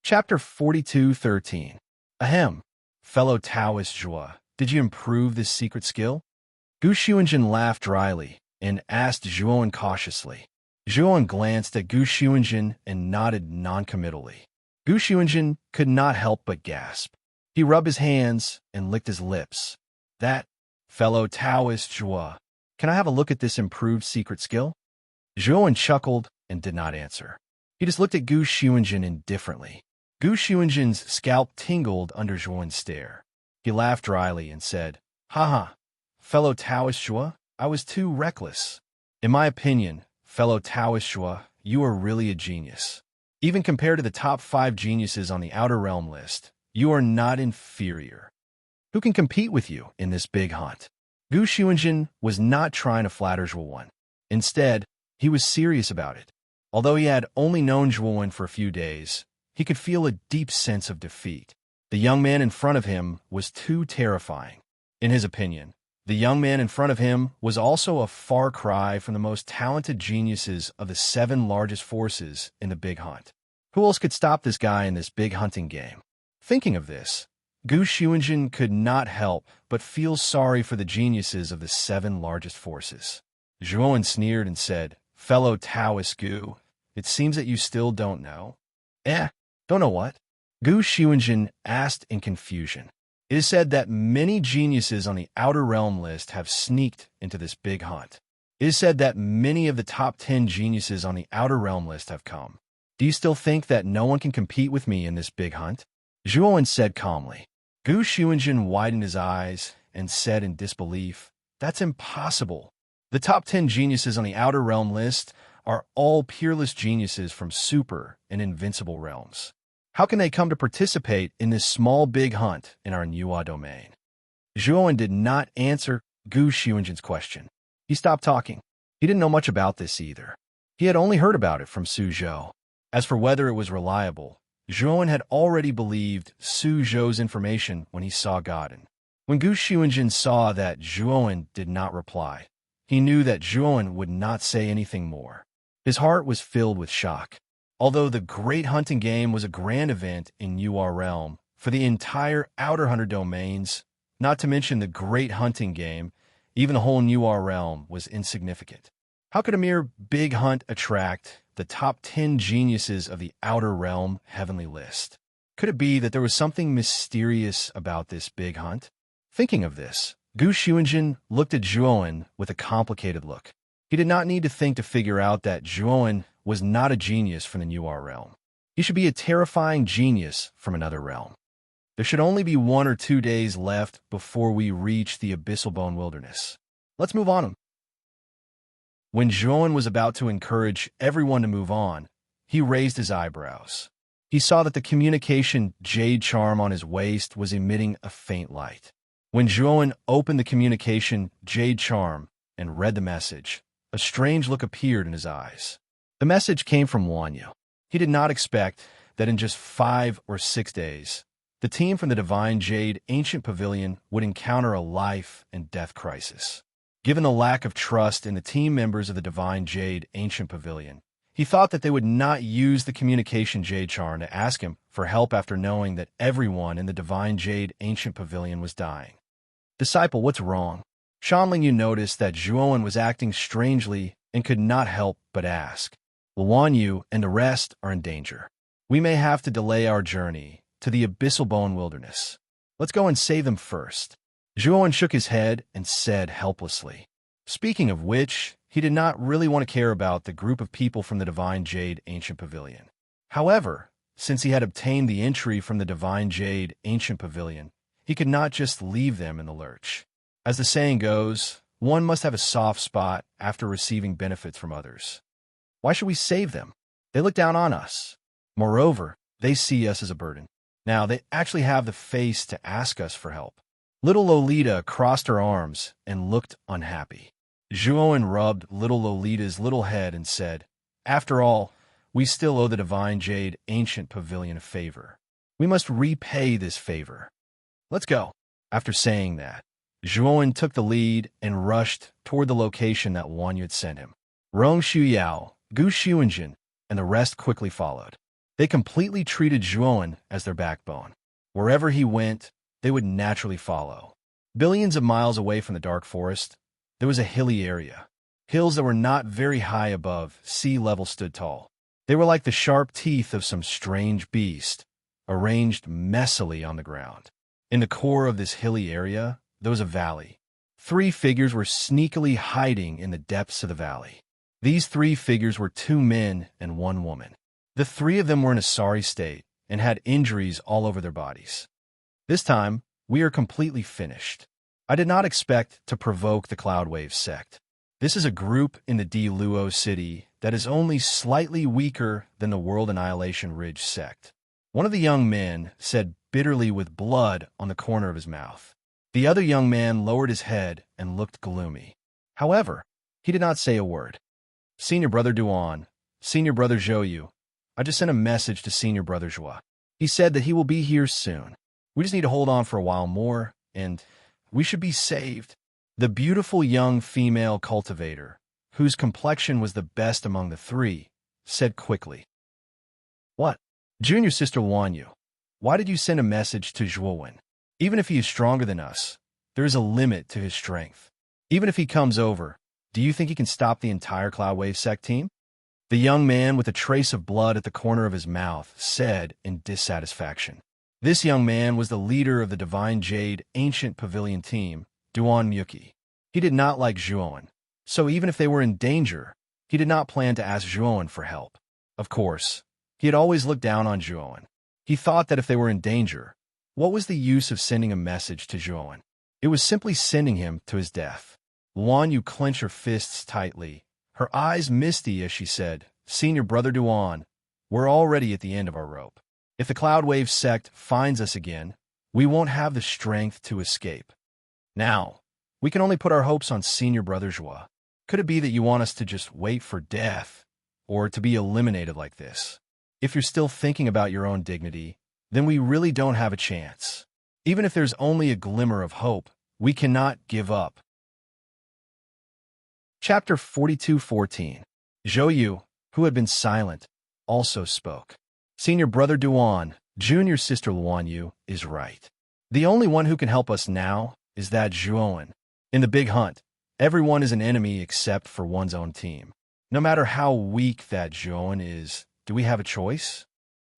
Chapter 42:13. Ahem. Fellow Taoist Zhua, did you improve this secret skill? Gu Xuanjin laughed dryly and asked Zhuowen cautiously. Zhuowen glanced at Gu Xuanjin and nodded noncommittally. Gu Xuanjin could not help but gasp. He rubbed his hands and licked his lips. That, fellow Taoist Zhua, can I have a look at this improved secret skill? Zhuowen chuckled and did not answer. He just looked at Gu Xuanjin indifferently. Gu Xuanjin's scalp tingled under Zhuowen's stare. He laughed dryly and said, "Haha, fellow Taoist Zhua, I was too reckless. In my opinion, fellow Taoist Zhua, you are really a genius. Even compared to the top 5 geniuses on the Outer Realm list, you are not inferior. Who can compete with you in this big hunt?" Gu Xuanjin was not trying to flatter Zhuowen. Instead, he was serious about it. Although he had only known Zhuowen for a few days, he could feel a deep sense of defeat. The young man in front of him was too terrifying. In his opinion, the young man in front of him was also a far cry from the most talented geniuses of the 7 largest forces in the big hunt. Who else could stop this guy in this big hunting game? Thinking of this, Gu Xuanjin could not help but feel sorry for the geniuses of the 7 largest forces. Zhuowen sneered and said, "Fellow Taoist Gu, it seems that you still don't know." Don't know what? Gu Xuanjin asked in confusion. It is said that many geniuses on the Outer Realm list have sneaked into this big hunt. It is said that many of the top 10 geniuses on the Outer Realm list have come. Do you still think that no one can compete with me in this big hunt? Zhuowen said calmly. Gu Xuanjin widened his eyes and said in disbelief, "That's impossible. The top 10 geniuses on the Outer Realm list are all peerless geniuses from super and invincible realms. How can they come to participate in this small big hunt in our Nuwa domain?" Zhuowen did not answer Gu Xuanjin's question. He stopped talking. He didn't know much about this either. He had only heard about it from Su Zhou. As for whether it was reliable, Zhuowen had already believed Su Zhou's information when he saw Godin. When Gu Xuanjin saw that Zhuowen did not reply, he knew that Zhuowen would not say anything more. His heart was filled with shock. Although the Great Hunting Game was a grand event in Nuwa Realm for the entire Outer Hunter domains, not to mention the Great Hunting Game, even the whole Nuwa Realm was insignificant. How could a mere big hunt attract the top 10 geniuses of the Outer Realm heavenly list? Could it be that there was something mysterious about this big hunt? Thinking of this, Gu Xuanjin looked at Zhuowen with a complicated look. He did not need to think to figure out that Zhuowen was not a genius from the Nuwa realm. He should be a terrifying genius from another realm. There should only be 1 or 2 days left before we reach the Abyssal Bone Wilderness. Let's move on. When Zhuowen was about to encourage everyone to move on, he raised his eyebrows. He saw that the communication jade charm on his waist was emitting a faint light. When Zhuowen opened the communication jade charm and read the message, a strange look appeared in his eyes. The message came from Wanyu. He did not expect that in just 5 or 6 days, the team from the Divine Jade Ancient Pavilion would encounter a life and death crisis. Given the lack of trust in the team members of the Divine Jade Ancient Pavilion, he thought that they would not use the communication jade charm to ask him for help after knowing that everyone in the Divine Jade Ancient Pavilion was dying. "Disciple, what's wrong?" Shanling Yu noticed that Zhuowen was acting strangely and could not help but ask. "Luan Yu and the rest are in danger. We may have to delay our journey to the Abyssal Bone Wilderness. Let's go and save them first." Zhuowen shook his head and said helplessly. Speaking of which, he did not really want to care about the group of people from the Divine Jade Ancient Pavilion. However, since he had obtained the entry from the Divine Jade Ancient Pavilion, he could not just leave them in the lurch. As the saying goes, one must have a soft spot after receiving benefits from others. Why should we save them? They look down on us. Moreover, they see us as a burden. Now, they actually have the face to ask us for help. Little Lolita crossed her arms and looked unhappy. Zhuowen rubbed little Lolita's little head and said, "After all, we still owe the Divine Jade Ancient Pavilion a favor. We must repay this favor. Let's go." After saying that, Zhuowen took the lead and rushed toward the location that Wanyu had sent him. Rong Shuyao, Gu Xuanjin, and the rest quickly followed. They completely treated Zhuowen as their backbone. Wherever he went, they would naturally follow. Billions of miles away from the dark forest, there was a hilly area. Hills that were not very high above sea level stood tall. They were like the sharp teeth of some strange beast, arranged messily on the ground. In the core of this hilly area, there was a valley. 3 figures were sneakily hiding in the depths of the valley. These 3 figures were 2 men and 1 woman. The 3 of them were in a sorry state and had injuries all over their bodies. This time, we are completely finished. I did not expect to provoke the Cloudwave sect. This is a group in the D. Luo city that is only slightly weaker than the World Annihilation Ridge sect. One of the young men said bitterly with blood on the corner of his mouth. The other young man lowered his head and looked gloomy. However, he did not say a word. Senior Brother Duan, Senior Brother Zhou, I just sent a message to Senior Brother Zhua. He said that he will be here soon. We just need to hold on for a while more, and we should be saved. The beautiful young female cultivator, whose complexion was the best among the 3, said quickly. What? Junior Sister Luanyu, why did you send a message to Zhuowen? Even if he is stronger than us, there is a limit to his strength. Even if he comes over, do you think he can stop the entire Cloudwave sect team? The young man with a trace of blood at the corner of his mouth said in dissatisfaction. This young man was the leader of the Divine Jade Ancient Pavilion team, Duan Myuki. He did not like Zhuowen, so even if they were in danger, he did not plan to ask Zhuowen for help. Of course, he had always looked down on Zhuowen. He thought that if they were in danger, what was the use of sending a message to Zhuowen? It was simply sending him to his death. Luanyu clenched her fists tightly, her eyes misty as she said, Senior Brother Duan, we're already at the end of our rope. If the Cloudwave sect finds us again, we won't have the strength to escape. Now, we can only put our hopes on Senior Brother Zhua. Could it be that you want us to just wait for death, or to be eliminated like this? If you're still thinking about your own dignity, then we really don't have a chance. Even if there's only a glimmer of hope, we cannot give up. Chapter 42:14. Zhou, who had been silent, also spoke. Senior Brother Duan, Junior Sister Luanyu, is right. The only one who can help us now is that Zhuowen. In the big hunt, everyone is an enemy except for one's own team. No matter how weak that Zhuowen is, do we have a choice?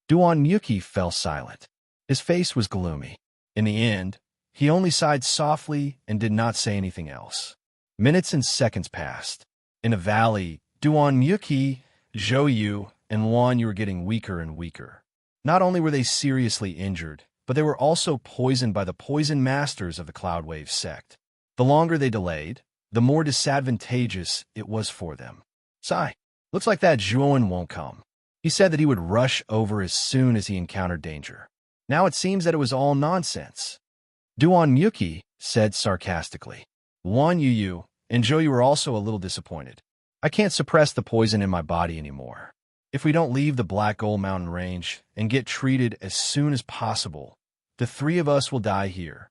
Duan Myuki fell silent. His face was gloomy. In the end, he only sighed softly and did not say anything else. Minutes and seconds passed. In the valley, Duan Myuki, Zhou, and Luanyu were getting weaker and weaker. Not only were they seriously injured, but they were also poisoned by the poison masters of the Cloudwave sect. The longer they delayed, the more disadvantageous it was for them. Sigh, looks like that Zhuowen won't come. He said that he would rush over as soon as he encountered danger. Now it seems that it was all nonsense. Duan Myuki said sarcastically. Luanyu and Zhou were also a little disappointed. I can't suppress the poison in my body anymore. If we don't leave the Black Gold Mountain Range and get treated as soon as possible, the 3 of us will die here.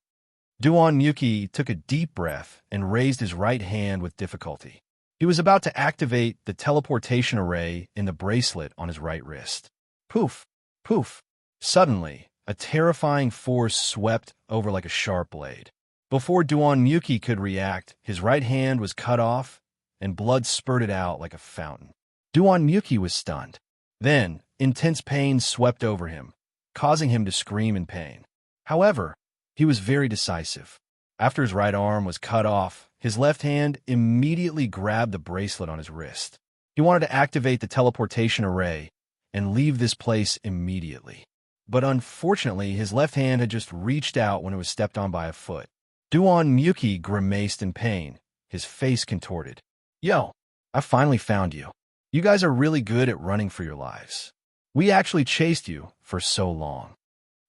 Duan Myuki took a deep breath and raised his right hand with difficulty. He was about to activate the teleportation array in the bracelet on his right wrist. Poof! Poof! Suddenly, a terrifying force swept over like a sharp blade. Before Duan Myuki could react, his right hand was cut off and blood spurted out like a fountain. Duan Myuki was stunned. Then, intense pain swept over him, causing him to scream in pain. However, he was very decisive. After his right arm was cut off, his left hand immediately grabbed the bracelet on his wrist. He wanted to activate the teleportation array and leave this place immediately. But unfortunately, his left hand had just reached out when it was stepped on by a foot. Duan Myuki grimaced in pain, his face contorted. Yo, I finally found you. You guys are really good at running for your lives. We actually chased you for so long.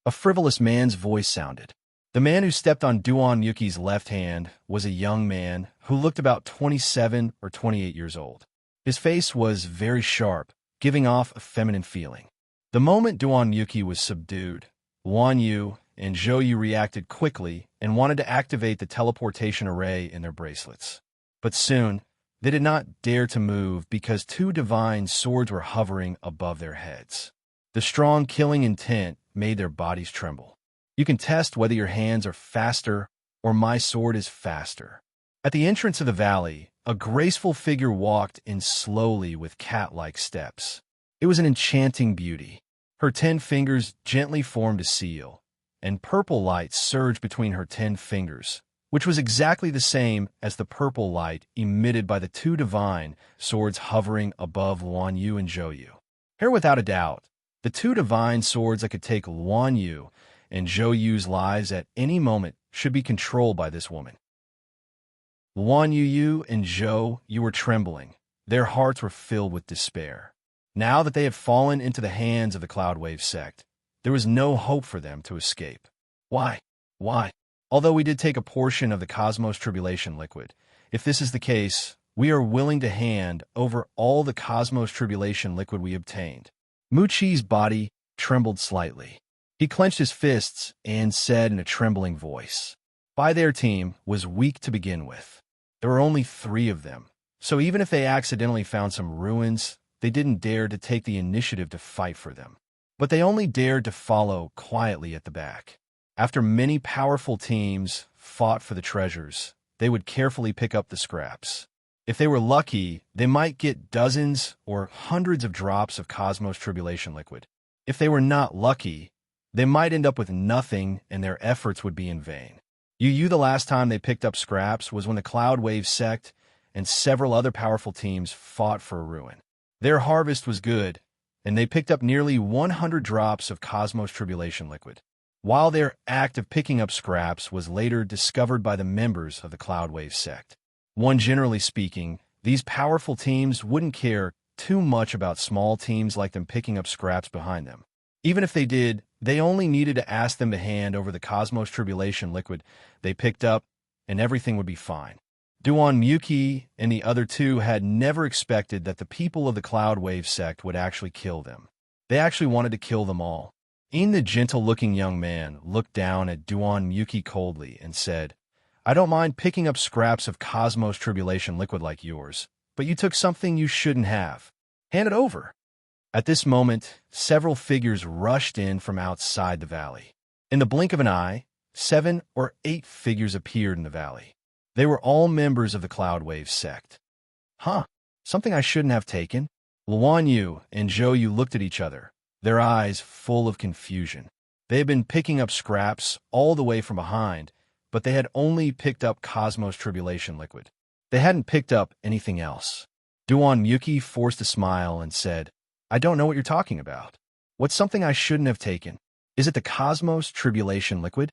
A frivolous man's voice sounded. The man who stepped on Duan Myuki's left hand was a young man who looked about 27 or 28 years old. His face was very sharp, giving off a feminine feeling. The moment Duan Myuki was subdued, Luanyu and Zhou reacted quickly and wanted to activate the teleportation array in their bracelets. But soon, they did not dare to move because 2 divine swords were hovering above their heads. The strong killing intent made their bodies tremble. You can test whether your hands are faster or my sword is faster. At the entrance of the valley, a graceful figure walked in slowly with cat-like steps. It was an enchanting beauty. Her 10 fingers gently formed a seal, and purple light surged between her 10 fingers, which was exactly the same as the purple light emitted by the 2 divine swords hovering above Luan Yu and Zhou Yu. Here, without a doubt, the 2 divine swords that could take Luan Yu and Zhou Yu's lives at any moment should be controlled by this woman. Luan Yu and Zhou Yu were trembling. Their hearts were filled with despair. Now that they had fallen into the hands of the Cloudwave sect, there was no hope for them to escape. Why? Although we did take a portion of the Cosmos Tribulation liquid, if this is the case, we are willing to hand over all the Cosmos Tribulation liquid we obtained. Mu Chi's body trembled slightly. He clenched his fists and said in a trembling voice, their team was weak to begin with. There were only 3 of them, so even if they accidentally found some ruins, they didn't dare to take the initiative to fight for them. But they only dared to follow quietly at the back. After many powerful teams fought for the treasures, they would carefully pick up the scraps. If they were lucky, they might get dozens or hundreds of drops of Cosmos Tribulation liquid. If they were not lucky, they might end up with nothing and their efforts would be in vain. Yu the last time they picked up scraps was when the Cloudwave sect and several other powerful teams fought for a ruin. Their harvest was good, and they picked up nearly 100 drops of Cosmos Tribulation liquid. While their act of picking up scraps was later discovered by the members of the Cloudwave sect. Generally speaking, these powerful teams wouldn't care too much about small teams like them picking up scraps behind them. Even if they did, they only needed to ask them to hand over the Cosmos Tribulation liquid they picked up, and everything would be fine. Duan Muki and the other 2 had never expected that the people of the Cloudwave sect would actually kill them. They actually wanted to kill them all. The gentle-looking young man looked down at Duan Muki coldly and said, I don't mind picking up scraps of Cosmos Tribulation liquid like yours, but you took something you shouldn't have. Hand it over. At this moment, several figures rushed in from outside the valley. In the blink of an eye, 7 or 8 figures appeared in the valley. They were all members of the Cloudwave sect. Something I shouldn't have taken? Luan Yu and Zhou Yu looked at each other, their eyes full of confusion. They had been picking up scraps all the way from behind, but they had only picked up Cosmos Tribulation liquid. They hadn't picked up anything else. Duan Muki forced a smile and said, I don't know what you're talking about. What's something I shouldn't have taken? Is it the Cosmos Tribulation liquid?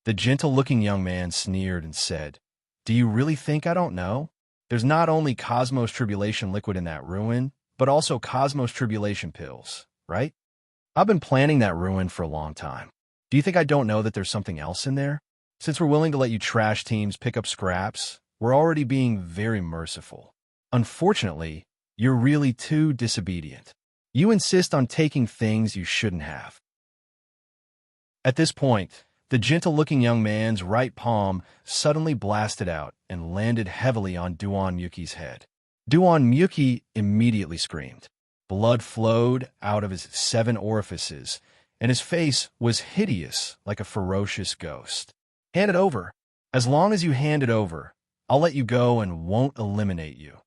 The gentle-looking young man sneered and said, Do you really think I don't know? There's not only Cosmos Tribulation liquid in that ruin, but also Cosmos Tribulation pills, right? I've been planning that ruin for a long time. Do you think I don't know that there's something else in there? Since we're willing to let you trash teams pick up scraps, we're already being very merciful. Unfortunately, you're really too disobedient. You insist on taking things you shouldn't have. At this point, the gentle-looking young man's right palm suddenly blasted out and landed heavily on Duan Muki's head. Duan Muki immediately screamed. Blood flowed out of his 7 orifices, and his face was hideous like a ferocious ghost. Hand it over. As long as you hand it over, I'll let you go and won't eliminate you,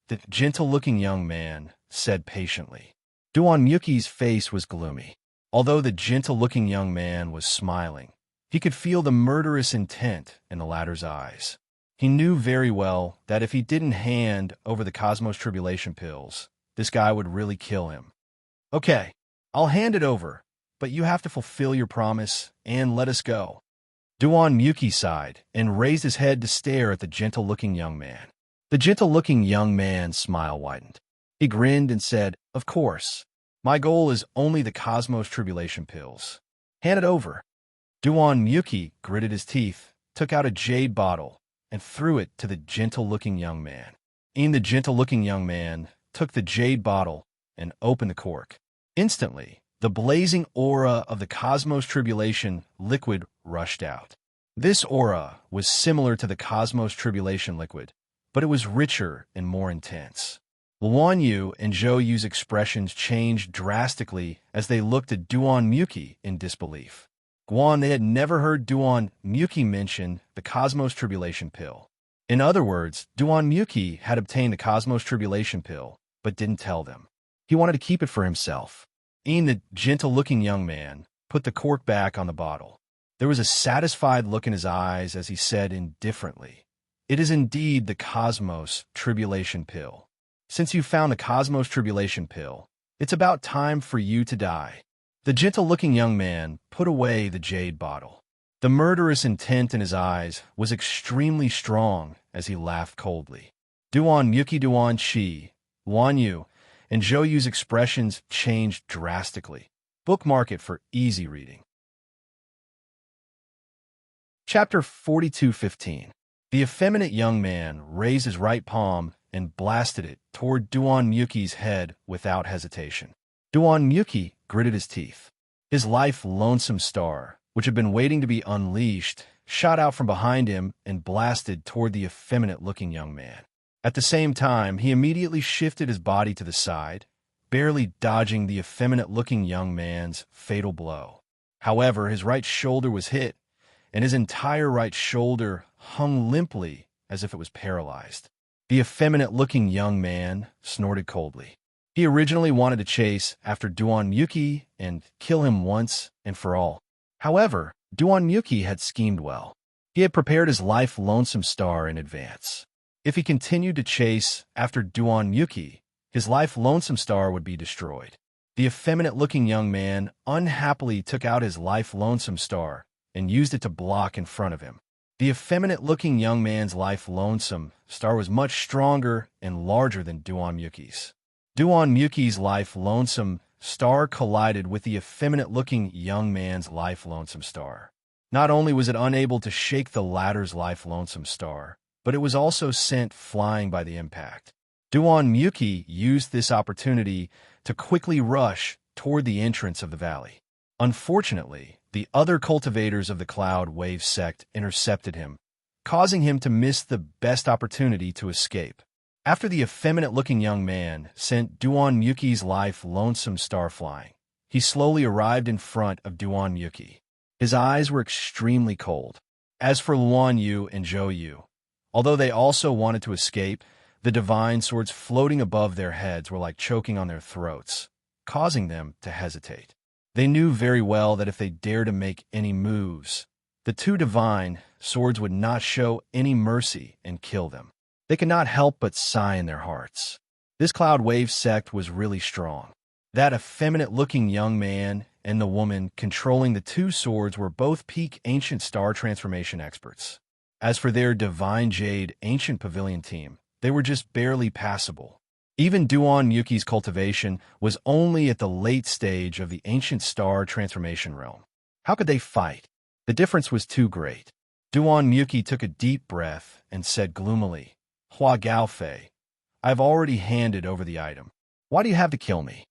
the gentle-looking young man said patiently. Duan Muki's face was gloomy. Although the gentle-looking young man was smiling, he could feel the murderous intent in the latter's eyes. He knew very well that if he didn't hand over the Cosmos Tribulation pills, this guy would really kill him. Okay, I'll hand it over, but you have to fulfill your promise and let us go. Duan Muki sighed and raised his head to stare at the gentle-looking young man. The gentle-looking young man's smile widened. He grinned and said, Of course. My goal is only the Cosmos Tribulation pills. Hand it over. Duan Muki gritted his teeth, took out a jade bottle, and threw it to the gentle-looking young man. The gentle-looking young man took the jade bottle and opened the cork. Instantly, the blazing aura of the Cosmos Tribulation liquid rushed out. This aura was similar to the Cosmos Tribulation liquid, but it was richer and more intense. Luan Yu and Zhou Yu's expressions changed drastically as they looked at Duan Muki in disbelief. Guan, they had never heard Duan Muki mention the Cosmos Tribulation Pill. In other words, Duan Muki had obtained the Cosmos Tribulation Pill, but didn't tell them. He wanted to keep it for himself. Ian, the gentle-looking young man, put the cork back on the bottle. There was a satisfied look in his eyes as he said indifferently, "It is indeed the Cosmos Tribulation Pill. Since you found the Cosmos Tribulation Pill, it's about time for you to die." The gentle-looking young man put away the jade bottle. The murderous intent in his eyes was extremely strong as he laughed coldly. Duan Muki, Duan Shi, Luan Yu, and Zhou Yu's expressions changed drastically. Bookmark it for easy reading. Chapter 42:15. The effeminate young man raised his right palm and blasted it toward Duan Muki's head without hesitation. Duan Muki gritted his teeth. His life lonesome star, which had been waiting to be unleashed, shot out from behind him and blasted toward the effeminate-looking young man. At the same time, he immediately shifted his body to the side, barely dodging the effeminate-looking young man's fatal blow. However, his right shoulder was hit, and his entire right shoulder hung limply as if it was paralyzed. The effeminate-looking young man snorted coldly. He originally wanted to chase after Duan Muki and kill him once and for all. However, Duan Muki had schemed well. He had prepared his life lonesome star in advance. If he continued to chase after Duan Muki, his life lonesome star would be destroyed. The effeminate-looking young man unhappily took out his life lonesome star and used it to block in front of him. The effeminate-looking young man's life lonesome star was much stronger and larger than Duan Muki's. Duan Muki's life lonesome star collided with the effeminate-looking young man's life lonesome star. Not only was it unable to shake the latter's life lonesome star, but it was also sent flying by the impact. Duan Muki used this opportunity to quickly rush toward the entrance of the valley. Unfortunately, the other cultivators of the Cloud Wave sect intercepted him, causing him to miss the best opportunity to escape. After the effeminate-looking young man sent Duan Muki's life lonesome star flying, he slowly arrived in front of Duan Muki. His eyes were extremely cold. As for Luan Yu and Zhou Yu, although they also wanted to escape, the divine swords floating above their heads were like choking on their throats, causing them to hesitate. They knew very well that if they dared to make any moves, the two divine swords would not show any mercy and kill them. They could not help but sigh in their hearts. This Cloud Wave sect was really strong. That effeminate-looking young man and the woman controlling the two swords were both peak ancient star transformation experts. As for their Divine Jade Ancient Pavilion team, they were just barely passable. Even Duan Muki's cultivation was only at the late stage of the ancient star transformation realm. How could they fight? The difference was too great. Duan Muki took a deep breath and said gloomily, "Hua Gaofei, I've already handed over the item. Why do you have to kill me?"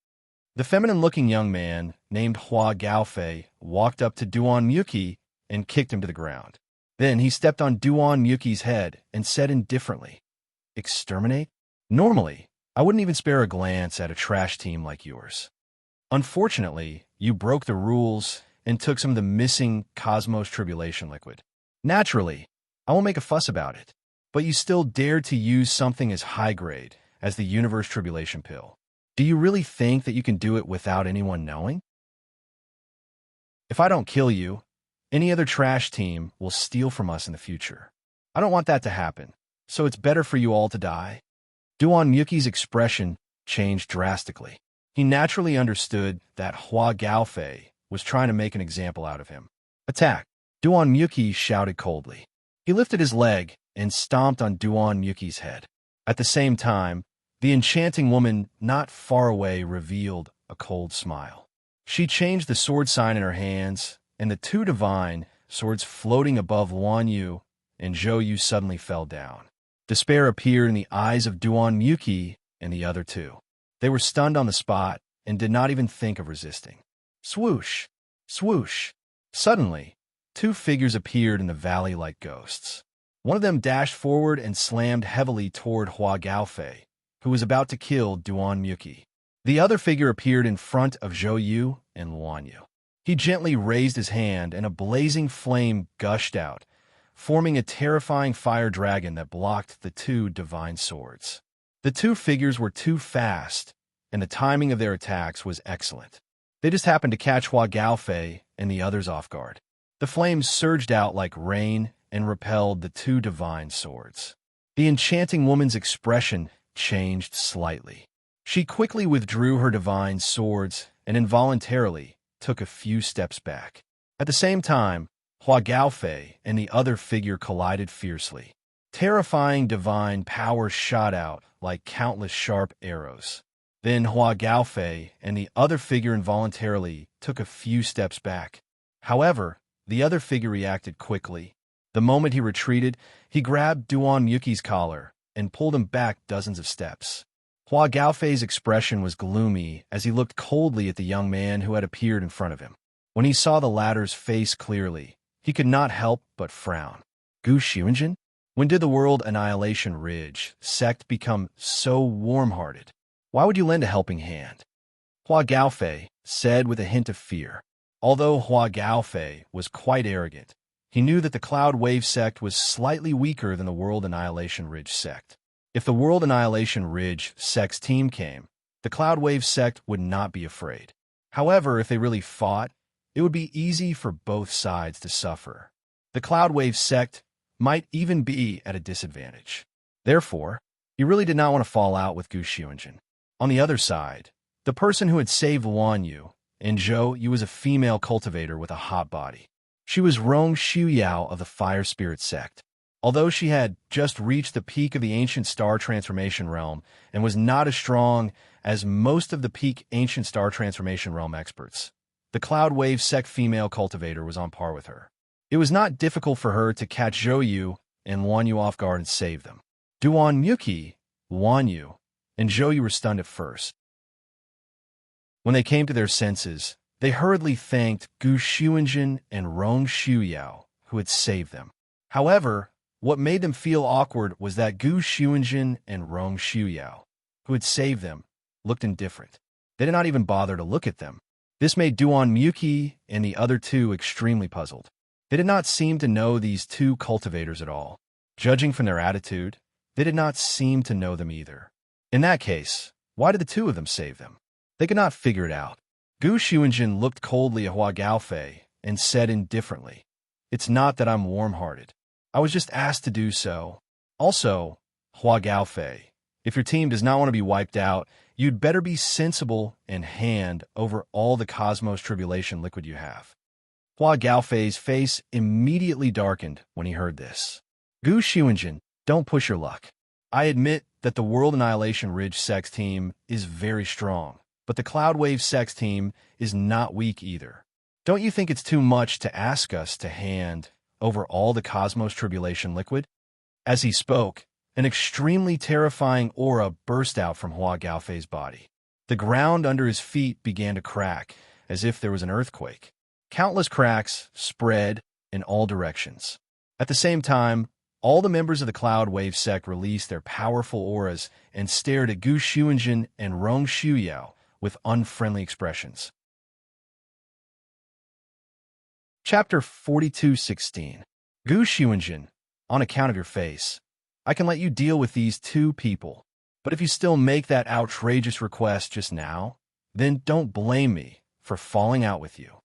The feminine-looking young man named Hua Gaofei walked up to Duan Muki and kicked him to the ground. Then he stepped on Duan Muki's head and said indifferently, "Exterminate? Normally, I wouldn't even spare a glance at a trash team like yours. Unfortunately, you broke the rules and took some of the missing Cosmos Tribulation liquid. Naturally, I won't make a fuss about it, but you still dared to use something as high-grade as the Universe Tribulation Pill. Do you really think that you can do it without anyone knowing? If I don't kill you, any other trash team will steal from us in the future. I don't want that to happen, so it's better for you all to die." Duan Muki's expression changed drastically. He naturally understood that Hua Gaofei was trying to make an example out of him. "Attack!" Duan Muki shouted coldly. He lifted his leg and stomped on Duan Muki's head. At the same time, the enchanting woman not far away revealed a cold smile. She changed the sword sign in her hands, and the two divine swords floating above Luan Yu and Zhou Yu suddenly fell down. Despair appeared in the eyes of Duan Muki and the other two. They were stunned on the spot and did not even think of resisting. Swoosh! Swoosh! Suddenly, two figures appeared in the valley like ghosts. One of them dashed forward and slammed heavily toward Hua Gaofei, who was about to kill Duan Muki. The other figure appeared in front of Zhou Yu and Luan Yu. He gently raised his hand, and a blazing flame gushed out, forming a terrifying fire dragon that blocked the two divine swords. The two figures were too fast, and the timing of their attacks was excellent. They just happened to catch Hua Gaofei and the others off guard. The flames surged out like rain and repelled the two divine swords. The enchanting woman's expression changed slightly. She quickly withdrew her divine swords and involuntarily took a few steps back. At the same time, Hua Gaofei and the other figure collided fiercely. Terrifying divine power shot out like countless sharp arrows. Then Hua Gaofei and the other figure involuntarily took a few steps back. However, the other figure reacted quickly. The moment he retreated, he grabbed Duan Yuki's collar and pulled him back dozens of steps. Hua Gaofei's expression was gloomy as he looked coldly at the young man who had appeared in front of him. When he saw the latter's face clearly, he could not help but frown. Gu Xuanjin? When did the World Annihilation Ridge sect become so warm-hearted? Why would you lend a helping hand? Hua Gaofei said with a hint of fear. Although Hua Gaofei was quite arrogant, he knew that the Cloud Wave sect was slightly weaker than the World Annihilation Ridge sect. If the World Annihilation Ridge sect's team came, the Cloud Wave sect would not be afraid. However, if they really fought, it would be easy for both sides to suffer. The Cloud Wave sect might even be at a disadvantage. Therefore, he really did not want to fall out with Gu Xuanjin. On the other side, the person who had saved Luan Yu and Zhou Yu was a female cultivator with a hot body. She was Rong Xiuyao of the Fire Spirit sect. Although she had just reached the peak of the Ancient Star Transformation Realm and was not as strong as most of the peak Ancient Star Transformation Realm experts, the Cloud Wave sect female cultivator was on par with her. It was not difficult for her to catch Zhou Yu and Luan Yu off guard and save them. Duan Muki, Luan Yu, and Zhou Yu were stunned at first. When they came to their senses, they hurriedly thanked Gu Xuanjin and Rong Xiuyao, who had saved them. However, what made them feel awkward was that Gu Xuanjin and Rong Xiuyao, who had saved them, looked indifferent. They did not even bother to look at them. This made Duan Muki and the other two extremely puzzled. They did not seem to know these two cultivators at all. Judging from their attitude, they did not seem to know them either. In that case, why did the two of them save them? They could not figure it out. Gu Xuanjin looked coldly at Hua Gaofei and said indifferently, "It's not that I'm warm-hearted. I was just asked to do so. Also, Hua Gaofei, if your team does not want to be wiped out, you'd better be sensible and hand over all the Cosmos Tribulation liquid you have." Hua Gaofei's face immediately darkened when he heard this. Gu Xuanjin, don't push your luck. I admit that the World Annihilation Ridge Sex team is very strong, but the Cloud Wave Sex team is not weak either. Don't you think it's too much to ask us to hand over all the Cosmos Tribulation liquid? As he spoke, an extremely terrifying aura burst out from Hua Gaofei's body. The ground under his feet began to crack, as if there was an earthquake. Countless cracks spread in all directions. At the same time, all the members of the Cloud Wave sect released their powerful auras and stared at Gu Xuanjin and Rong Xiuyao with unfriendly expressions. Chapter 42:16. Gu Xuanjin, on account of your face, I can let you deal with these two people, but if you still make that outrageous request just now, then don't blame me for falling out with you.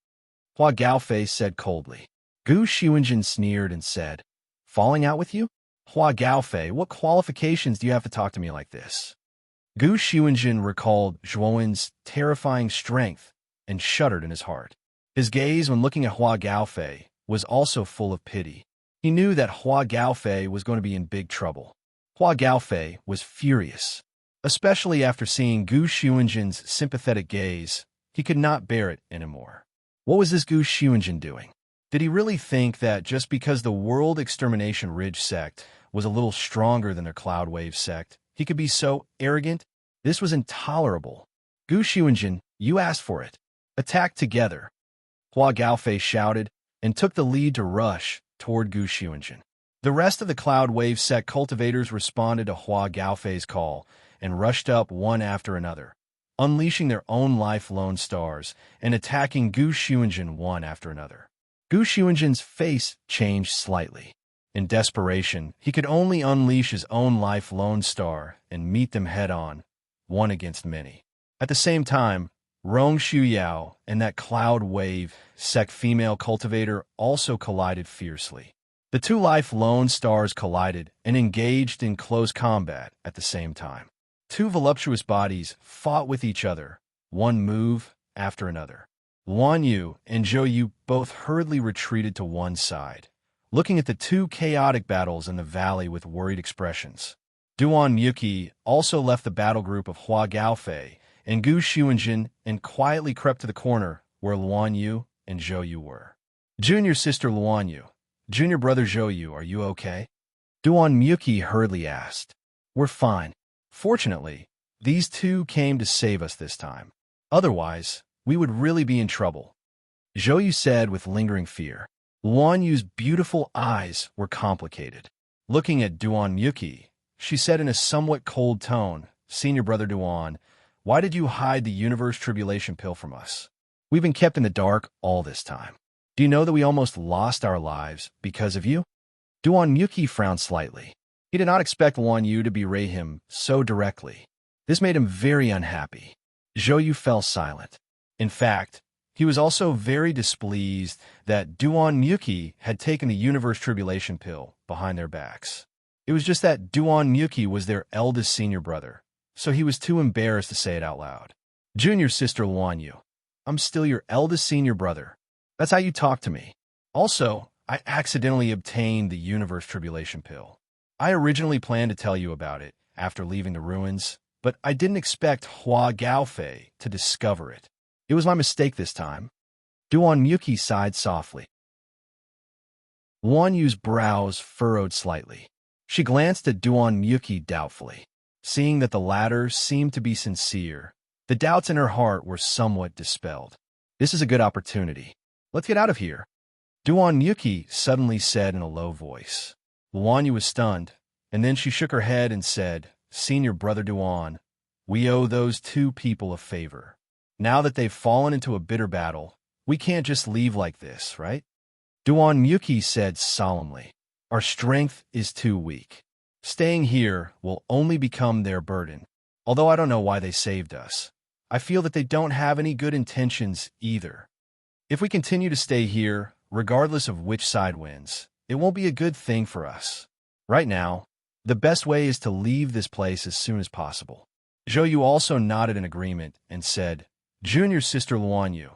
Hua Gaofei said coldly. Gu Xuanjin sneered and said, "Falling out with you? Hua Gaofei, what qualifications do you have to talk to me like this?" Gu Xuanjin recalled Zhuowen's terrifying strength and shuddered in his heart. His gaze when looking at Hua Gaofei was also full of pity. He knew that Hua Gaofei was going to be in big trouble. Hua Gaofei was furious. Especially after seeing Gu Xuanjin's sympathetic gaze, he could not bear it anymore. What was this Gu Xuanjin doing? Did he really think that just because the World Extermination Ridge sect was a little stronger than their Cloud Wave sect, he could be so arrogant? This was intolerable. Gu Xuanjin, you asked for it. Attack together. Hua Gaofei shouted and took the lead to rush toward Gu Xuanjin. The rest of the Cloud Wave sect cultivators responded to Hua Gaofei's call and rushed up one after another, unleashing their own life lone stars and attacking Gu Xuanjin one after another. Gu Xuanjin's face changed slightly. In desperation, he could only unleash his own life lone star and meet them head-on, one against many. At the same time, Rong Shuyao and that cloud wave sect female cultivator also collided fiercely. The two life lone stars collided and engaged in close combat at the same time. Two voluptuous bodies fought with each other, one move after another. Luan Yu and Zhou Yu both hurriedly retreated to one side, looking at the two chaotic battles in the valley with worried expressions. Duan Muqi also left the battle group of Hua Gaofei and Gu Xuanjin and quietly crept to the corner where Luan Yu and Zhou Yu were. Junior sister Luan Yu, junior brother Zhou Yu, are you okay? Duan Muqi hurriedly asked. We're fine. Fortunately, these two came to save us this time. Otherwise, we would really be in trouble. Zhou Yu said with lingering fear. Luan Yu's beautiful eyes were complicated. Looking at Duan Muqi, she said in a somewhat cold tone, Senior brother Duan, why did you hide the universe tribulation pill from us? We've been kept in the dark all this time. Do you know that we almost lost our lives because of you? Duan Muqi frowned slightly. He did not expect Luan Yu to berate him so directly. This made him very unhappy. Zhou Yu fell silent. In fact, he was also very displeased that Duan Muqi had taken the universe tribulation pill behind their backs. It was just that Duan Muqi was their eldest senior brother, so he was too embarrassed to say it out loud. Junior sister Luan Yu, I'm still your eldest senior brother. That's how you talk to me. Also, I accidentally obtained the universe tribulation pill. I originally planned to tell you about it after leaving the ruins, but I didn't expect Hua Gaofei to discover it. It was my mistake this time. Duan Muqi sighed softly. Luan Yu's brows furrowed slightly. She glanced at Duan Muqi doubtfully. Seeing that the latter seemed to be sincere, the doubts in her heart were somewhat dispelled. This is a good opportunity. Let's get out of here. Duan Muqi suddenly said in a low voice. Luan Yu was stunned, and then she shook her head and said, Senior brother Duan, we owe those two people a favor. Now that they've fallen into a bitter battle, we can't just leave like this, right? Duan Muqi said solemnly, our strength is too weak. Staying here will only become their burden. Although I don't know why they saved us, I feel that they don't have any good intentions either. If we continue to stay here, regardless of which side wins, it won't be a good thing for us. Right now, the best way is to leave this place as soon as possible. Zhou Yu also nodded in agreement and said, Junior sister Luan Yu,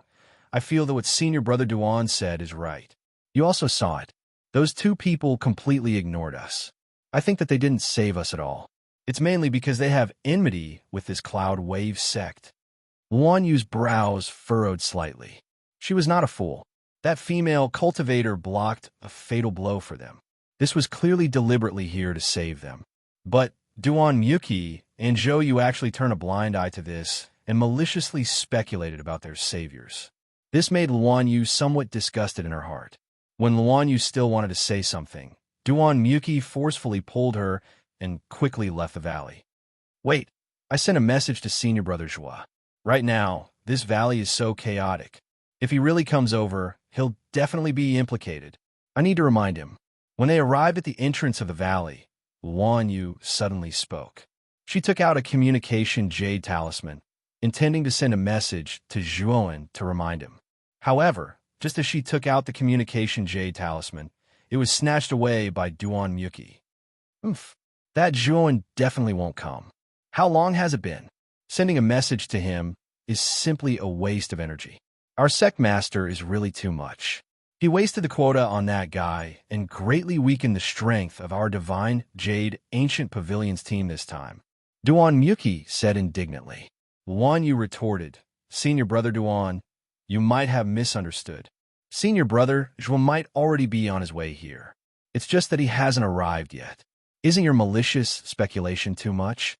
I feel that what senior brother Duan said is right. You also saw it. Those two people completely ignored us. I think that they didn't save us at all. It's mainly because they have enmity with this cloud wave sect. Luan Yu's brows furrowed slightly. She was not a fool. That female cultivator blocked a fatal blow for them. This was clearly deliberately here to save them. But Duan Muqi and Zhou Yu actually turned a blind eye to this and maliciously speculated about their saviors. This made Luan Yu somewhat disgusted in her heart. When Luan Yu still wanted to say something, Duan Muqi forcefully pulled her and quickly left the valley. Wait, I sent a message to Senior Brother Zhua. Right now, this valley is so chaotic. If he really comes over, he'll definitely be implicated. I need to remind him. When they arrived at the entrance of the valley, Luan Yu suddenly spoke. She took out a communication jade talisman, intending to send a message to Zhuowen to remind him. However, just as she took out the communication jade talisman, it was snatched away by Duan Muqi. That Zhuowen definitely won't come. How long has it been? Sending a message to him is simply a waste of energy. Our sect master is really too much. He wasted the quota on that guy and greatly weakened the strength of our divine Jade Ancient Pavilions team this time. Duan Muqi said indignantly. Luan Yu retorted, Senior brother Duan, you might have misunderstood. Senior brother Zhuo might already be on his way here. It's just that he hasn't arrived yet. Isn't your malicious speculation too much?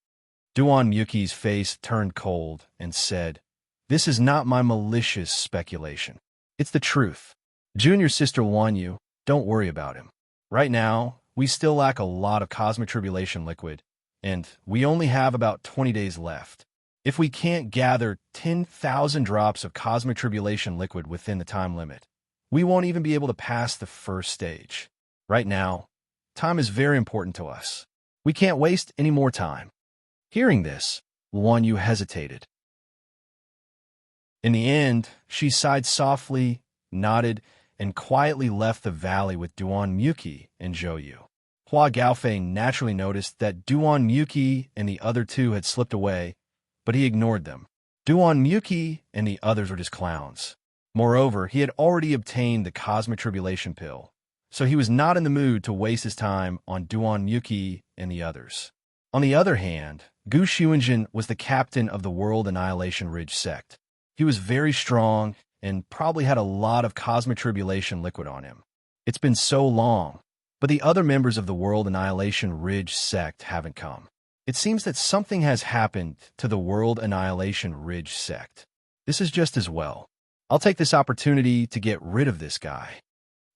Duan Muqi's face turned cold and said, This is not my malicious speculation. It's the truth. Junior sister Luan Yu, don't worry about him. Right now, we still lack a lot of cosmic tribulation liquid, and we only have about 20 days left. If we can't gather 10,000 drops of cosmic tribulation liquid within the time limit, we won't even be able to pass the first stage. Right now, time is very important to us. We can't waste any more time." Hearing this, Luan Yu hesitated. In the end, she sighed softly, nodded, and quietly left the valley with Duan Muki and Zhou Yu. Hua Gaofei naturally noticed that Duan Muki and the other two had slipped away, but he ignored them. Duan Muki and the others were just clowns. Moreover, he had already obtained the Cosmic Tribulation Pill, so he was not in the mood to waste his time on Duan Muki and the others. On the other hand, Gu Xuanjin was the captain of the World Annihilation Ridge sect. He was very strong and probably had a lot of Cosmic Tribulation liquid on him. It's been so long, but the other members of the World Annihilation Ridge sect haven't come. It seems that something has happened to the World Annihilation Ridge sect. This is just as well. I'll take this opportunity to get rid of this guy.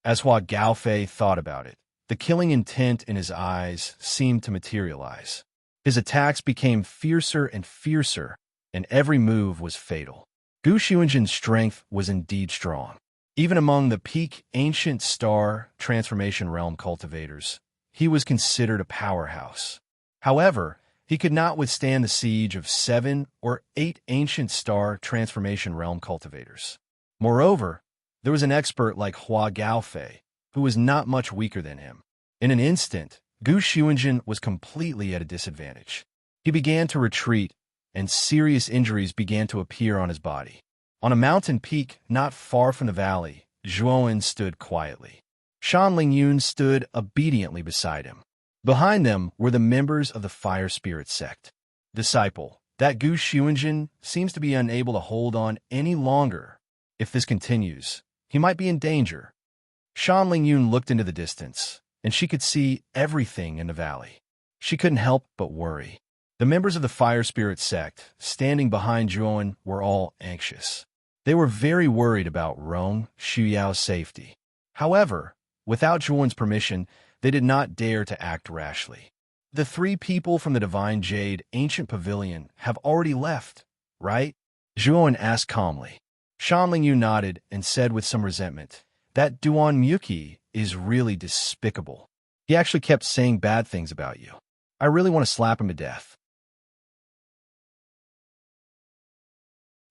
As Hua Gaofei thought about it, the killing intent in his eyes seemed to materialize. His attacks became fiercer and fiercer, and every move was fatal. Gu Xuanjin's strength was indeed strong. Even among the peak ancient star transformation realm cultivators, he was considered a powerhouse. However, he could not withstand the siege of 7 or 8 ancient star transformation realm cultivators. Moreover, there was an expert like Hua Gaofei, who was not much weaker than him. In an instant, Gu Xuanjin was completely at a disadvantage. He began to retreat, and serious injuries began to appear on his body. On a mountain peak not far from the valley, Zhuowen stood quietly. Shan Lingyun stood obediently beside him. Behind them were the members of the Fire Spirit sect. "Disciple, that Gu Xuanjin seems to be unable to hold on any longer. If this continues, he might be in danger." Shan Lingyun looked into the distance, and she could see everything in the valley. She couldn't help but worry. The members of the Fire Spirit sect, standing behind Zhuowen, were all anxious. They were very worried about Rong Xuyao's safety. However, without Zhuowen's permission, they did not dare to act rashly. "The 3 people from the Divine Jade Ancient Pavilion have already left, right?" Zhuowen asked calmly. Shan Lingyu nodded and said with some resentment, "That Duan Muki is really despicable. He actually kept saying bad things about you. I really want to slap him to death."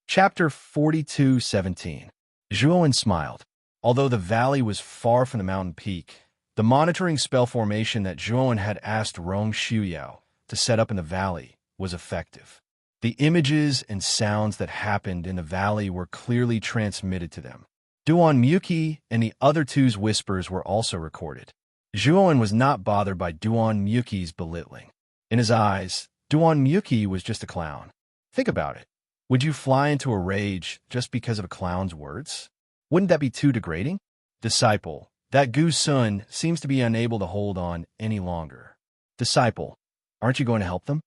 Chapter 42:17. Zhuowen smiled. Although the valley was far from the mountain peak, the monitoring spell formation that Zhuowen had asked Rong Xuyao to set up in the valley was effective. The images and sounds that happened in the valley were clearly transmitted to them. Duan Muki and the other two's whispers were also recorded. Zhuowen was not bothered by Duan Muki's belittling. In his eyes, Duan Muki was just a clown. Think about it. Would you fly into a rage just because of a clown's words? Wouldn't that be too degrading? "Disciple, that Gu Sun seems to be unable to hold on any longer. Disciple, aren't you going to help them?"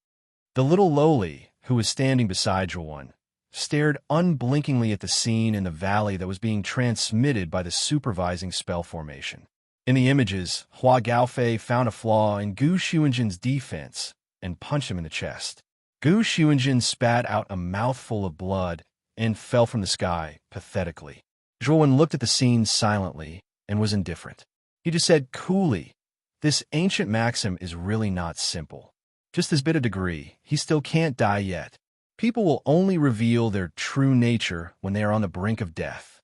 The little lowly, who was standing beside Zhuowen, stared unblinkingly at the scene in the valley that was being transmitted by the supervising spell formation. In the images, Hua Gaofei found a flaw in Gu Xuanjin's defense and punched him in the chest. Gu Xuanjin spat out a mouthful of blood and fell from the sky, pathetically. Zhuowen looked at the scene silently and was indifferent. He just said coolly, "This ancient maxim is really not simple. Just this bit of degree, he still can't die yet. People will only reveal their true nature when they are on the brink of death.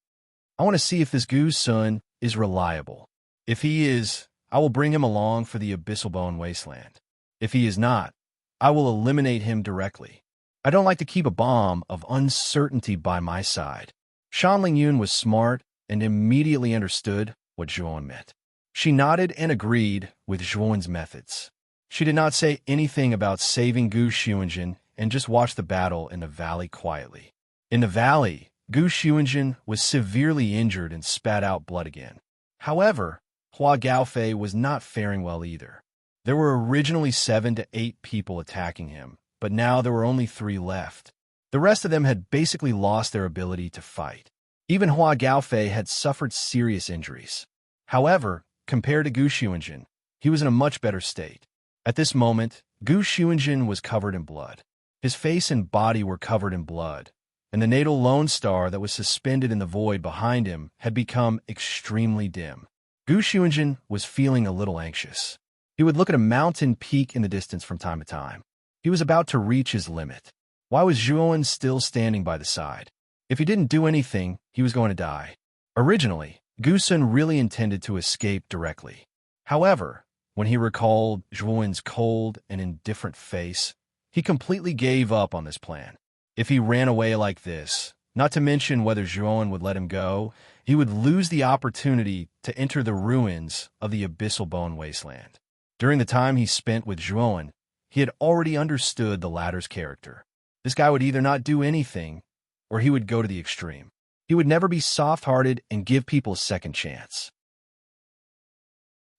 I want to see if this Gu Sun is reliable. If he is, I will bring him along for the Abyssal Bone Wasteland. If he is not, I will eliminate him directly. I don't like to keep a bomb of uncertainty by my side." Shan Lingyun was smart and immediately understood what Zhuowen meant. She nodded and agreed with Zhuowen's methods. She did not say anything about saving Gu Xuanjin and just watched the battle in the valley quietly. In the valley, Gu Xuanjin was severely injured and spat out blood again. However, Hua Gaofei was not faring well either. There were originally 7 to 8 people attacking him, but now there were only 3 left. The rest of them had basically lost their ability to fight. Even Hua Gaofei had suffered serious injuries. However, compared to Gu Xuanjin, he was in a much better state. At this moment, Gu Xuanjin was covered in blood. His face and body were covered in blood, and the natal lone star that was suspended in the void behind him had become extremely dim. Gu Xuanjin was feeling a little anxious. He would look at a mountain peak in the distance from time to time. He was about to reach his limit. Why was Zhuowen still standing by the side? If he didn't do anything, he was going to die. Originally, Gu Sun really intended to escape directly. However, when he recalled Zhuowen's cold and indifferent face, he completely gave up on this plan. If he ran away like this, not to mention whether Zhuowen would let him go, he would lose the opportunity to enter the ruins of the Abyssal Bone Wasteland. During the time he spent with Zhuowen, he had already understood the latter's character. This guy would either not do anything, or he would go to the extreme. He would never be soft-hearted and give people a second chance.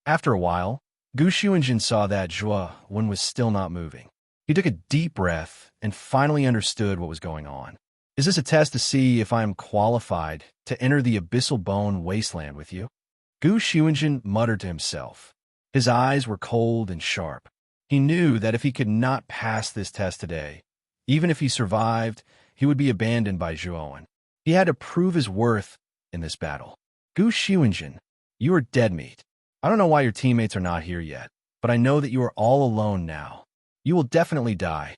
After a while, Gu Xuanjin saw that Zhuowen was still not moving. He took a deep breath and finally understood what was going on. Is this a test to see if I am qualified to enter the Abyssal Bone Wasteland with you? Gu Xuanjin muttered to himself. His eyes were cold and sharp. He knew that if he could not pass this test today, even if he survived, he would be abandoned by Zhuowen. He had to prove his worth in this battle. Gu Xuanjin, you are dead meat. I don't know why your teammates are not here yet, but I know that you are all alone now. You will definitely die.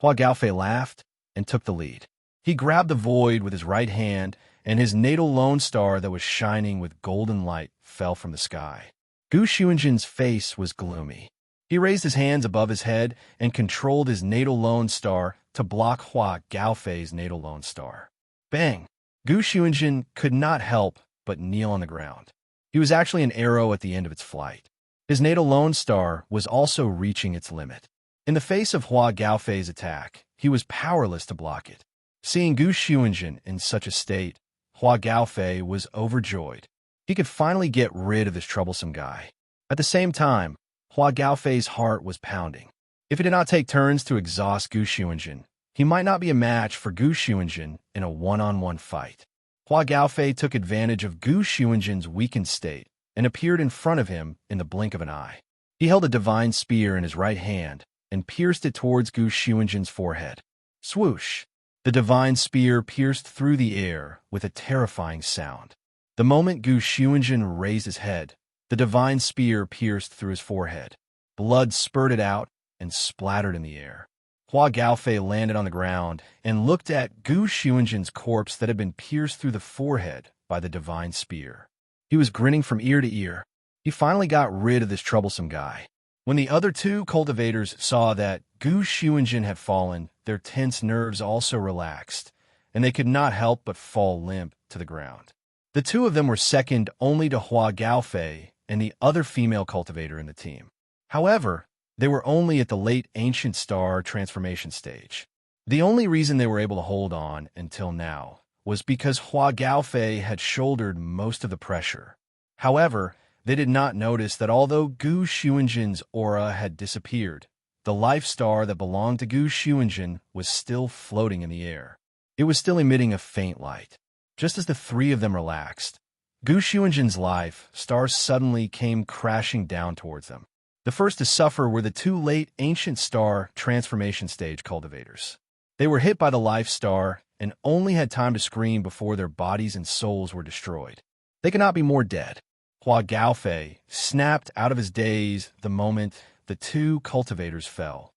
Hua Gaofei laughed and took the lead. He grabbed the void with his right hand, and his natal lone star that was shining with golden light fell from the sky. Gu Xuanjin's face was gloomy. He raised his hands above his head and controlled his natal lone star to block Hua Gaofei's natal lone star. Bang! Gu Xuanjin could not help but kneel on the ground. He was actually an arrow at the end of its flight. His natal lone star was also reaching its limit. In the face of Hua Gaofei's attack, he was powerless to block it. Seeing Gu Xuanjin in such a state, Hua Gaofei was overjoyed. He could finally get rid of this troublesome guy. At the same time, Hua Gaofei's heart was pounding. If he did not take turns to exhaust Gu Xuanjin, he might not be a match for Gu Xuanjin in a one-on-one fight. Hua Gaofei took advantage of Gu Xuanjin's weakened state and appeared in front of him in the blink of an eye. He held a divine spear in his right hand and pierced it towards Gu Xuanjin's forehead. Swoosh! The divine spear pierced through the air with a terrifying sound. The moment Gu Xuanjin raised his head, the divine spear pierced through his forehead. Blood spurted out and splattered in the air. Hua Gaofei landed on the ground and looked at Gu Xuanjin's corpse that had been pierced through the forehead by the divine spear. He was grinning from ear to ear. He finally got rid of this troublesome guy. When the other two cultivators saw that Gu Xuanjin had fallen, their tense nerves also relaxed, and they could not help but fall limp to the ground. The two of them were second only to Hua Gaofei and the other female cultivator in the team. However, they were only at the late ancient star transformation stage. The only reason they were able to hold on until now was because Hua Gaofei had shouldered most of the pressure. However, they did not notice that although Gu Xuanjin's aura had disappeared, the life star that belonged to Gu Xuanjin was still floating in the air. It was still emitting a faint light. Just as the three of them relaxed, Gu Xuanjin's life star suddenly came crashing down towards them. The first to suffer were the two late ancient star transformation stage cultivators. They were hit by the life star and only had time to scream before their bodies and souls were destroyed. They could not be more dead. Hua Gaofei snapped out of his daze the moment the two cultivators fell.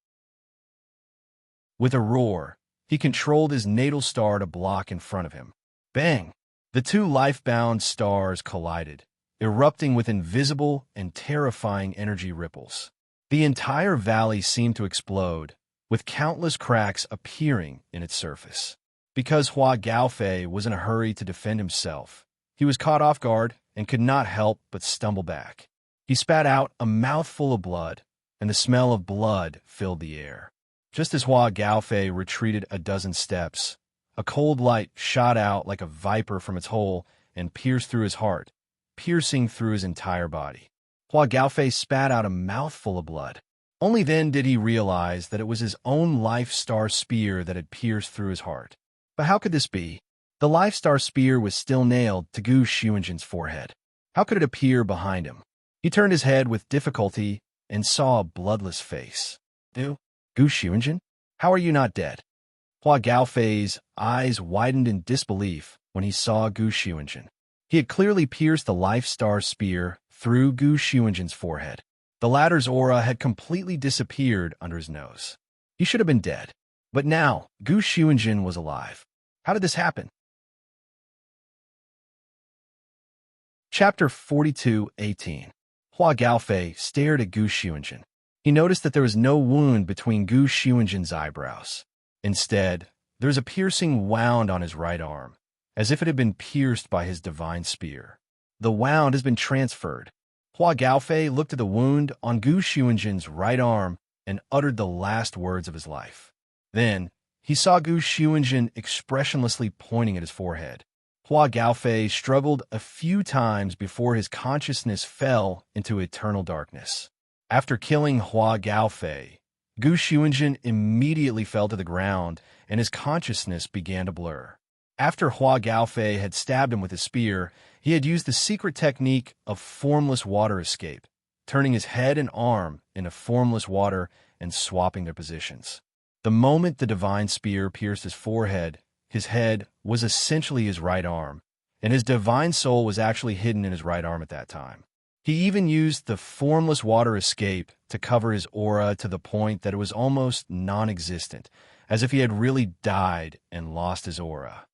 With a roar, he controlled his natal star to block in front of him. Bang! The two life-bound stars collided, erupting with invisible and terrifying energy ripples. The entire valley seemed to explode, with countless cracks appearing in its surface. Because Hua Gaofei was in a hurry to defend himself, he was caught off guard and could not help but stumble back. He spat out a mouthful of blood, and the smell of blood filled the air. Just as Hua Gaofei retreated a dozen steps, a cold light shot out like a viper from its hole and pierced through his heart, piercing through his entire body. Hua Gaofei spat out a mouthful of blood. Only then did he realize that it was his own life star spear that had pierced through his heart. But how could this be? The life star spear was still nailed to Gu Xuanjin's forehead. How could it appear behind him? He turned his head with difficulty and saw a bloodless face. "Du, Gu Xuanjin, how are you not dead?" Hua Gaofei's eyes widened in disbelief when he saw Gu Xuanjin. He had clearly pierced the Life Star spear through Gu Xuanjin's forehead. The latter's aura had completely disappeared under his nose. He should have been dead. But now, Gu Xuanjin was alive. How did this happen? Chapter 42:18. Hua Gaofei stared at Gu Xuanjin. He noticed that there was no wound between Gu Xuanjin's eyebrows. Instead, there was a piercing wound on his right arm, as if it had been pierced by his divine spear. The wound has been transferred. Hua Gaofei looked at the wound on Gu Xuanjin's right arm and uttered the last words of his life. Then, he saw Gu Xuanjin expressionlessly pointing at his forehead. Hua Gaofei struggled a few times before his consciousness fell into eternal darkness. After killing Hua Gaofei, Gu Xuanjin immediately fell to the ground and his consciousness began to blur. After Hua Gaofei had stabbed him with his spear, he had used the secret technique of formless water escape, turning his head and arm into formless water and swapping their positions. The moment the divine spear pierced his forehead, his head was essentially his right arm, and his divine soul was actually hidden in his right arm at that time. He even used the formless water escape to cover his aura to the point that it was almost non-existent, as if he had really died and lost his aura.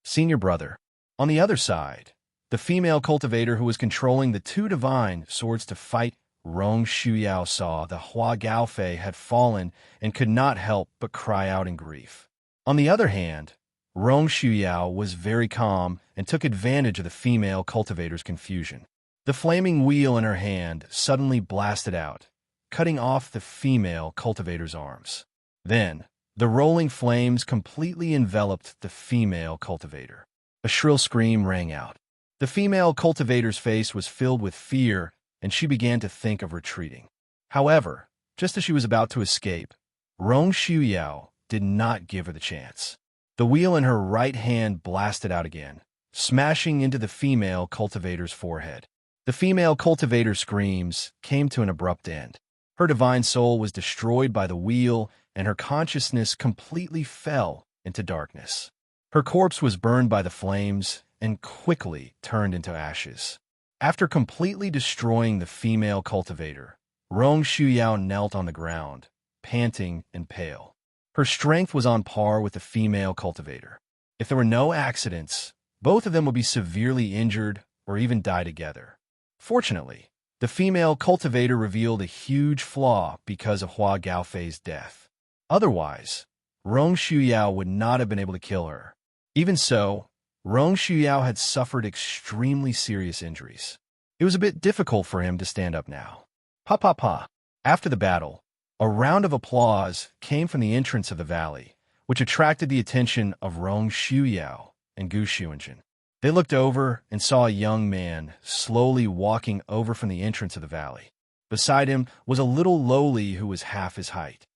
Senior brother. On the other side, the female cultivator who was controlling the two divine swords to fight Rong Shuyao saw the Hua Gaofei had fallen and could not help but cry out in grief. On the other hand, Rong Shuyao was very calm and took advantage of the female cultivator's confusion. The flaming wheel in her hand suddenly blasted out, cutting off the female cultivator's arms. Then, the rolling flames completely enveloped the female cultivator. A shrill scream rang out. The female cultivator's face was filled with fear, and she began to think of retreating. However, just as she was about to escape, Rong Shuyao did not give her the chance. The wheel in her right hand blasted out again, smashing into the female cultivator's forehead. The female cultivator's screams came to an abrupt end. Her divine soul was destroyed by the wheel, and her consciousness completely fell into darkness. Her corpse was burned by the flames and quickly turned into ashes. After completely destroying the female cultivator, Rong Shuyao knelt on the ground, panting and pale. Her strength was on par with the female cultivator. If there were no accidents, both of them would be severely injured or even die together. Fortunately, the female cultivator revealed a huge flaw because of Hua Gaofei's death. Otherwise, Rong Shuyao would not have been able to kill her. Even so, Rong Shuyao had suffered extremely serious injuries. It was a bit difficult for him to stand up now. Pa. After the battle, a round of applause came from the entrance of the valley, which attracted the attention of Rong Shuyao and Gu Xuanjin. They looked over and saw a young man slowly walking over from the entrance of the valley. Beside him was a little lowly who was half his height.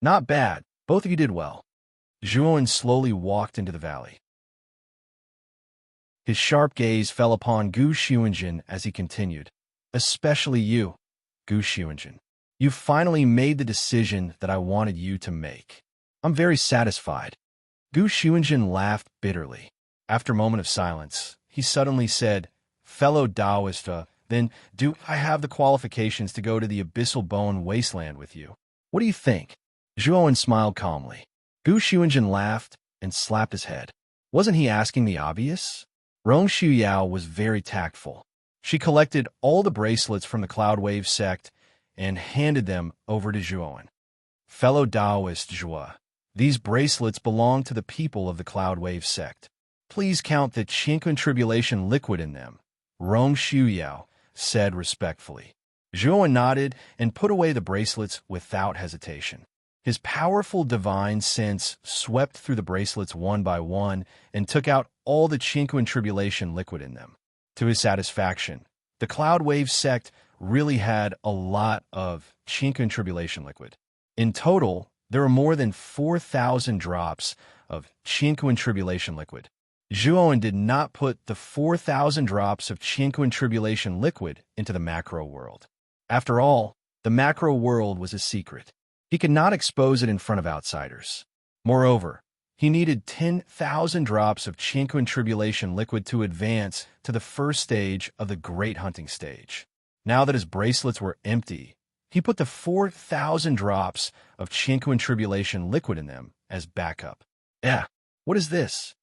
Not bad. Both of you did well. Zhuowen slowly walked into the valley. His sharp gaze fell upon Gu Xuanjin as he continued. Especially you, Gu Xuanjin. You finally made the decision that I wanted you to make. I'm very satisfied. Gu Xuanjin laughed bitterly. After a moment of silence, he suddenly said, Fellow Taoist, then do I have the qualifications to go to the Abyssal Bone Wasteland with you? What do you think? Zhuowen smiled calmly. Gu Xuanjin laughed and slapped his head. Wasn't he asking the obvious? Rong Shuyao was very tactful. She collected all the bracelets from the Cloudwave sect and handed them over to Zhuowen. Fellow Taoist Zhuo, these bracelets belong to the people of the Cloudwave sect. Please count the Qinquan Tribulation liquid in them, Rong Shuyao said respectfully. Zhuowen nodded and put away the bracelets without hesitation. His powerful divine sense swept through the bracelets one by one and took out all the Qinquan Tribulation liquid in them. To his satisfaction, the Cloudwave sect really had a lot of Qinquan Tribulation liquid. In total, there were more than 4,000 drops of Qinquan Tribulation liquid. Zhuowen did not put the 4,000 drops of Qinquan Tribulation liquid into the macro world. After all, the macro world was a secret. He could not expose it in front of outsiders. Moreover, he needed 10,000 drops of tranquil tribulation liquid to advance to the first stage of the great hunting stage. Now that his bracelets were empty, he put the 4,000 drops of tranquil tribulation liquid in them as backup. What is this?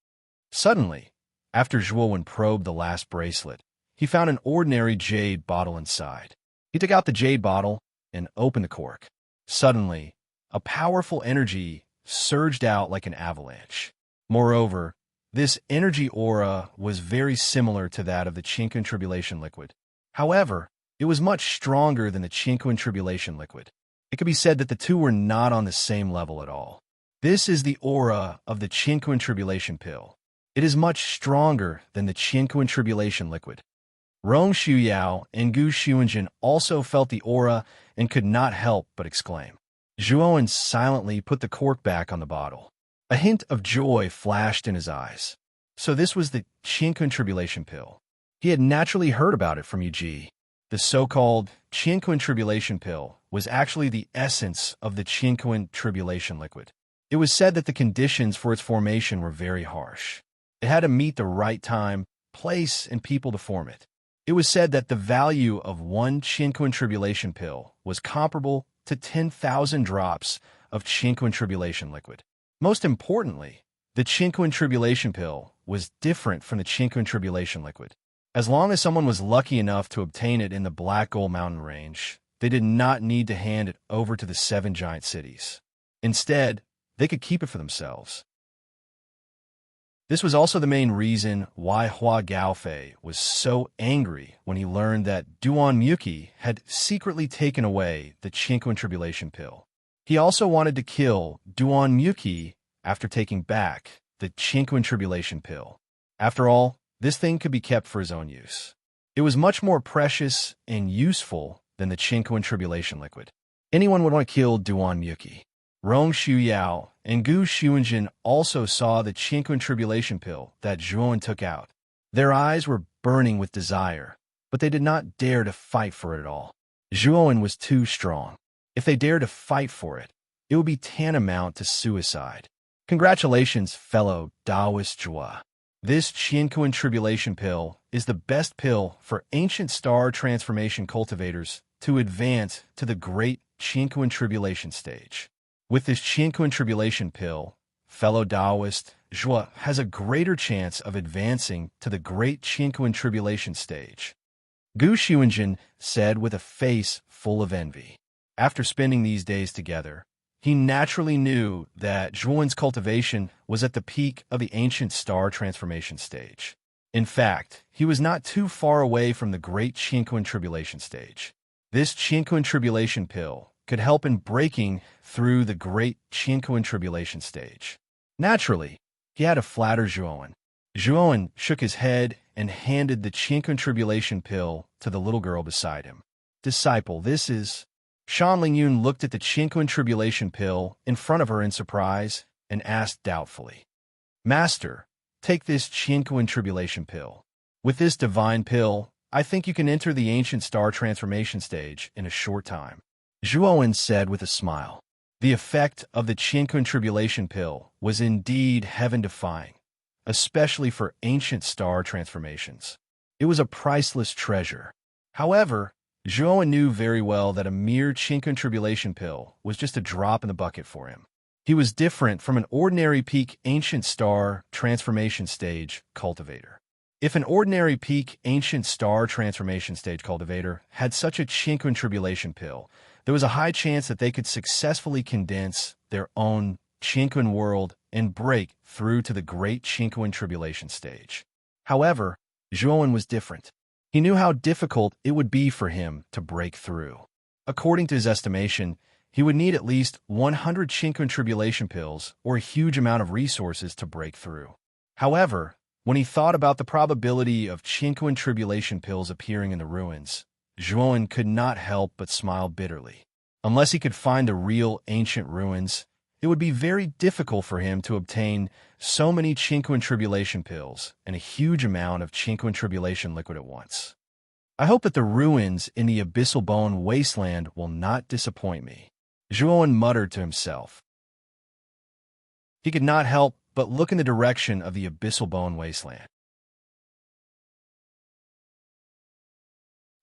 Suddenly, after Zhuowen probed the last bracelet, he found an ordinary jade bottle inside. He took out the jade bottle and opened the cork. Suddenly, a powerful energy surged out like an avalanche. Moreover, this energy aura was very similar to that of the tranquil tribulation liquid. However, it was much stronger than the tranquil tribulation liquid. It could be said that the two were not on the same level at all. This is the aura of the tranquil tribulation pill. It is much stronger than the tranquil tribulation liquid. Rong Shuyao and Gu Xuanjin also felt the aura and could not help but exclaim. Zhuowen silently put the cork back on the bottle. A hint of joy flashed in his eyes. So this was the tranquil tribulation pill. He had naturally heard about it from Yuji. The so-called tranquil tribulation pill was actually the essence of the tranquil tribulation liquid. It was said that the conditions for its formation were very harsh. It had to meet the right time, place, and people to form it. It was said that the value of one tranquil tribulation pill was comparable to 10,000 drops of tranquil tribulation liquid. Most importantly, the tranquil tribulation pill was different from the tranquil tribulation liquid. As long as someone was lucky enough to obtain it in the Black Gold Mountain Range, they did not need to hand it over to the 7 giant cities. Instead, they could keep it for themselves. This was also the main reason why Hua Gaofei was so angry when he learned that Duan Muki had secretly taken away the tranquil tribulation pill. He also wanted to kill Duan Muki after taking back the tranquil tribulation pill. After all, this thing could be kept for his own use. It was much more precious and useful than the tranquil tribulation liquid. Anyone would want to kill Duan Muki. Rong Shuyao and Gu Xuanjin also saw the tranquil tribulation pill that Zhuowen took out. Their eyes were burning with desire, but they did not dare to fight for it at all. Zhuowen was too strong. If they dared to fight for it, it would be tantamount to suicide. Congratulations, fellow Taoist Zhua. This tranquil tribulation pill is the best pill for ancient star transformation cultivators to advance to the great tranquil tribulation stage. With this tranquil tribulation pill, fellow Taoist Zhua has a greater chance of advancing to the great tranquil tribulation stage. Gu Xuanjin said with a face full of envy. After spending these days together, he naturally knew that Zhuowen's cultivation was at the peak of the ancient star transformation stage. In fact, he was not too far away from the great tranquil tribulation stage. This tranquil tribulation pill could help in breaking through the great tranquil tribulation stage. Naturally, he had to flatter Zhuowen. Zhuowen shook his head and handed the tranquil tribulation pill to the little girl beside him. Disciple, this is... Shan Lingyun looked at the tranquil tribulation pill in front of her in surprise and asked doubtfully, Master, take this tranquil tribulation pill. With this divine pill, I think you can enter the ancient star transformation stage in a short time. Zhuowen said with a smile. The effect of the tranquil tribulation pill was indeed heaven-defying, especially for ancient star transformations. It was a priceless treasure. However, Zhuowen knew very well that a mere tranquil tribulation pill was just a drop in the bucket for him. He was different from an ordinary peak ancient star transformation stage cultivator. If an ordinary peak ancient star transformation stage cultivator had such a tranquil tribulation pill, there was a high chance that they could successfully condense their own tranquil world and break through to the great tranquil tribulation stage. However, Zhuowen was different. He knew how difficult it would be for him to break through. According to his estimation, he would need at least 100 tranquil tribulation pills or a huge amount of resources to break through. However, when he thought about the probability of tranquil tribulation pills appearing in the ruins, Zhuowen could not help but smile bitterly. Unless he could find the real ancient ruins, it would be very difficult for him to obtain so many tranquil tribulation pills and a huge amount of tranquil tribulation liquid at once. I hope that the ruins in the Abyssal Bone Wasteland will not disappoint me. Zhuowen muttered to himself. He could not help but look in the direction of the abyssal bone wasteland.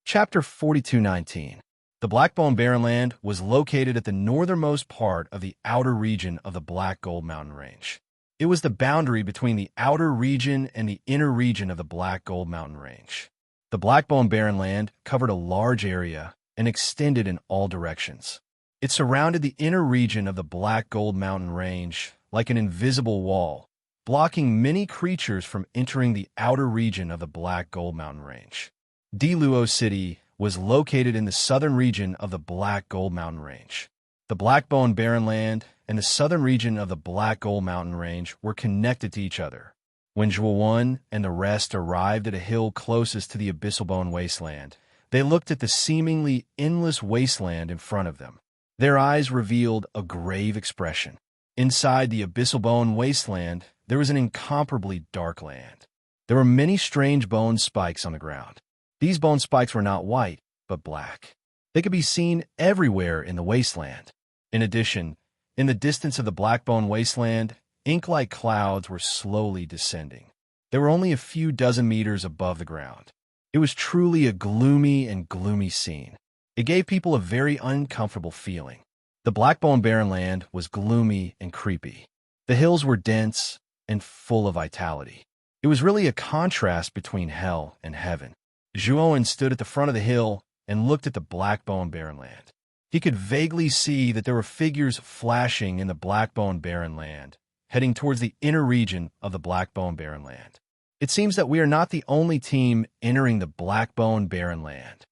Chapter 42:19. The Blackbone Barrenland was located at the northernmost part of the outer region of the Black Gold Mountain Range. It was the boundary between the outer region and the inner region of the Black Gold Mountain Range. The Blackbone Barrenland covered a large area and extended in all directions. It surrounded the inner region of the Black Gold Mountain Range like an invisible wall, blocking many creatures from entering the outer region of the Black Gold Mountain Range. Diluo City was located in the southern region of the Black Gold Mountain Range. The Blackbone Barrenland and the southern region of the Black Gold Mountain Range were connected to each other. When Zhuowen and the rest arrived at a hill closest to the abyssal bone wasteland, they looked at the seemingly endless wasteland in front of them. Their eyes revealed a grave expression. Inside the abyssal bone wasteland, there was an incomparably dark land. There were many strange bone spikes on the ground. These bone spikes were not white, but black. They could be seen everywhere in the wasteland. In addition, in the distance of the Blackbone wasteland, ink-like clouds were slowly descending. They were only a few dozen meters above the ground. It was truly a gloomy scene. It gave people a very uncomfortable feeling. The Blackbone Barrenland was gloomy and creepy. The hills were dense and full of vitality. It was really a contrast between hell and heaven. Zhuowen stood at the front of the hill and looked at the Blackbone Barrenland. He could vaguely see that there were figures flashing in the Blackbone Barrenland, heading towards the inner region of the Blackbone Barrenland. It seems that we are not the only team entering the Blackbone Barrenland,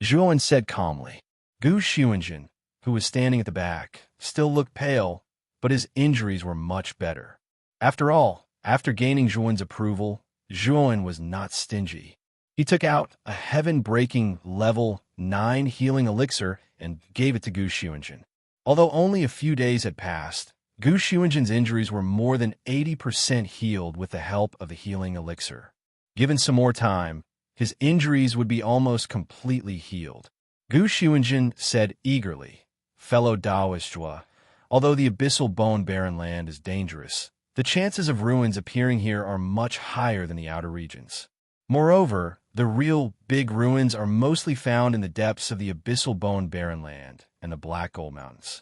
Zhuowen said calmly. Gu Xuanjin, who was standing at the back, still looked pale, but his injuries were much better. After all, after gaining Zhuowen's approval, Zhuowen was not stingy. He took out a heaven-breaking level 9 healing elixir and gave it to Gu Xuanjin. Although only a few days had passed, Gu Xuanjin's injuries were more than 80% healed with the help of the healing elixir. Given some more time, his injuries would be almost completely healed. Gu Xuanjin said eagerly, "Fellow Taoist Zhua, although the abyssal bone barrenland is dangerous, the chances of ruins appearing here are much higher than the outer regions. Moreover, the real big ruins are mostly found in the depths of the abyssal bone barrenland and the Black Gold Mountains.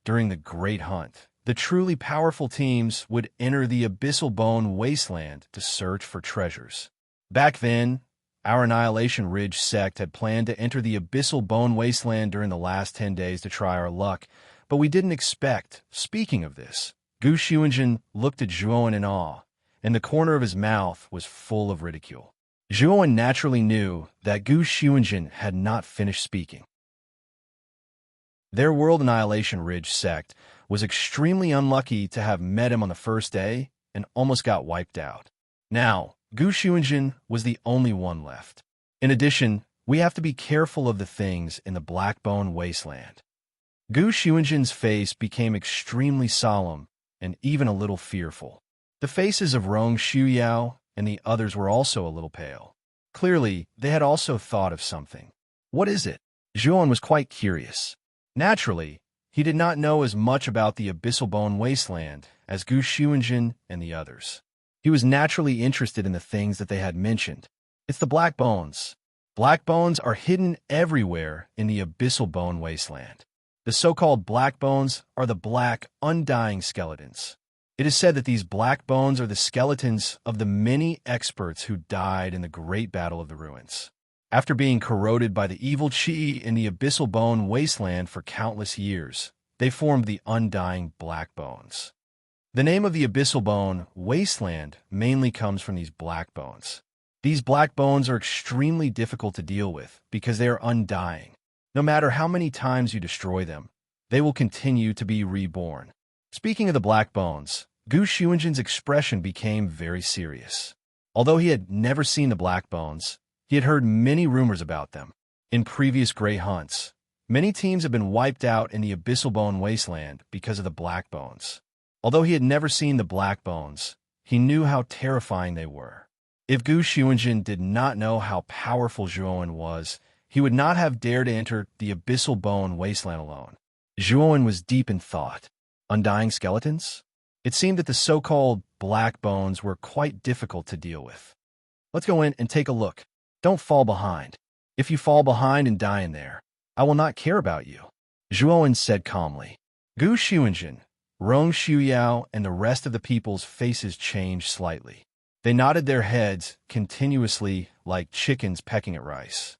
During the Great Hunt, the truly powerful teams would enter the abyssal bone wasteland to search for treasures. Back then, our Annihilation Ridge sect had planned to enter the abyssal bone wasteland during the last 10 days to try our luck, but we didn't expect. Speaking of this, Gu Xuanjin looked at Zhuowen in awe, and the corner of his mouth was full of ridicule. Zhuowen naturally knew that Gu Xuanjin had not finished speaking. Their World Annihilation Ridge sect was extremely unlucky to have met him on the first day and almost got wiped out. Now, Gu Xuanjin was the only one left. In addition, we have to be careful of the things in the Blackbone Wasteland. Gu Xuanjin's face became extremely solemn and even a little fearful. The faces of Rong Shuyao and the others were also a little pale. Clearly, they had also thought of something. What is it? Zhuowen was quite curious. Naturally, he did not know as much about the abyssal bone wasteland as Gu Xuanjin and the others. He was naturally interested in the things that they had mentioned. It's the black bones. Black bones are hidden everywhere in the abyssal bone wasteland. The so-called black bones are the black, undying skeletons. It is said that these black bones are the skeletons of the many experts who died in the Great Battle of the Ruins. After being corroded by the evil qi in the abyssal bone wasteland for countless years, they formed the undying black bones. The name of the abyssal bone wasteland mainly comes from these black bones. These black bones are extremely difficult to deal with because they are undying. No matter how many times you destroy them, they will continue to be reborn. Speaking of the black bones, Gu Xuanjin's expression became very serious. Although he had never seen the black bones, he had heard many rumors about them. In previous great hunts, many teams have been wiped out in the abyssal bone wasteland because of the black bones. Although he had never seen the black bones, he knew how terrifying they were. If Gu Xuanjin did not know how powerful Zhuowen was, he would not have dared to enter the abyssal bone wasteland alone. Zhuowen was deep in thought. Undying skeletons? It seemed that the so-called black bones were quite difficult to deal with. Let's go in and take a look. Don't fall behind. If you fall behind and die in there, I will not care about you, Zhuowen said calmly. Gu Xuanjin, Rong Xuyao, and the rest of the people's faces changed slightly. They nodded their heads continuously like chickens pecking at rice.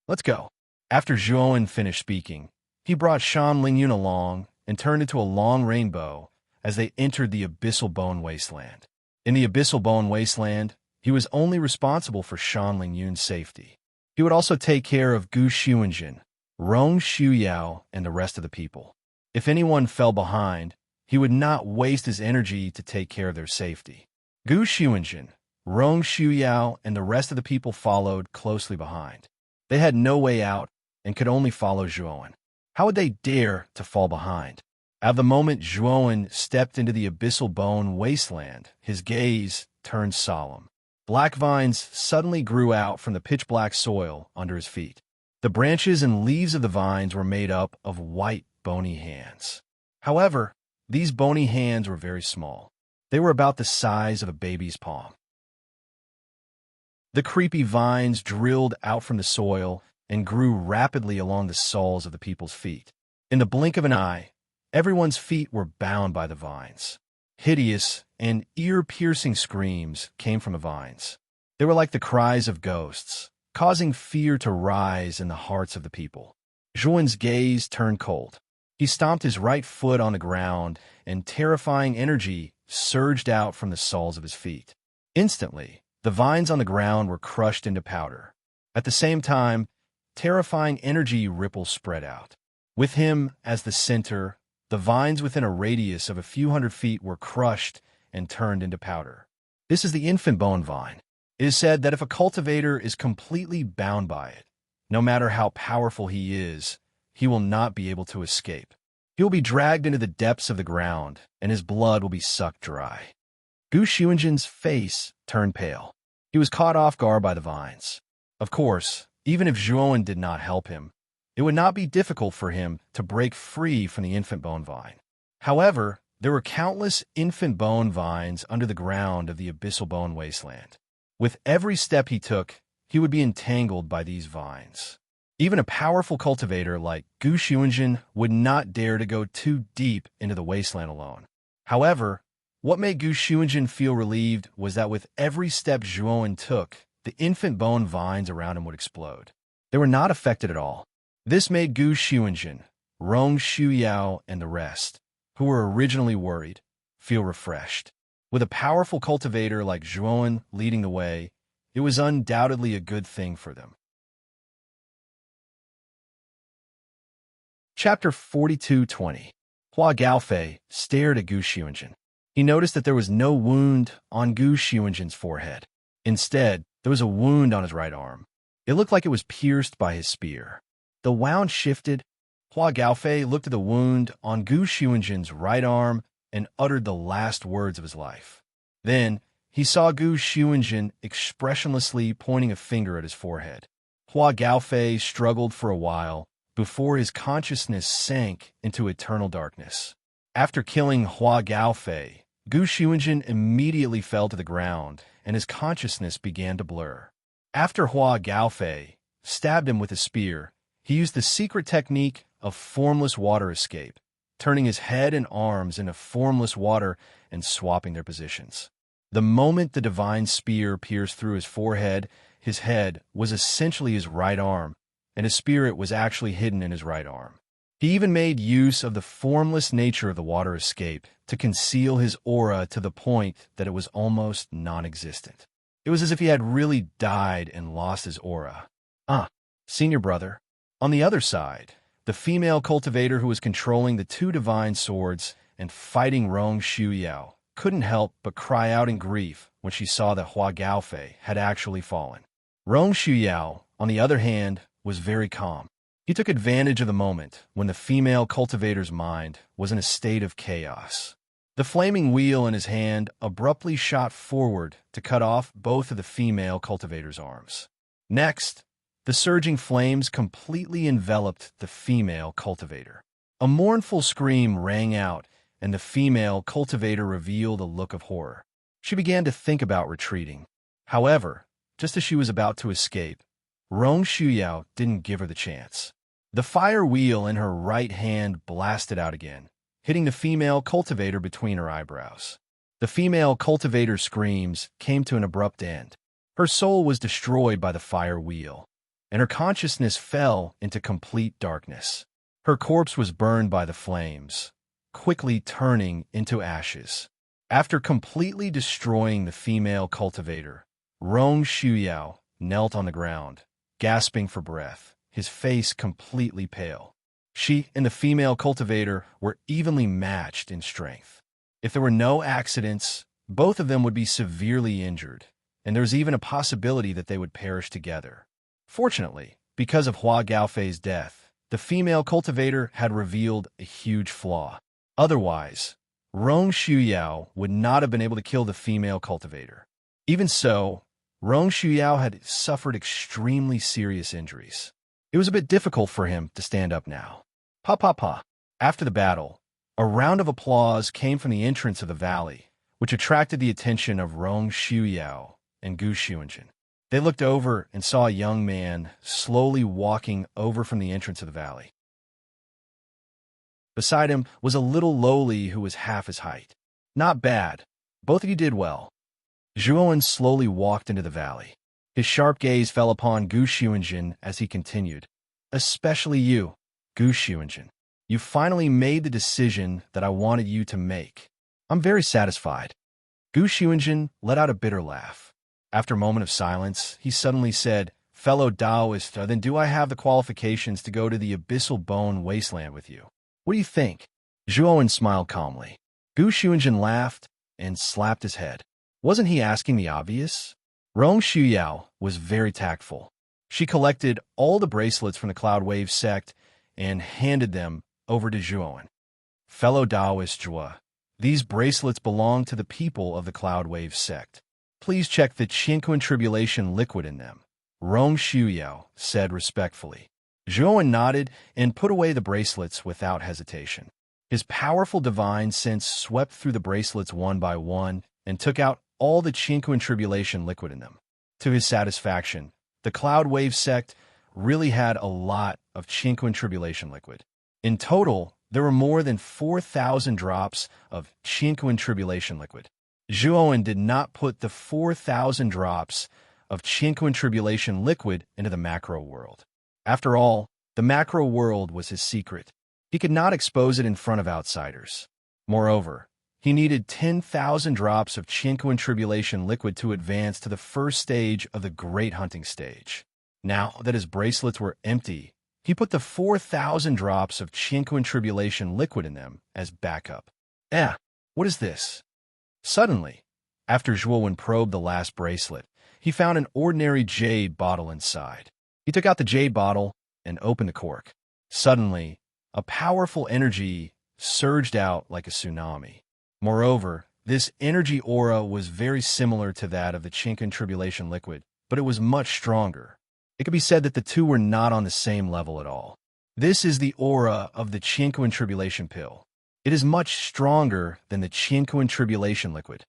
Let's go. After Zhuowen finished speaking, he brought Shan Lingyun along and turned into a long rainbow as they entered the Abyssal Bone Wasteland. In the Abyssal Bone Wasteland, he was only responsible for Shan Lingyun's safety. He would also take care of Gu Xuanjin, Rong Xuyao, and the rest of the people. If anyone fell behind, he would not waste his energy to take care of their safety. Gu Xuanjin, Rong Xuyao, and the rest of the people followed closely behind. They had no way out and could only follow Zhuowen. How would they dare to fall behind? At the moment Zhuowen stepped into the Abyssal Bone Wasteland, his gaze turned solemn. Black vines suddenly grew out from the pitch-black soil under his feet. The branches and leaves of the vines were made up of white, bony hands. However, these bony hands were very small. They were about the size of a baby's palm. The creepy vines drilled out from the soil and grew rapidly along the soles of the people's feet. In the blink of an eye, everyone's feet were bound by the vines. Hideous and ear-piercing screams came from the vines. They were like the cries of ghosts, causing fear to rise in the hearts of the people. Zhuowen's gaze turned cold. He stomped his right foot on the ground, and terrifying energy surged out from the soles of his feet. Instantly, the vines on the ground were crushed into powder. At the same time, terrifying energy ripples spread out. With him as the center, the vines within a radius of a few hundred feet were crushed and turned into powder. This is the infant bone vine. It is said that if a cultivator is completely bound by it, no matter how powerful he is, he will not be able to escape. He will be dragged into the depths of the ground, and his blood will be sucked dry. Gu Xuanjin's face turned pale. He was caught off guard by the vines. Of course, even if Zhuowen did not help him, it would not be difficult for him to break free from the infant bone vine. However, there were countless infant bone vines under the ground of the Abyssal Bone Wasteland. With every step he took, he would be entangled by these vines. Even a powerful cultivator like Gu Xuanjin would not dare to go too deep into the wasteland alone. However, what made Gu Xuanjin feel relieved was that with every step Zhuowen took, the infant bone vines around him would explode. They were not affected at all. This made Gu Xuanjin, Rong Xuyao, and the rest, who were originally worried, feel refreshed. With a powerful cultivator like Zhuowen leading the way, it was undoubtedly a good thing for them. Chapter 42:20. Hua Gaofei stared at Gu Xuanjin. He noticed that there was no wound on Gu Xuanjin's forehead. Instead, there was a wound on his right arm. It looked like it was pierced by his spear. The wound shifted. Hua Gaofei looked at the wound on Gu Xuanjin's right arm and uttered the last words of his life. Then, he saw Gu Xuanjin expressionlessly pointing a finger at his forehead. Hua Gaofei struggled for a while before his consciousness sank into eternal darkness. After killing Hua Gaofei, Gu Xuanjin immediately fell to the ground, and his consciousness began to blur. After Hua Gaofei stabbed him with a spear, he used the secret technique of formless water escape, turning his head and arms into formless water and swapping their positions. The moment the divine spear pierced through his forehead, his head was essentially his right arm, and his spirit was actually hidden in his right arm. He even made use of the formless nature of the water escape to conceal his aura to the point that it was almost non-existent. It was as if he had really died and lost his aura. Senior brother. On the other side, the female cultivator who was controlling the two divine swords and fighting Rong Xuyao couldn't help but cry out in grief when she saw that Hua Gaofei had actually fallen. Rong Xuyao, on the other hand, was very calm. He took advantage of the moment when the female cultivator's mind was in a state of chaos. The flaming wheel in his hand abruptly shot forward to cut off both of the female cultivator's arms. Next, the surging flames completely enveloped the female cultivator. A mournful scream rang out, and the female cultivator revealed a look of horror. She began to think about retreating. However, just as she was about to escape, Rong Shuyao didn't give her the chance. The fire wheel in her right hand blasted out again, hitting the female cultivator between her eyebrows. The female cultivator's screams came to an abrupt end. Her soul was destroyed by the fire wheel, and her consciousness fell into complete darkness. Her corpse was burned by the flames, quickly turning into ashes. After completely destroying the female cultivator, Rong Shuyao knelt on the ground, gasping for breath, his face completely pale. She and the female cultivator were evenly matched in strength. If there were no accidents, both of them would be severely injured, and there was even a possibility that they would perish together. Fortunately, because of Hua Gaofei's death, the female cultivator had revealed a huge flaw. Otherwise, Rong Shuyao would not have been able to kill the female cultivator. Even so, Rong Shuyao had suffered extremely serious injuries. It was a bit difficult for him to stand up now. Pa pa pa. After the battle, a round of applause came from the entrance of the valley, which attracted the attention of Rong Shuyao and Gu Xuanjin. They looked over and saw a young man slowly walking over from the entrance of the valley. Beside him was a little lowly who was half his height. Not bad. Both of you did well. Zhuowen slowly walked into the valley. His sharp gaze fell upon Gu Xuanjin as he continued. Especially you, Gu Xuanjin. You finally made the decision that I wanted you to make. I'm very satisfied. Gu Xuanjin let out a bitter laugh. After a moment of silence, he suddenly said, Fellow Taoist, then do I have the qualifications to go to the abyssal bone wasteland with you? What do you think? Zhuowen smiled calmly. Gu Xuanjin laughed and slapped his head. Wasn't he asking the obvious? Rong Shuyao was very tactful. She collected all the bracelets from the Cloud Wave sect and handed them over to Zhuowen. Fellow Taoist Zhua, these bracelets belong to the people of the Cloud Wave sect. Please check the Qinquan Tribulation liquid in them, Rong Shuyao said respectfully. Zhuowen nodded and put away the bracelets without hesitation. His powerful divine sense swept through the bracelets one by one and took out all the Qinquan Tribulation liquid in them. To his satisfaction, the Cloud Wave sect really had a lot of Qinquan Tribulation liquid. In total, there were more than 4,000 drops of Qinquan Tribulation liquid. Zhuowen did not put the 4,000 drops of Qinquan Tribulation liquid into the macro world. After all, the macro world was his secret. He could not expose it in front of outsiders. Moreover, he needed 10,000 drops of Qinquan Tribulation liquid to advance to the first stage of the Great Hunting Stage. Now that his bracelets were empty, he put the 4,000 drops of Qinquan Tribulation liquid in them as backup. What is this? Suddenly, after Zhuowen probed the last bracelet, he found an ordinary jade bottle inside. He took out the jade bottle and opened the cork. Suddenly, a powerful energy surged out like a tsunami. Moreover, this energy aura was very similar to that of the Qinquan Tribulation liquid, but it was much stronger. It could be said that the two were not on the same level at all. This is the aura of the Qinquan Tribulation pill. It is much stronger than the Qinquan Tribulation liquid.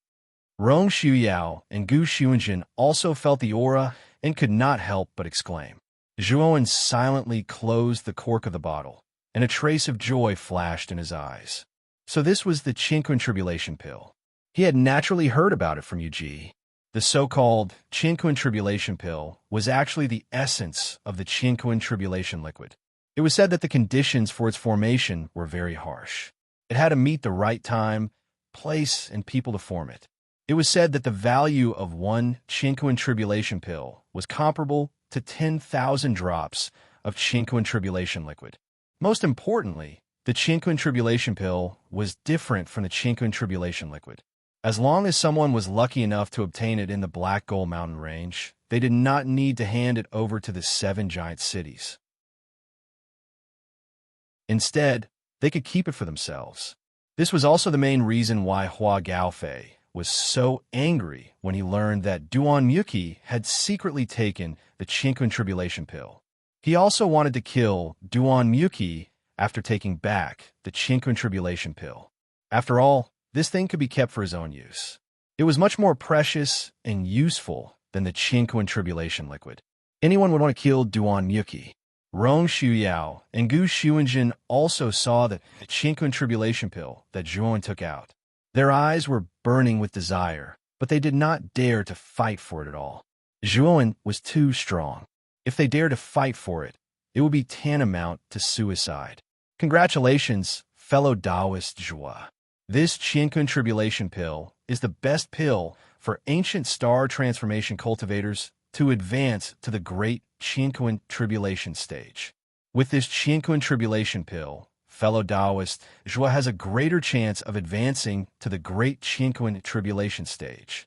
Rong Shuyao and Gu Xuanjin also felt the aura and could not help but exclaim. Zhuowen silently closed the cork of the bottle, and a trace of joy flashed in his eyes. So this was the Qinquan Tribulation pill. He had naturally heard about it from Yuji. The so-called Qinquan Tribulation pill was actually the essence of the Qinquan Tribulation liquid. It was said that the conditions for its formation were very harsh. It had to meet the right time, place, and people to form it. It was said that the value of one Qinquan Tribulation pill was comparable to 10,000 drops of Qinquan Tribulation liquid. Most importantly, the Qinquan Tribulation pill was different from the Qinquan Tribulation liquid. As long as someone was lucky enough to obtain it in the Black Gold Mountain Range, they did not need to hand it over to the 7 giant cities. Instead, they could keep it for themselves. This was also the main reason why Hua Gaofei was so angry when he learned that Duan Muki had secretly taken the Qinquan Tribulation pill. He also wanted to kill Duan Muki after taking back the Chinquin Tribulation pill. After all, this thing could be kept for his own use. It was much more precious and useful than the Chinquin Tribulation liquid. Anyone would want to kill Duan Yuki. Rong Shuyao and Gu Xuanjin also saw the Chinquin Tribulation pill that Zhuan took out. Their eyes were burning with desire, but they did not dare to fight for it at all. Zhuan was too strong. If they dared to fight for it, it would be tantamount to suicide. Congratulations, fellow Taoist Zhua. This Chinquin Tribulation pill is the best pill for ancient star transformation cultivators to advance to the great Chinquin Tribulation stage. With this Chinquin Tribulation pill, fellow Taoist, Zhua has a greater chance of advancing to the great Chinquin Tribulation stage.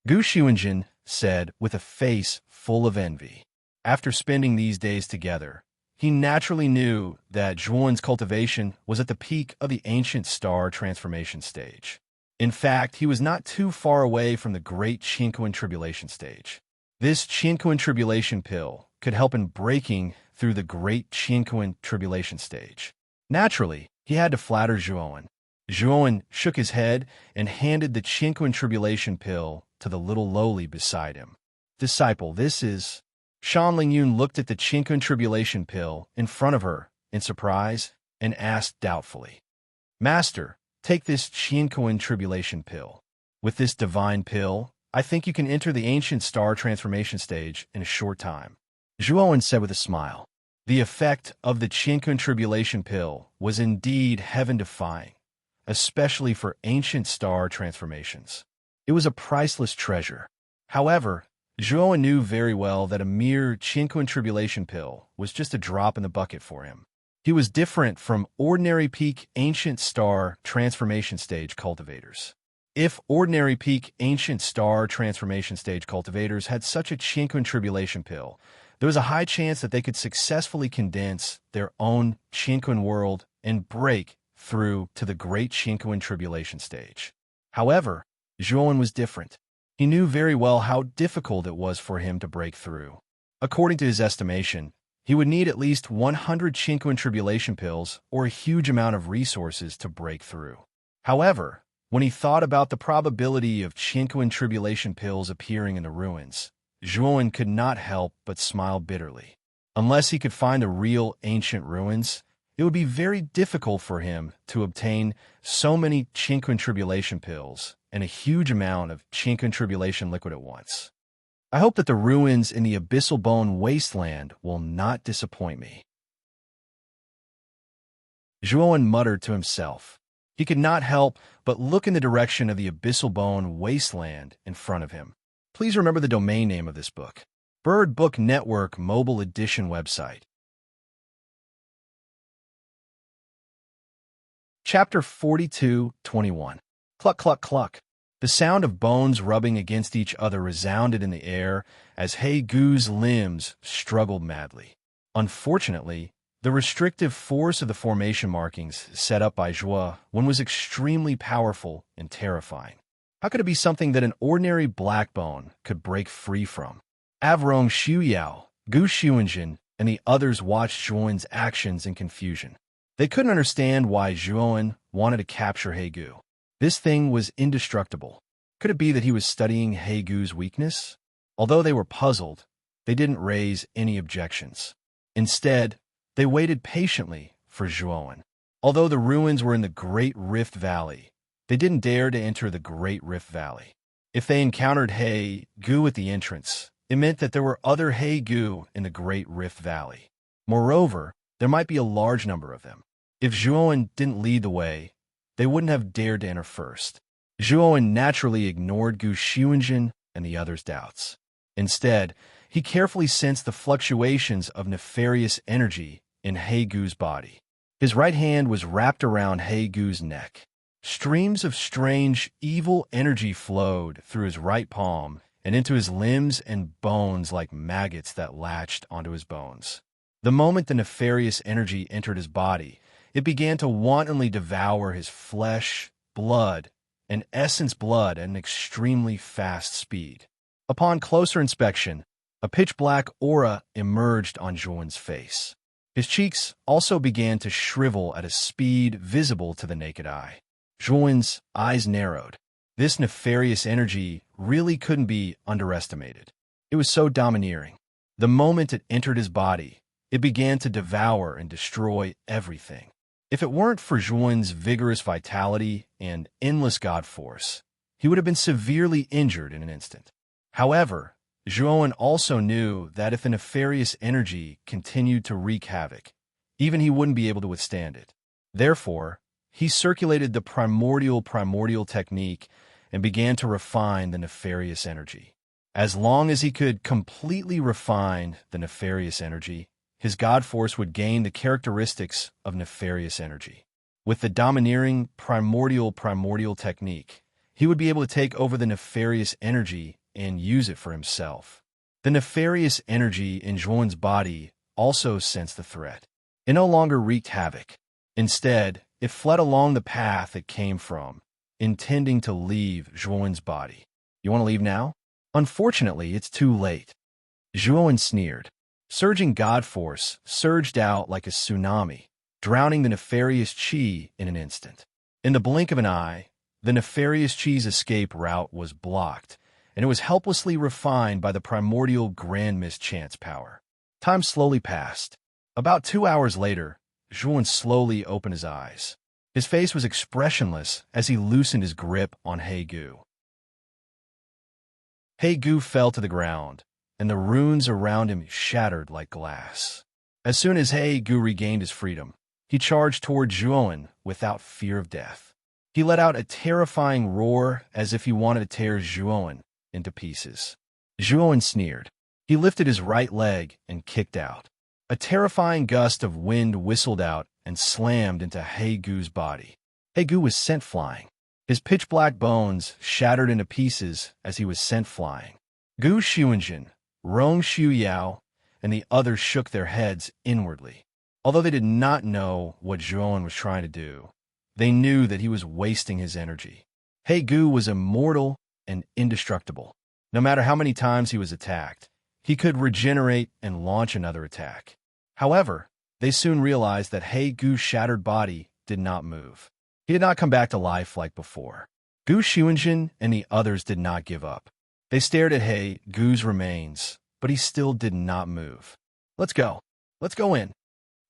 Gu Xuanjin said with a face full of envy. After spending these days together, he naturally knew that Zhuan's cultivation was at the peak of the ancient star transformation stage. In fact, he was not too far away from the great Chinquin Tribulation stage. This Chinquin Tribulation pill could help in breaking through the great Chinquin Tribulation stage. Naturally, he had to flatter Zhuan. Zhuan shook his head and handed the Chinquin Tribulation pill to the little lowly beside him. Disciple, this is... Shan Lingyun looked at the Chinquin Tribulation pill in front of her in surprise and asked doubtfully, Master, take this Chinquin Tribulation pill. With this divine pill, I think you can enter the ancient star transformation stage in a short time. Zhuan said with a smile. The effect of the Chinquin Tribulation pill was indeed heaven-defying, especially for ancient star transformations. It was a priceless treasure. However, Zhuan knew very well that a mere Chinquin Tribulation pill was just a drop in the bucket for him. He was different from ordinary peak ancient star transformation stage cultivators. If ordinary peak ancient star transformation stage cultivators had such a Chinquin Tribulation pill, there was a high chance that they could successfully condense their own Chinquin world and break through to the great Chinquin Tribulation stage. However, Zhuan was different. He knew very well how difficult it was for him to break through. According to his estimation, he would need at least 100 Chinquin Tribulation pills or a huge amount of resources to break through. However, when he thought about the probability of Chinquin Tribulation pills appearing in the ruins, Zhuan could not help but smile bitterly. Unless he could find the real ancient ruins, it would be very difficult for him to obtain so many Chinquin Tribulation pills and a huge amount of Chinquin Tribulation liquid at once. I hope that the ruins in the Abyssal Bone Wasteland will not disappoint me. Zhuan muttered to himself. He could not help but look in the direction of the Abyssal Bone Wasteland in front of him. Please remember the domain name of this book. Bird Book Network Mobile Edition website. Chapter 42:21. Cluck, cluck, cluck. The sound of bones rubbing against each other resounded in the air as He Gu's limbs struggled madly. Unfortunately, the restrictive force of the formation markings set up by Zhua was extremely powerful and terrifying. How could it be something that an ordinary black bone could break free from? Avrong Shuyao, Gu Xuanjin, and the others watched Zhuan's actions in confusion. They couldn't understand why Zhuan wanted to capture He Gu. This thing was indestructible. Could it be that he was studying He Gu's weakness? Although they were puzzled, they didn't raise any objections. Instead, they waited patiently for Zhuan. Although the ruins were in the Great Rift Valley, they didn't dare to enter the Great Rift Valley. If they encountered He Gu at the entrance, it meant that there were other He Gu in the Great Rift Valley. Moreover, there might be a large number of them. If Zhuan didn't lead the way, they wouldn't have dared to enter first. Zhuan naturally ignored Gu Xuanjin and the others' doubts. Instead, he carefully sensed the fluctuations of nefarious energy in He Gu's body. His right hand was wrapped around He Gu's neck. Streams of strange, evil energy flowed through his right palm and into his limbs and bones like maggots that latched onto his bones. The moment the nefarious energy entered his body, it began to wantonly devour his flesh, blood, and essence blood at an extremely fast speed. Upon closer inspection, a pitch-black aura emerged on Zhuan's face. His cheeks also began to shrivel at a speed visible to the naked eye. Zhuowen's eyes narrowed. This nefarious energy really couldn't be underestimated. It was so domineering. The moment it entered his body, it began to devour and destroy everything. If it weren't for Zhuowen's vigorous vitality and endless god force, he would have been severely injured in an instant. However, Zhuowen also knew that if the nefarious energy continued to wreak havoc, even he wouldn't be able to withstand it. Therefore, he circulated the primordial technique and began to refine the nefarious energy. As long as he could completely refine the nefarious energy, his god force would gain the characteristics of nefarious energy. With the domineering primordial technique, he would be able to take over the nefarious energy and use it for himself. The nefarious energy in Zhuowen's body also sensed the threat. It no longer wreaked havoc. Instead, it fled along the path it came from, intending to leave Zhuowen's body. You want to leave now? Unfortunately, it's too late. Zhuowen sneered. Surging god force surged out like a tsunami, drowning the nefarious qi in an instant. In the blink of an eye, the nefarious qi's escape route was blocked, and it was helplessly refined by the primordial grand mischance power. Time slowly passed. About 2 hours later, Zhuowen slowly opened his eyes. His face was expressionless as he loosened his grip on He Gu. He Gu fell to the ground, and the runes around him shattered like glass. As soon as He Gu regained his freedom, he charged toward Zhuowen without fear of death. He let out a terrifying roar as if he wanted to tear Zhuowen into pieces. Zhuowen sneered. He lifted his right leg and kicked out. A terrifying gust of wind whistled out and slammed into He Gu's body. He Gu was sent flying. His pitch-black bones shattered into pieces as he was sent flying. Gu Xuanjin, Rong Xuyao, and the others shook their heads inwardly. Although they did not know what Zhuowen was trying to do, they knew that he was wasting his energy. He Gu was immortal and indestructible. No matter how many times he was attacked, he could regenerate and launch another attack. However, they soon realized that He Gu's shattered body did not move. He did not come back to life like before. Gu Xuanjin and the others did not give up. They stared at He Gu's remains, but he still did not move. Let's go. Let's go in.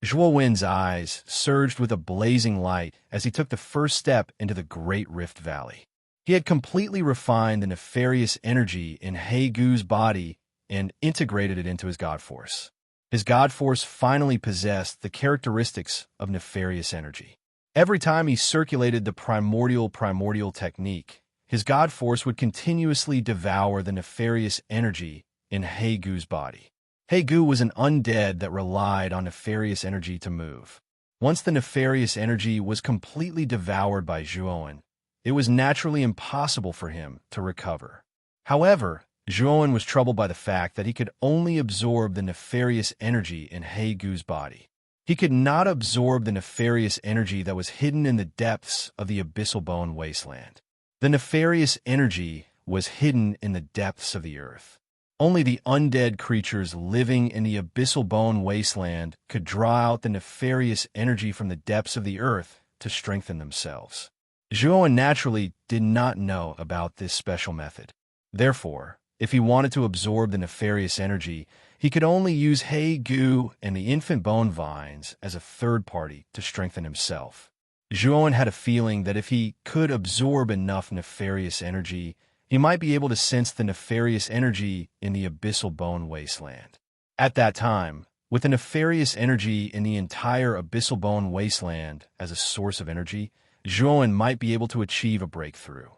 Zhuowen's eyes surged with a blazing light as he took the first step into the Great Rift Valley. He had completely refined the nefarious energy in He Gu's body and integrated it into his god force. His god force finally possessed the characteristics of nefarious energy. Every time he circulated the primordial technique, his god force would continuously devour the nefarious energy in He Gu's body. He Gu was an undead that relied on nefarious energy to move. Once the nefarious energy was completely devoured by Zhuowen, it was naturally impossible for him to recover. However, Zhuowen was troubled by the fact that he could only absorb the nefarious energy in He Gu's body. He could not absorb the nefarious energy that was hidden in the depths of the abyssal bone wasteland. The nefarious energy was hidden in the depths of the earth. Only the undead creatures living in the abyssal bone wasteland could draw out the nefarious energy from the depths of the earth to strengthen themselves. Zhuowen naturally did not know about this special method. Therefore, if he wanted to absorb the nefarious energy, he could only use He Gu and the infant bone vines as a third party to strengthen himself. Zhuowen had a feeling that if he could absorb enough nefarious energy, he might be able to sense the nefarious energy in the abyssal bone wasteland. At that time, with the nefarious energy in the entire abyssal bone wasteland as a source of energy, Zhuowen might be able to achieve a breakthrough.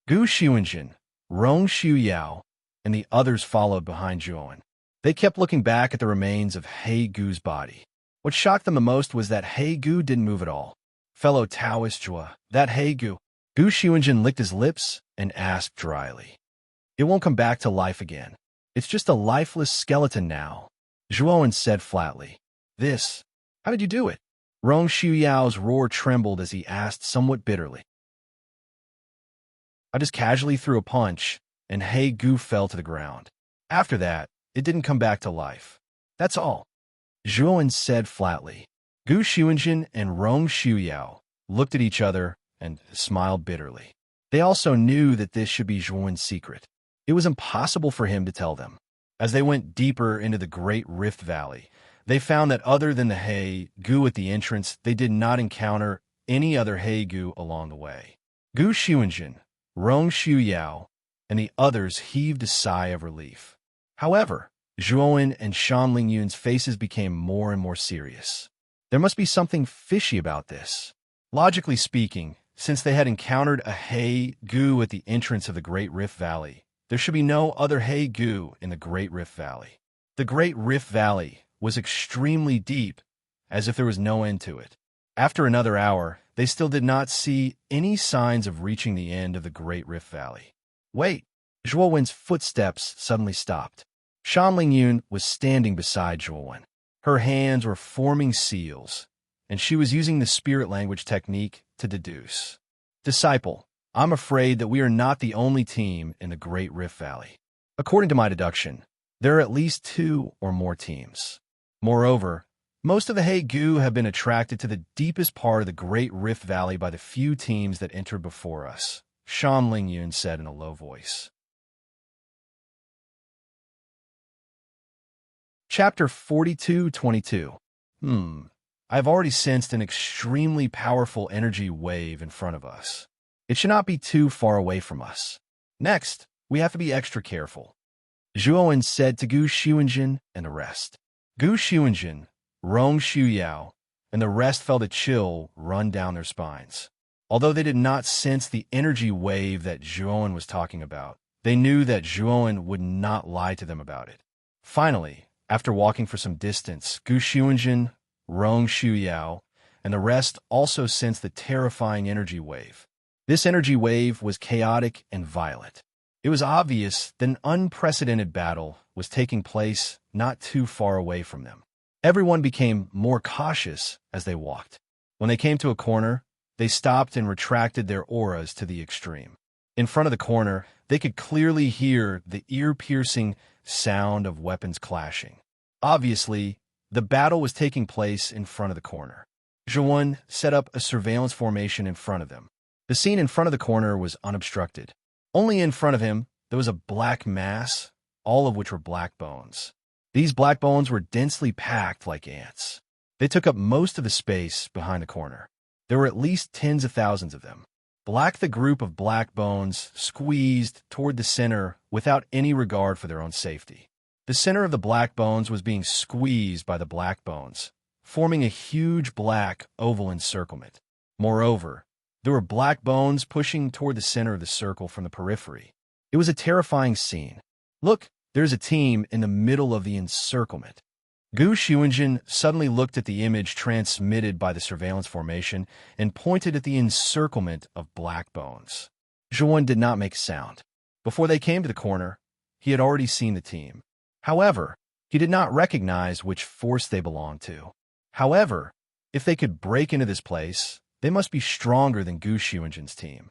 Gu Xuanjin, Rong Xuyao, and the others followed behind Zhuowen. They kept looking back at the remains of He Gu's body. What shocked them the most was that He Gu didn't move at all. Fellow Taoist Zhua, that He Gu. Gu Xuanjin licked his lips and asked dryly. It won't come back to life again. It's just a lifeless skeleton now. Zhuowen said flatly. This? How did you do it? Rong Xuyao's roar trembled as he asked somewhat bitterly. I just casually threw a punch, and He Gu fell to the ground. After that, it didn't come back to life. That's all. Zhuowen said flatly. Gu Xuanjin and Rong Xuyao looked at each other and smiled bitterly. They also knew that this should be Zhuowen's secret. It was impossible for him to tell them. As they went deeper into the Great Rift Valley, they found that other than the He Gu at the entrance, they did not encounter any other He Gu along the way. Gu Xuanjin, Rong Xuyao, and the others heaved a sigh of relief. However, Zhuowen and Shan Lingyun's faces became more and more serious. There must be something fishy about this. Logically speaking, since they had encountered a He Gu at the entrance of the Great Rift Valley, there should be no other He Gu in the Great Rift Valley. The Great Rift Valley was extremely deep, as if there was no end to it. After another hour, they still did not see any signs of reaching the end of the Great Rift Valley. Wait! Zhuowen's footsteps suddenly stopped. Shan Lingyun was standing beside Zhuowen. Her hands were forming seals, and she was using the spirit language technique to deduce. Disciple, I'm afraid that we are not the only team in the Great Rift Valley. According to my deduction, there are at least 2 or more teams. Moreover, most of the He Gu have been attracted to the deepest part of the Great Rift Valley by the few teams that entered before us, Shan Lingyun said in a low voice. Chapter 42:22. I've already sensed an extremely powerful energy wave in front of us. It should not be too far away from us. Next, we have to be extra careful. Zhuowen said to Gu Xuanjin and the rest. Gu Xuanjin, Rong Xuyao, and the rest felt a chill run down their spines. Although they did not sense the energy wave that Zhuowen was talking about, they knew that Zhuowen would not lie to them about it. Finally, after walking for some distance, Gu Xuanjin, Rong Xuyao, and the rest also sensed the terrifying energy wave. This energy wave was chaotic and violent. It was obvious that an unprecedented battle was taking place not too far away from them. Everyone became more cautious as they walked. When they came to a corner, they stopped and retracted their auras to the extreme. In front of the corner, they could clearly hear the ear-piercing sound of weapons clashing. Obviously, the battle was taking place in front of the corner. Zhuowen set up a surveillance formation in front of them. The scene in front of the corner was unobstructed. Only in front of him, there was a black mass, all of which were black bones. These black bones were densely packed like ants. They took up most of the space behind the corner. There were at least tens of thousands of them. The group of black bones squeezed toward the center without any regard for their own safety. The center of the black bones was being squeezed by the black bones, forming a huge black oval encirclement. Moreover, there were black bones pushing toward the center of the circle from the periphery. It was a terrifying scene. Look, there's a team in the middle of the encirclement. Gu Xuanjin suddenly looked at the image transmitted by the surveillance formation and pointed at the encirclement of black bones. Zhuowen did not make a sound. Before they came to the corner, he had already seen the team. However, he did not recognize which force they belonged to. However, if they could break into this place, they must be stronger than Gu Xuanjin's team.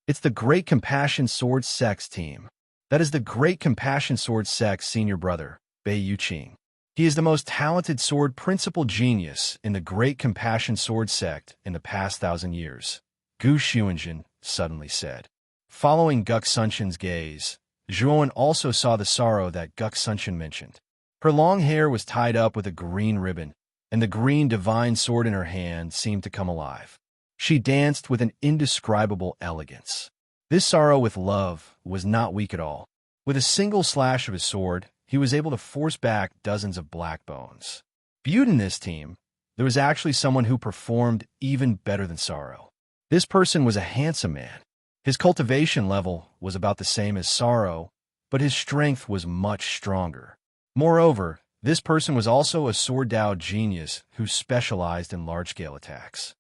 It's the Great Compassion Sword Sect's team. That is the Great Compassion Sword Sect's senior brother, Bei Yuqing. He is the most talented sword principal genius in the Great Compassion Sword Sect in the past 1,000 years, Gu Xuanjin suddenly said. Following Guk Sunshin's gaze, Zhuowen also saw the sorrow that Guk Sunshin mentioned. Her long hair was tied up with a green ribbon, and the green divine sword in her hand seemed to come alive. She danced with an indescribable elegance. This sorrow with love was not weak at all. With a single slash of his sword, he was able to force back dozens of black bones. Viewed in this team, there was actually someone who performed even better than Sorrow. This person was a handsome man. His cultivation level was about the same as Sorrow, but his strength was much stronger. Moreover, this person was also a Sword Dao genius who specialized in large-scale attacks.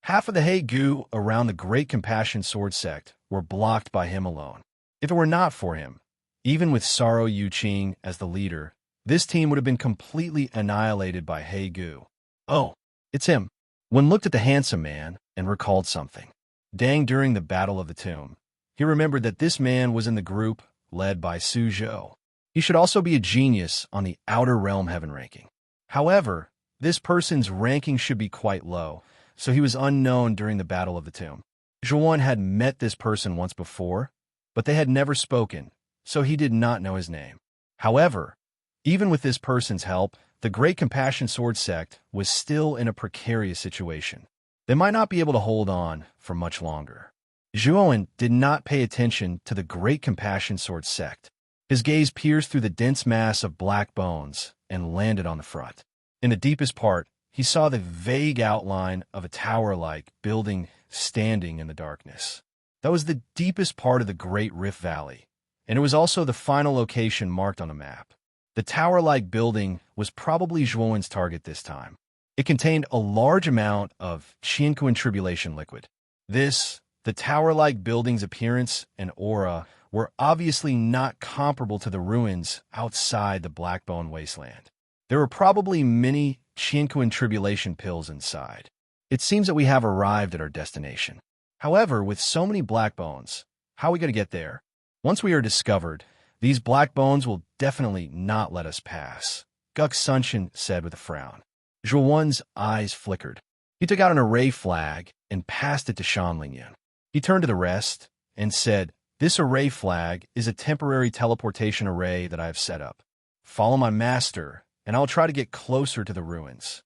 Half of the He Gu around the Great Compassion Sword Sect were blocked by him alone. If it were not for him, even with Sorrow Yuqing as the leader, this team would have been completely annihilated by He Gu. Oh, it's him. One looked at the handsome man and recalled something. During the Battle of the Tomb, he remembered that this man was in the group led by Su Zhou. He should also be a genius on the Outer Realm Heaven ranking. However, this person's ranking should be quite low, so he was unknown during the Battle of the Tomb. Zhuan had met this person once before, but they had never spoken, so he did not know his name. However, even with this person's help, the Great Compassion Sword sect was still in a precarious situation. They might not be able to hold on for much longer. Zhuan did not pay attention to the Great Compassion Sword sect. His gaze pierced through the dense mass of black bones and landed on the front. In the deepest part, he saw the vague outline of a tower-like building standing in the darkness. That was the deepest part of the Great Rift Valley, and it was also the final location marked on the map. The tower-like building was probably Zhuan's target this time. It contained a large amount of tranquil tribulation liquid. The tower-like building's appearance and aura were obviously not comparable to the ruins outside the Blackbone Wasteland. There were probably many tranquil tribulation pills inside. It seems that we have arrived at our destination. However, with so many black bones, how are we going to get there? Once we are discovered, these black bones will definitely not let us pass, Guk Sunshin said with a frown. Zhuan's eyes flickered. He took out an array flag and passed it to Shanlingyun. He turned to the rest and said, "This array flag is a temporary teleportation array that I have set up. Follow my master, and I'll try to get closer to the ruins.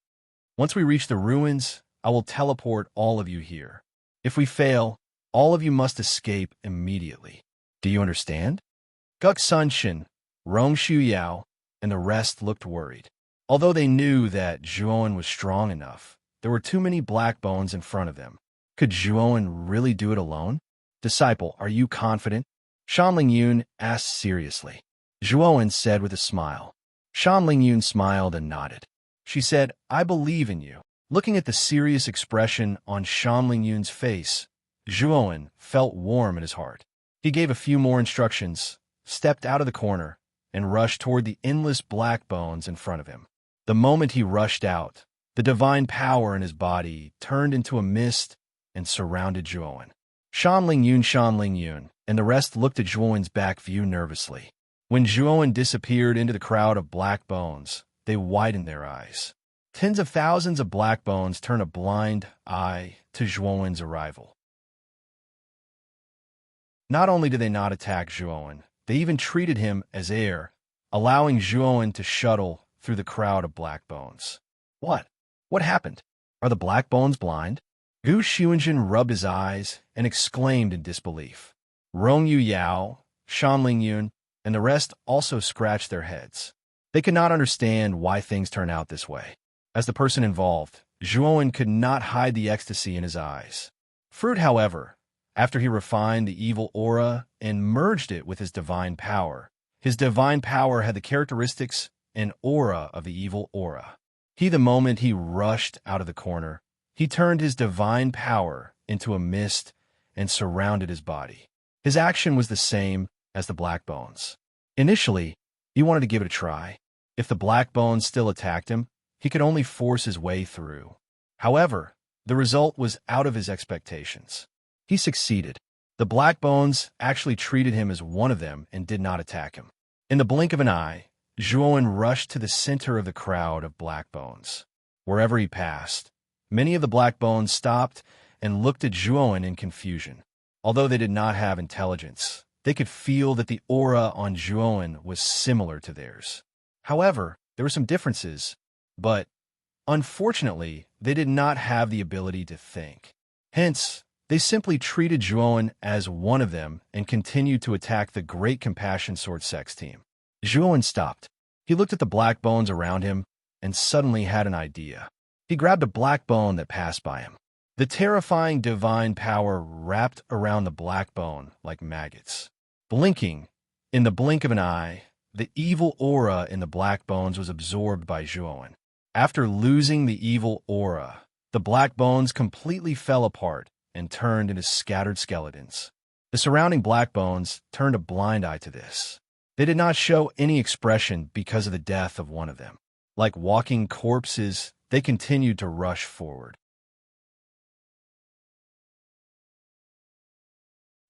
Once we reach the ruins, I will teleport all of you here. If we fail, all of you must escape immediately. Do you understand?" Guk Sunshin, Rong Shuyao, and the rest looked worried. Although they knew that Zhuan was strong enough, there were too many black bones in front of them. Could Zhuan really do it alone? "Disciple, are you confident?" Shanlingyun asked seriously. Zhuan said with a smile. Shanlingyun smiled and nodded. She said, "I believe in you." Looking at the serious expression on Shanlingyun's face, Zhuan felt warm in his heart. He gave a few more instructions, stepped out of the corner, and rushed toward the endless black bones in front of him. The moment he rushed out, the divine power in his body turned into a mist and surrounded Zhuan. Shanlingyun, and the rest looked at Zhuan's back view nervously. When Zhuan disappeared into the crowd of black bones, they widened their eyes. Tens of thousands of black bones turned a blind eye to Zhuan's arrival. Not only did they not attack Zhuan, they even treated him as air, allowing Zhuan to shuttle through the crowd of black bones. What? What happened? Are the black bones blind? Gu Xuanjin rubbed his eyes and exclaimed in disbelief. Rong Yuyao, Shanlingyun, and the rest also scratched their heads. They could not understand why things turned out this way. As the person involved, Zhuan could not hide the ecstasy in his eyes. Fruit, however, after he refined the evil aura and merged it with his divine power had the characteristics and aura of the evil aura. The moment he rushed out of the corner, he turned his divine power into a mist and surrounded his body. His action was the same as the black bones. Initially, he wanted to give it a try. If the black bones still attacked him, he could only force his way through. However, the result was out of his expectations. He succeeded. The black bones actually treated him as one of them and did not attack him. In the blink of an eye, Zhuan rushed to the center of the crowd of black bones. Wherever he passed, many of the black bones stopped and looked at Zhuan in confusion. Although they did not have intelligence, they could feel that the aura on Zhuan was similar to theirs. However, there were some differences, but unfortunately, they did not have the ability to think. Hence, they simply treated Zhuan as one of them and continued to attack the Great Compassion Sword Sex team. Zhuan stopped. He looked at the black bones around him and suddenly had an idea. He grabbed a black bone that passed by him. The terrifying divine power wrapped around the black bone like maggots. Blinking, in the blink of an eye, the evil aura in the black bones was absorbed by Zhuan. After losing the evil aura, the black bones completely fell apart and turned into scattered skeletons. The surrounding black bones turned a blind eye to this. They did not show any expression because of the death of one of them. Like walking corpses, they continued to rush forward.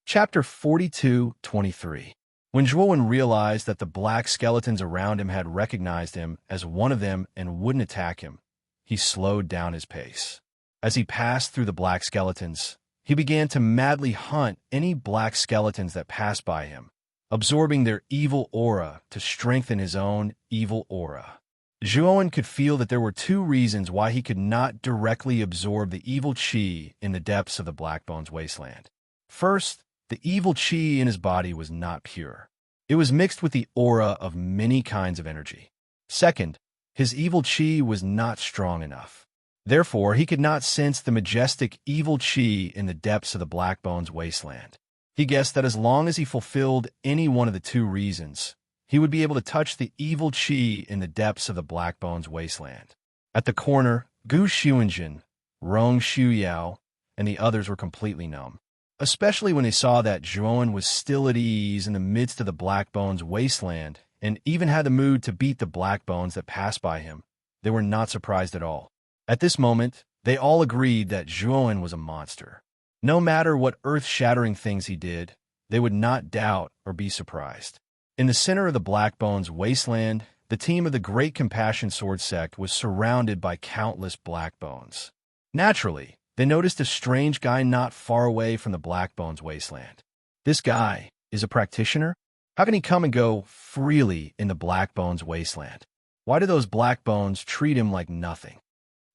Chapter 42-23. When Zhuowen realized that the black skeletons around him had recognized him as one of them and wouldn't attack him, he slowed down his pace. As he passed through the black skeletons, he began to madly hunt any black skeletons that passed by him, absorbing their evil aura to strengthen his own evil aura. Zhuowen could feel that there were two reasons why he could not directly absorb the evil qi in the depths of the Black Bones wasteland. First, the evil qi in his body was not pure. It was mixed with the aura of many kinds of energy. Second, his evil qi was not strong enough. Therefore, he could not sense the majestic evil qi in the depths of the Black Bones wasteland. He guessed that as long as he fulfilled any one of the two reasons, he would be able to touch the evil qi in the depths of the Black Bones wasteland. At the corner, Gu Xuanjin, Rong Xuyao, and the others were completely numb, especially when they saw that Zhuowen was still at ease in the midst of the Black Bones wasteland and even had the mood to beat the Black Bones that passed by him. They were not surprised at all. At this moment, they all agreed that Zhuowen was a monster. No matter what earth-shattering things he did, they would not doubt or be surprised. In the center of the Black Bones wasteland, the team of the Great Compassion Sword Sect was surrounded by countless Black Bones. Naturally, they noticed a strange guy not far away from the Black Bones wasteland. This guy is a practitioner? How can he come and go freely in the Black Bones wasteland? Why do those Black Bones treat him like nothing?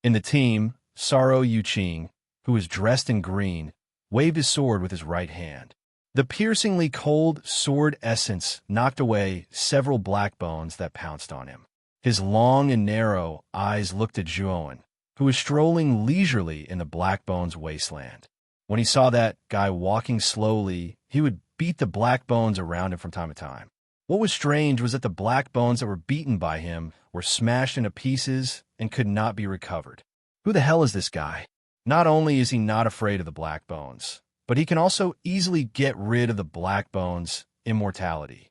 In the team, Saro Yuqing, who was dressed in green, waved his sword with his right hand. The piercingly cold sword essence knocked away several Black Bones that pounced on him. His long and narrow eyes looked at Zhuowen, who was strolling leisurely in the Black Bones wasteland. When he saw that guy walking slowly, he would beat the Black Bones around him from time to time. What was strange was that the Black Bones that were beaten by him were smashed into pieces and could not be recovered. Who the hell is this guy? Not only is he not afraid of the Black Bones, but he can also easily get rid of the Black Bones' immortality.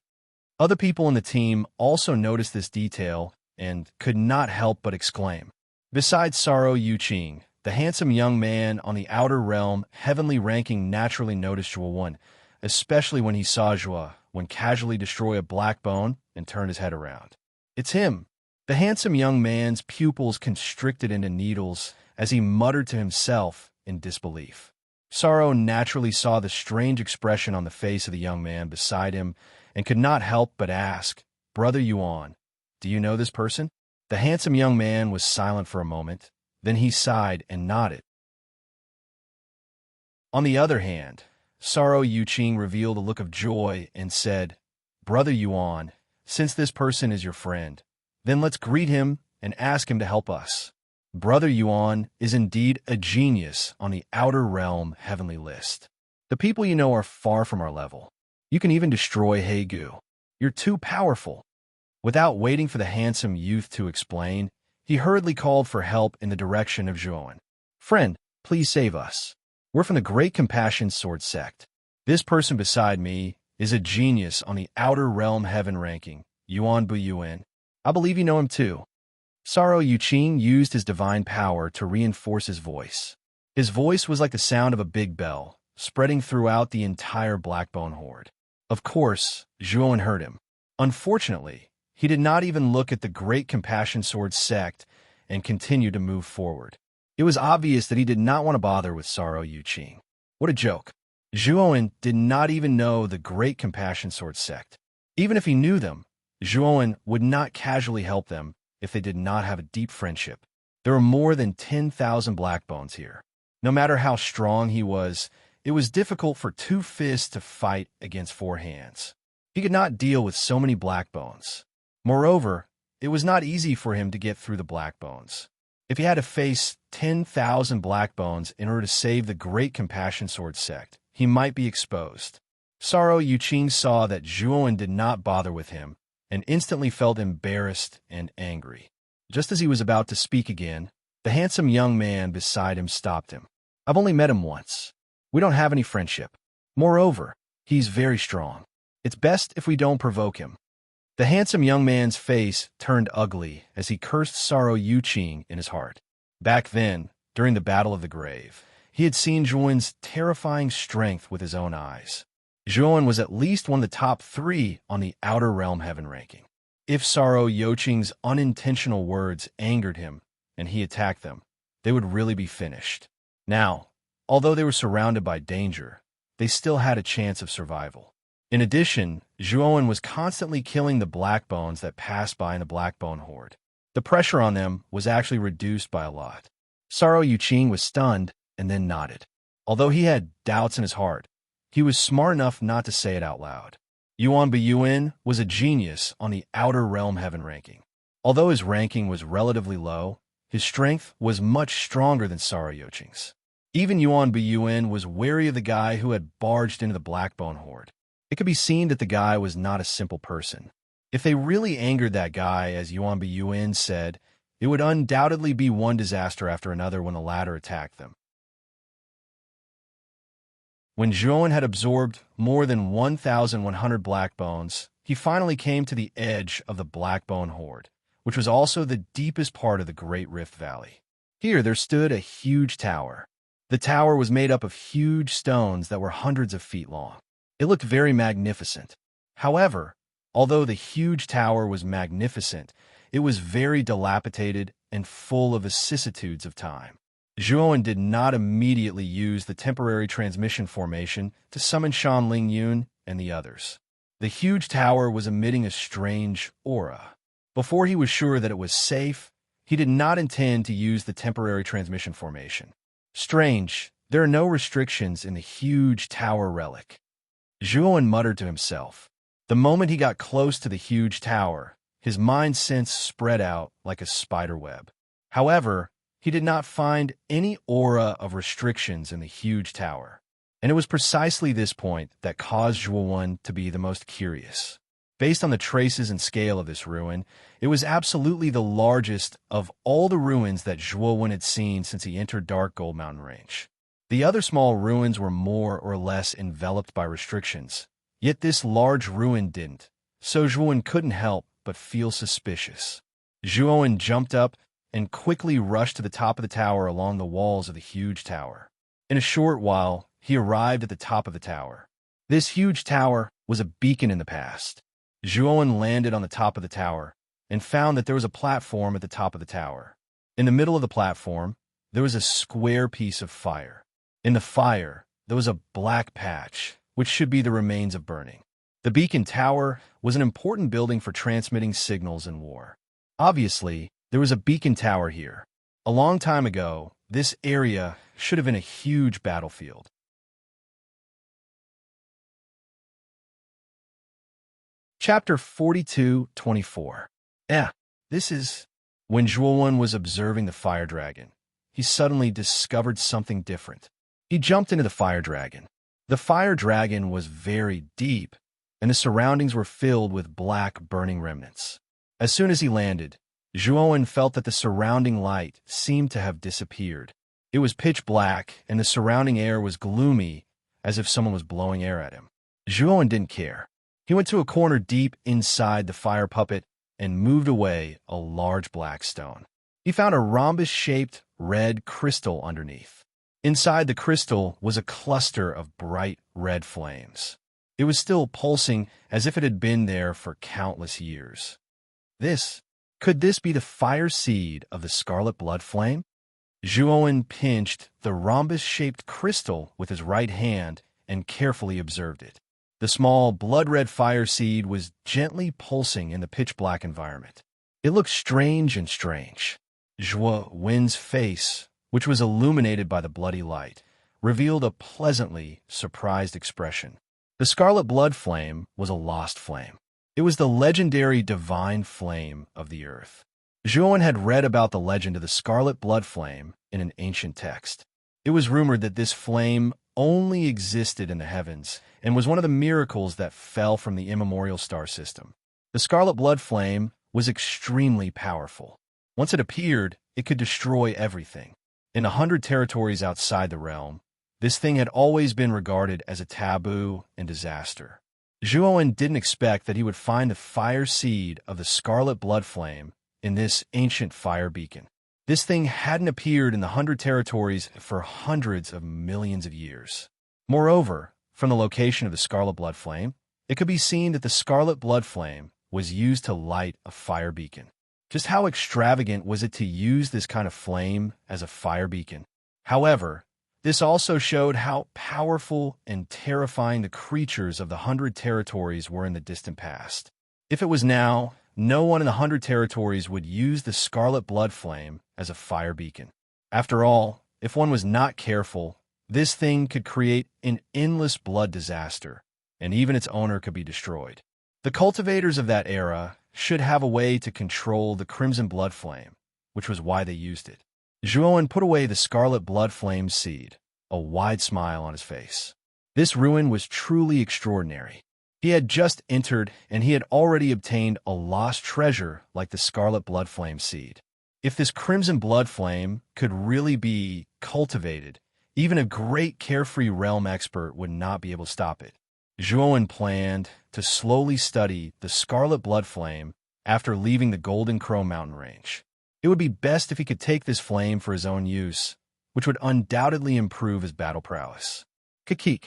Other people in the team also noticed this detail and could not help but exclaim. Besides Saro Yuqing, the handsome young man on the outer realm heavenly ranking naturally noticed Zhuowen, especially when he saw Zhuowen casually destroy a Black Bone and turn his head around. It's him. The handsome young man's pupils constricted into needles as he muttered to himself in disbelief. Saro naturally saw the strange expression on the face of the young man beside him and could not help but ask, "Brother Yuan, do you know this person?" The handsome young man was silent for a moment, then he sighed and nodded. On the other hand, Saro Yuqing revealed a look of joy and said, "Brother Yuan, since this person is your friend, then let's greet him and ask him to help us. Brother Yuan is indeed a genius on the outer realm heavenly list. The people you know are far from our level. You can even destroy Hegu. You're too powerful." Without waiting for the handsome youth to explain, he hurriedly called for help in the direction of Zhuowen. "Friend, please save us. We're from the Great Compassion Sword Sect. This person beside me is a genius on the outer realm heaven ranking, Yuan Buyuan. I believe you know him too." Saro Yuqing used his divine power to reinforce his voice. His voice was like the sound of a big bell, spreading throughout the entire Blackbone horde. Of course, Zhuowen heard him. Unfortunately, he did not even look at the Great Compassion Sword sect and continued to move forward. It was obvious that he did not want to bother with Saro Yuqing. What a joke. Zhuowen did not even know the Great Compassion Sword sect. Even if he knew them, Zhuowen would not casually help them if they did not have a deep friendship. There were more than 10,000 Black Bones here. No matter how strong he was, it was difficult for two fists to fight against four hands. He could not deal with so many Black Bones. Moreover, it was not easy for him to get through the Black Bones. If he had to face 10,000 Black Bones in order to save the Great Compassion Sword sect, he might be exposed. Saro Yuqing saw that Zhuowen did not bother with him and instantly felt embarrassed and angry. Just as he was about to speak again, the handsome young man beside him stopped him. "I've only met him once. We don't have any friendship. Moreover, he's very strong. It's best if we don't provoke him." The handsome young man's face turned ugly as he cursed Saro Yuqing in his heart. Back then, during the Battle of the Grave, he had seen Zhuowen's terrifying strength with his own eyes. Zhuowen was at least one of the top 3 on the Outer Realm Heaven ranking. If Saro Yoqing's unintentional words angered him and he attacked them, they would really be finished. Now, although they were surrounded by danger, they still had a chance of survival. In addition, Zhuowen was constantly killing the Blackbones that passed by in the Blackbone Horde. The pressure on them was actually reduced by a lot. Saro Yuqing was stunned and then nodded. Although he had doubts in his heart, he was smart enough not to say it out loud. Yuan Biyuan was a genius on the Outer Realm Heaven ranking. Although his ranking was relatively low, his strength was much stronger than Saro Yoqing's. Even Yuan Biyuan was wary of the guy who had barged into the Blackbone Horde. It could be seen that the guy was not a simple person. If they really angered that guy, as Yuan Biyuan said, it would undoubtedly be one disaster after another when the latter attacked them. When Zhuowen had absorbed more than 1,100 Blackbones, he finally came to the edge of the Blackbone Horde, which was also the deepest part of the Great Rift Valley. Here there stood a huge tower. The tower was made up of huge stones that were hundreds of feet long. It looked very magnificent. However, although the huge tower was magnificent, it was very dilapidated and full of vicissitudes of time. Zhuowen did not immediately use the temporary transmission formation to summon Shan Lingyun and the others. The huge tower was emitting a strange aura. Before he was sure that it was safe, he did not intend to use the temporary transmission formation. Strange, there are no restrictions in the huge tower relic. Zhuowen muttered to himself. The moment he got close to the huge tower, his mind sense spread out like a spider web. However, he did not find any aura of restrictions in the huge tower, and it was precisely this point that caused Zhuowen to be the most curious. Based on the traces and scale of this ruin, it was absolutely the largest of all the ruins that Zhuowen had seen since he entered Dark Gold Mountain Range. The other small ruins were more or less enveloped by restrictions, yet this large ruin didn't, so Zhuowen couldn't help but feel suspicious. Zhuowen jumped up and quickly rushed to the top of the tower along the walls of the huge tower. In a short while, he arrived at the top of the tower. This huge tower was a beacon in the past. Zhuowen landed on the top of the tower and found that there was a platform at the top of the tower. In the middle of the platform, there was a square piece of fire. In the fire, there was a black patch, which should be the remains of burning. The beacon tower was an important building for transmitting signals in war. Obviously, there was a beacon tower here. A long time ago, this area should have been a huge battlefield. Chapter 42-24. This is... When Zhuowen was observing the fire dragon, he suddenly discovered something different. He jumped into the fire dragon. The fire dragon was very deep, and the surroundings were filled with black burning remnants. As soon as he landed, Zhuowen felt that the surrounding light seemed to have disappeared. It was pitch black, and the surrounding air was gloomy, as if someone was blowing air at him. Zhuowen didn't care. He went to a corner deep inside the fire puppet and moved away a large black stone. He found a rhombus-shaped red crystal underneath. Inside the crystal was a cluster of bright red flames. It was still pulsing as if it had been there for countless years. Could this be the fire seed of the scarlet blood flame? Zhuowen pinched the rhombus-shaped crystal with his right hand and carefully observed it. The small blood-red fire seed was gently pulsing in the pitch-black environment. It looked strange. Zhuowen's face, which was illuminated by the bloody light, revealed a pleasantly surprised expression. The scarlet blood flame was a lost flame. It was the legendary divine flame of the earth. Zhuowen had read about the legend of the scarlet blood flame in an ancient text. It was rumored that this flame only existed in the heavens and was one of the miracles that fell from the immemorial star system. The scarlet blood flame was extremely powerful. Once it appeared, it could destroy everything. In 100 territories outside the realm, this thing had always been regarded as a taboo and disaster. Zhuowen didn't expect that he would find the fire seed of the scarlet blood flame in this ancient fire beacon. This thing hadn't appeared in the 100 territories for hundreds of millions of years. Moreover, from the location of the scarlet blood flame, it could be seen that the scarlet blood flame was used to light a fire beacon. Just how extravagant was it to use this kind of flame as a fire beacon? However, this also showed how powerful and terrifying the creatures of the 100 Territories were in the distant past. If it was now, no one in the 100 Territories would use the scarlet blood flame as a fire beacon. After all, if one was not careful, this thing could create an endless blood disaster, and even its owner could be destroyed. The cultivators of that era should have a way to control the crimson blood flame, which was why they used it. Zhuowen put away the scarlet blood flame seed, a wide smile on his face. This ruin was truly extraordinary. He had just entered, and he had already obtained a lost treasure like the scarlet blood flame seed. If this crimson blood flame could really be cultivated, even a great carefree realm expert would not be able to stop it. Zhuowen planned to slowly study the scarlet blood flame after leaving the Golden Crow mountain range. It would be best if he could take this flame for his own use, which would undoubtedly improve his battle prowess. Kakik.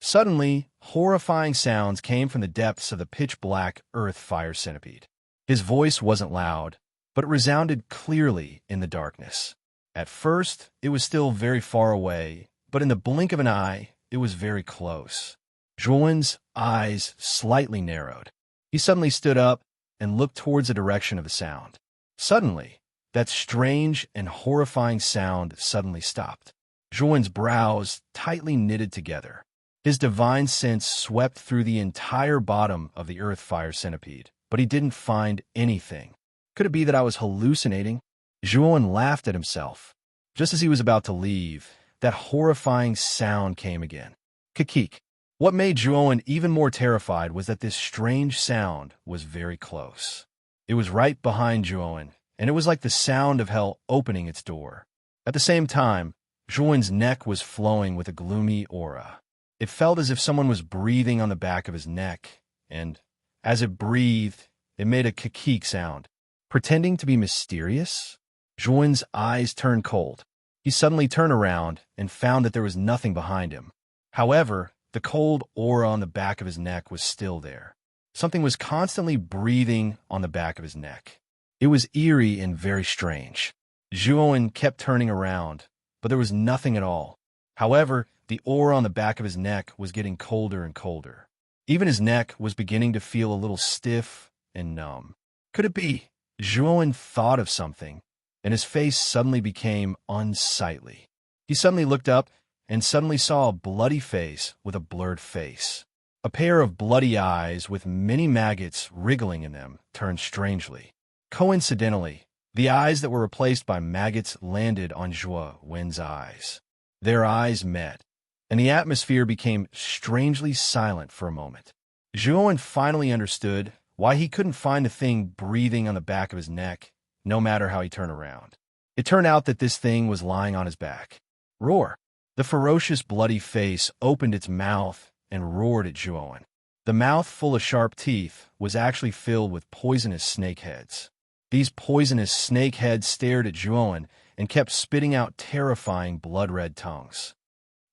Suddenly, horrifying sounds came from the depths of the pitch-black earth fire centipede. His voice wasn't loud, but it resounded clearly in the darkness. At first, it was still very far away, but in the blink of an eye, it was very close. Zhuowen's eyes slightly narrowed. He suddenly stood up and looked towards the direction of the sound. Suddenly, that strange and horrifying sound suddenly stopped. Zhuowen's brows tightly knitted together. His divine sense swept through the entire bottom of the earth fire centipede, but he didn't find anything. Could it be that I was hallucinating? Zhuowen laughed at himself. Just as he was about to leave, that horrifying sound came again. Kakik. What made Zhuowen even more terrified was that this strange sound was very close. It was right behind Zhuowen, and it was like the sound of hell opening its door. At the same time, Zhuowen's neck was flowing with a gloomy aura. It felt as if someone was breathing on the back of his neck, and as it breathed, it made a kakik sound. Pretending to be mysterious? Zhuowen's eyes turned cold. He suddenly turned around and found that there was nothing behind him. However, the cold aura on the back of his neck was still there. Something was constantly breathing on the back of his neck. It was eerie and very strange. Zhuowen kept turning around, but there was nothing at all. However, the aura on the back of his neck was getting colder and colder. Even his neck was beginning to feel a little stiff and numb. Could it be? Zhuowen thought of something, and his face suddenly became unsightly. He suddenly looked up and suddenly saw a bloody face with a blurred face. A pair of bloody eyes with many maggots wriggling in them turned strangely. Coincidentally, the eyes that were replaced by maggots landed on Zhuowen's eyes. Their eyes met, and the atmosphere became strangely silent for a moment. Zhuowen finally understood why he couldn't find the thing breathing on the back of his neck, no matter how he turned around. It turned out that this thing was lying on his back. Roar! The ferocious bloody face opened its mouth and roared at Zhuowen. The mouth full of sharp teeth was actually filled with poisonous snake heads. These poisonous snake heads stared at Zhuowen and kept spitting out terrifying blood-red tongues.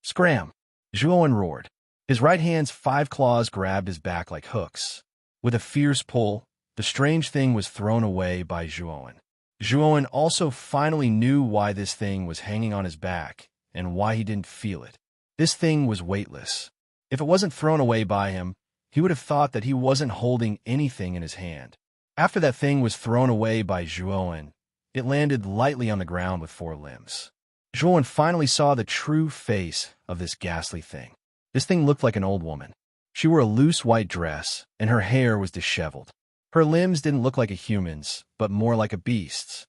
Scram! Zhuowen roared. His right hand's 5 claws grabbed his back like hooks. With a fierce pull, the strange thing was thrown away by Zhuowen. Zhuowen also finally knew why this thing was hanging on his back and why he didn't feel it. This thing was weightless. If it wasn't thrown away by him, he would have thought that he wasn't holding anything in his hand. After that thing was thrown away by Zhuowen, it landed lightly on the ground with 4 limbs. Zhuowen finally saw the true face of this ghastly thing. This thing looked like an old woman. She wore a loose white dress, and her hair was disheveled. Her limbs didn't look like a human's, but more like a beast's.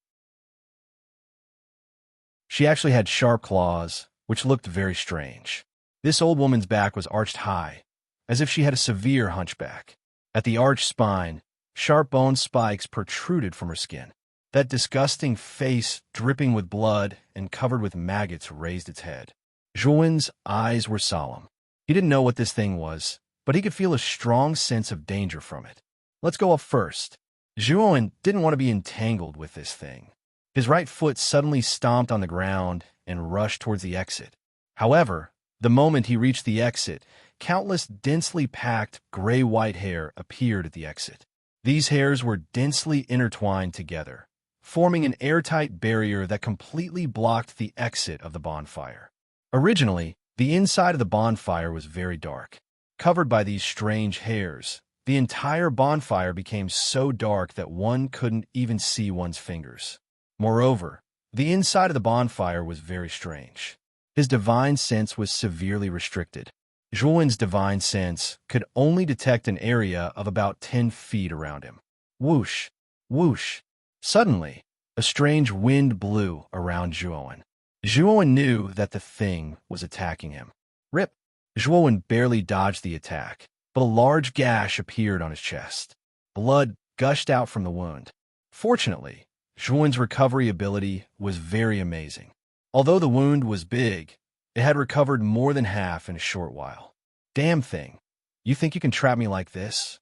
She actually had sharp claws, which looked very strange. This old woman's back was arched high, as if she had a severe hunchback. At the arched spine, sharp bone spikes protruded from her skin. That disgusting face, dripping with blood and covered with maggots, raised its head. Zhuowen's eyes were solemn. He didn't know what this thing was, but he could feel a strong sense of danger from it. Let's go up first. Zhuowen didn't want to be entangled with this thing. His right foot suddenly stomped on the ground and rushed towards the exit. However, The moment he reached the exit, countless densely packed gray-white hair appeared at the exit. These hairs were densely intertwined together, forming an airtight barrier that completely blocked the exit of the bonfire. Originally, the inside of the bonfire was very dark. Covered by these strange hairs, the entire bonfire became so dark that one couldn't even see one's fingers. Moreover, the inside of the bonfire was very strange. His divine sense was severely restricted. Zhuowen's divine sense could only detect an area of about 10 feet around him. Whoosh! Whoosh! Suddenly, a strange wind blew around Zhuowen. Zhuowen knew that the thing was attacking him. Rip! Zhuowen barely dodged the attack, but a large gash appeared on his chest. Blood gushed out from the wound. Fortunately, Zhuowen's recovery ability was very amazing. Although the wound was big, it had recovered more than half in a short while. Damn thing. You think you can trap me like this?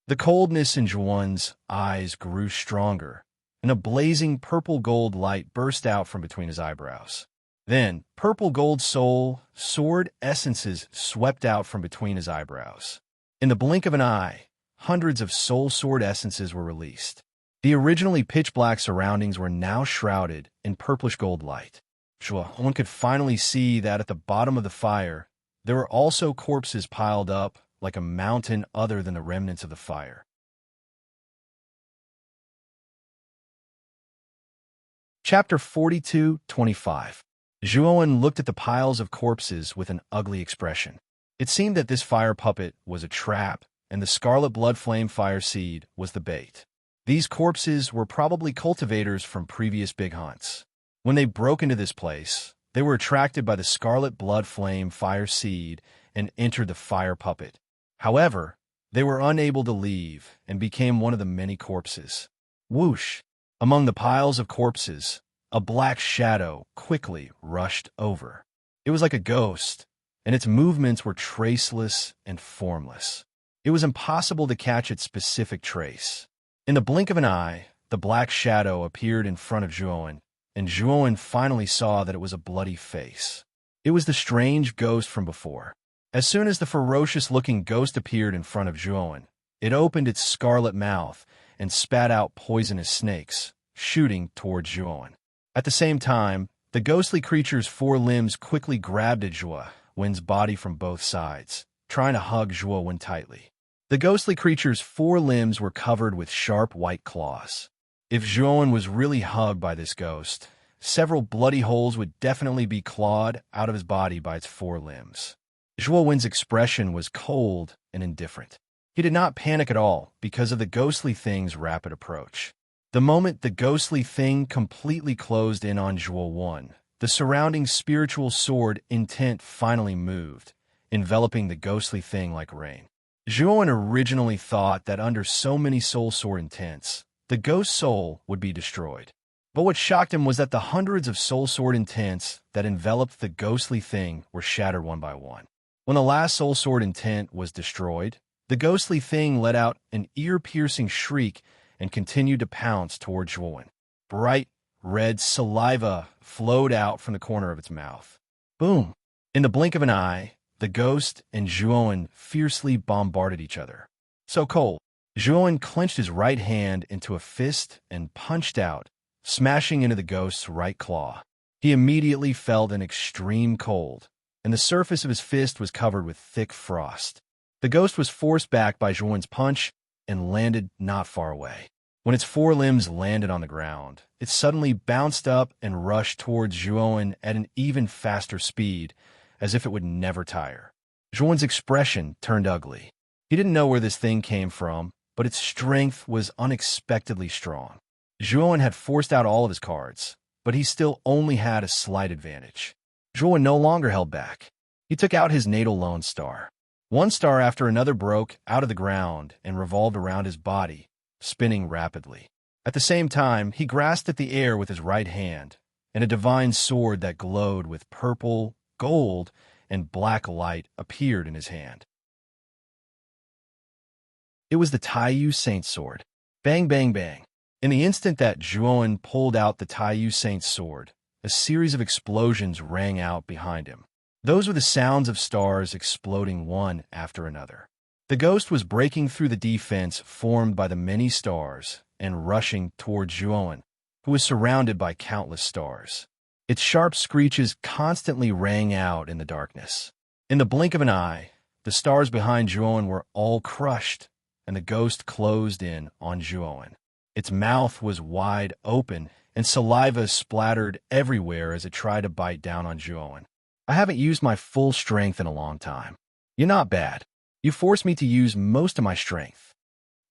The coldness in Zhuowen's eyes grew stronger, and a blazing purple-gold light burst out from between his eyebrows. Then, purple-gold soul sword essences swept out from between his eyebrows. In the blink of an eye, hundreds of soul sword essences were released. The originally pitch-black surroundings were now shrouded in purplish-gold light. One could finally see that at the bottom of the fire, there were also corpses piled up like a mountain other than the remnants of the fire. Chapter 42:25. Zhuowen looked at the piles of corpses with an ugly expression. It seemed that this fire puppet was a trap, and the scarlet blood flame fire seed was the bait. These corpses were probably cultivators from previous big hunts. When they broke into this place, they were attracted by the scarlet blood flame fire seed and entered the fire puppet. However, they were unable to leave and became one of the many corpses. Whoosh! Among the piles of corpses, a black shadow quickly rushed over. It was like a ghost, and its movements were traceless and formless. It was impossible to catch its specific trace. In the blink of an eye, the black shadow appeared in front of Zhuowen, and Zhuowen finally saw that it was a bloody face. It was the strange ghost from before. As soon as the ferocious-looking ghost appeared in front of Zhuowen, it opened its scarlet mouth and spat out poisonous snakes, shooting towards Zhuowen. At the same time, the ghostly creature's four limbs quickly grabbed at Zhuowen's body from both sides, trying to hug Zhuowen tightly. The ghostly creature's four limbs were covered with sharp white claws. If Zhuowen was really hugged by this ghost, several bloody holes would definitely be clawed out of his body by its four limbs. Zhuowen's expression was cold and indifferent. He did not panic at all because of the ghostly thing's rapid approach. The moment the ghostly thing completely closed in on Zhuowen, the surrounding spiritual sword intent finally moved, enveloping the ghostly thing like rain. Zhuowen originally thought that under so many soul sword intents, the ghost soul would be destroyed. But what shocked him was that the hundreds of soul sword intents that enveloped the ghostly thing were shattered one by one. When the last soul sword intent was destroyed, the ghostly thing let out an ear-piercing shriek and continued to pounce toward Zhuowen. Bright, red saliva flowed out from the corner of its mouth. Boom! In the blink of an eye, the ghost and Zhuowen fiercely bombarded each other. So cold, Zhuowen clenched his right hand into a fist and punched out, smashing into the ghost's right claw. He immediately felt an extreme cold, and the surface of his fist was covered with thick frost. The ghost was forced back by Zhuowen's punch and landed not far away. When its four limbs landed on the ground, it suddenly bounced up and rushed towards Zhuowen at an even faster speed, as if it would never tire. Zhuowen's expression turned ugly. He didn't know where this thing came from, but its strength was unexpectedly strong. Zhuowen had forced out all of his cards, but he still only had a slight advantage. Zhuowen no longer held back. He took out his natal lone star. One star after another broke out of the ground and revolved around his body, spinning rapidly. At the same time, he grasped at the air with his right hand, and a divine sword that glowed with purple, gold, and black light appeared in his hand. It was the Taiyu Saint's sword. Bang, bang, bang. In the instant that Zhuowen pulled out the Taiyu Saint's sword, a series of explosions rang out behind him. Those were the sounds of stars exploding one after another. The ghost was breaking through the defense formed by the many stars and rushing towards Zhuowen, who was surrounded by countless stars. Its sharp screeches constantly rang out in the darkness. In the blink of an eye, the stars behind Zhuowen were all crushed, and the ghost closed in on Zhuowen. Its mouth was wide open, and saliva splattered everywhere as it tried to bite down on Zhuowen. I haven't used my full strength in a long time. You're not bad. You forced me to use most of my strength.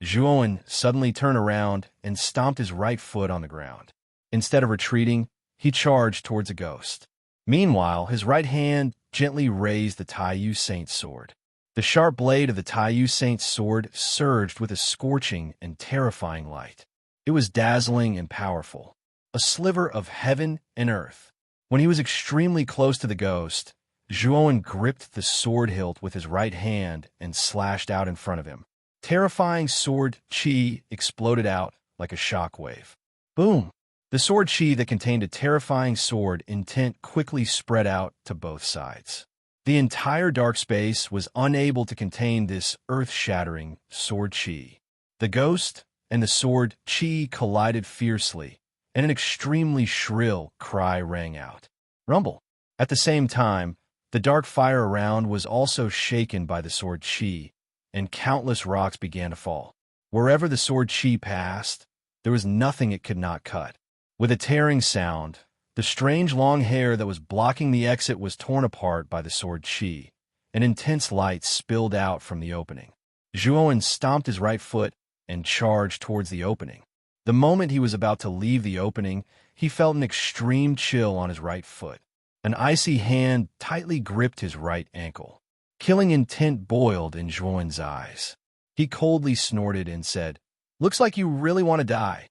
Zhuowen suddenly turned around and stomped his right foot on the ground. Instead of retreating, he charged towards the ghost. Meanwhile, his right hand gently raised the Taiyu Saint's sword. The sharp blade of the Taiyu Saint's sword surged with a scorching and terrifying light. It was dazzling and powerful, a sliver of heaven and earth. When he was extremely close to the ghost, Zhuowen gripped the sword hilt with his right hand and slashed out in front of him. Terrifying sword chi exploded out like a shockwave. Boom! The sword chi that contained a terrifying sword intent quickly spread out to both sides. The entire dark space was unable to contain this earth-shattering sword chi. The ghost and the sword chi collided fiercely, and an extremely shrill cry rang out. Rumble! At the same time, the dark fire around was also shaken by the sword chi, and countless rocks began to fall. Wherever the sword chi passed, there was nothing it could not cut. With a tearing sound, the strange long hair that was blocking the exit was torn apart by the sword chi, and intense light spilled out from the opening. Zhuowen stomped his right foot and charged towards the opening. The moment he was about to leave the opening, he felt an extreme chill on his right foot. An icy hand tightly gripped his right ankle. Killing intent boiled in Zhuowen's eyes. He coldly snorted and said, "Looks like you really want to die."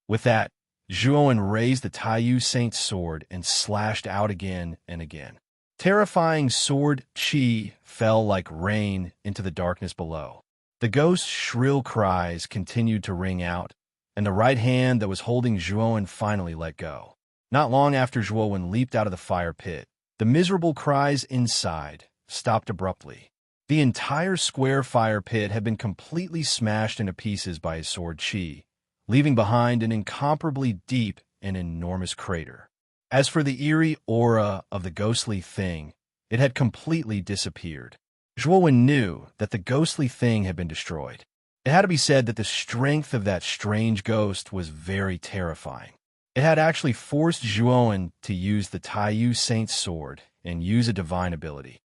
With that, Zhuowen raised the Taiyu Saint's sword and slashed out again and again. Terrifying sword chi fell like rain into the darkness below. The ghost's shrill cries continued to ring out, and the right hand that was holding Zhuowen finally let go. Not long after Zhuowen leaped out of the fire pit, the miserable cries inside stopped abruptly. The entire square fire pit had been completely smashed into pieces by his sword chi, leaving behind an incomparably deep and enormous crater. As for the eerie aura of the ghostly thing, it had completely disappeared. Zhuowen knew that the ghostly thing had been destroyed. It had to be said that the strength of that strange ghost was very terrifying. It had actually forced Zhuowen to use the Taiyu Saint's sword and use a divine ability.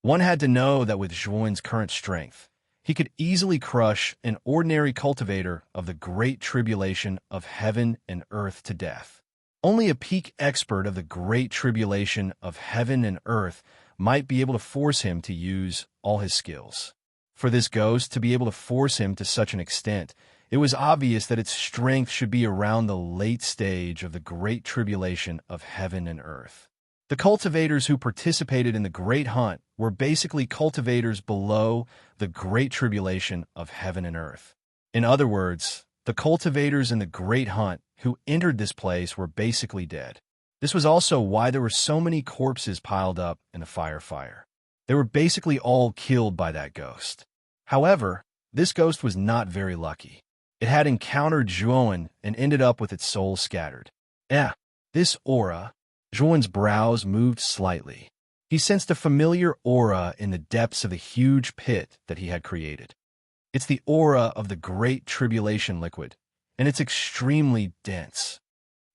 One had to know that with Zhuowen's current strength, he could easily crush an ordinary cultivator of the great tribulation of heaven and earth to death. Only a peak expert of the great tribulation of heaven and earth might be able to force him to use all his skills. For this ghost to be able to force him to such an extent, it was obvious that its strength should be around the late stage of the great tribulation of heaven and earth. The cultivators who participated in the Great Hunt were basically cultivators below the Great Tribulation of heaven and earth. In other words, the cultivators in the Great Hunt who entered this place were basically dead. This was also why there were so many corpses piled up in the fire. They were basically all killed by that ghost. However, this ghost was not very lucky. It had encountered Zhuowen and ended up with its soul scattered. This aura. Zhuowen's brows moved slightly. He sensed a familiar aura in the depths of the huge pit that he had created. It's the aura of the Great Tribulation liquid, and it's extremely dense.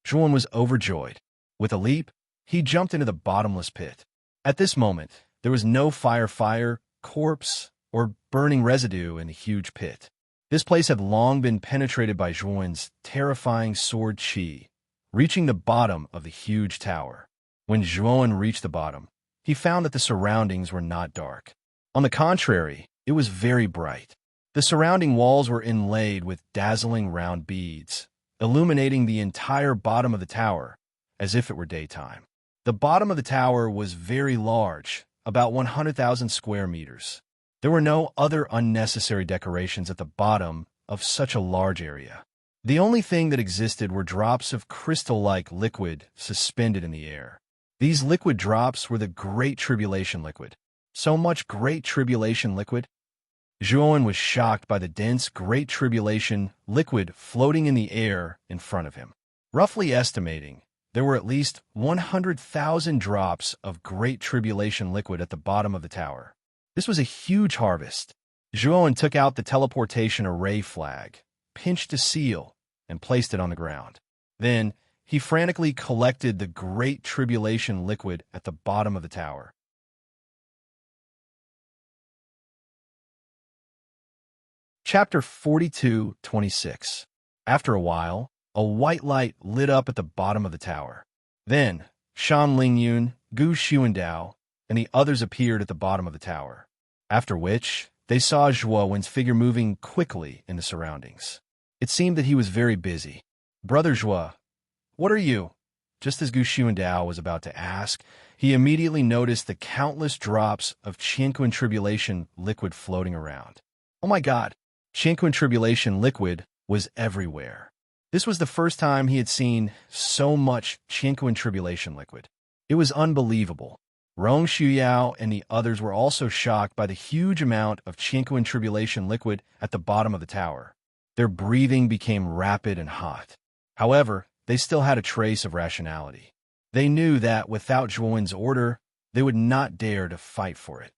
Zhuowen was overjoyed. With a leap, he jumped into the bottomless pit. At this moment, there was no fire, corpse, or burning residue in the huge pit. This place had long been penetrated by Zhuowen's terrifying sword chi, reaching the bottom of the huge tower. When Zhuowen reached the bottom, he found that the surroundings were not dark. On the contrary, it was very bright. The surrounding walls were inlaid with dazzling round beads, illuminating the entire bottom of the tower, as if it were daytime. The bottom of the tower was very large, about 100,000 square meters. There were no other unnecessary decorations at the bottom of such a large area. The only thing that existed were drops of crystal-like liquid suspended in the air. These liquid drops were the Great Tribulation liquid. So much Great Tribulation liquid? Zhuowen was shocked by the dense Great Tribulation liquid floating in the air in front of him. Roughly estimating, there were at least 100,000 drops of Great Tribulation liquid at the bottom of the tower. This was a huge harvest. Zhuowen took out the teleportation array flag, pinched a seal, and placed it on the ground. Then, he frantically collected the Great Tribulation liquid at the bottom of the tower. Chapter 42:26. After a while, a white light lit up at the bottom of the tower. Then, Shan Lingyun, Gu Xuandao, and the others appeared at the bottom of the tower. After which, they saw Zhuowen's figure moving quickly in the surroundings. It seemed that he was very busy. "Brother Zhuo, what are you?" Just as Gu Xuandao was about to ask, he immediately noticed the countless drops of Tranquil Tribulation liquid floating around. Oh my God! Tranquil Tribulation liquid was everywhere. This was the first time he had seen so much Tranquil Tribulation liquid. It was unbelievable. Rong Shuyao and the others were also shocked by the huge amount of Tranquil Tribulation liquid at the bottom of the tower. Their breathing became rapid and hot. However, they still had a trace of rationality. They knew that without Zhuowen's order, they would not dare to fight for it.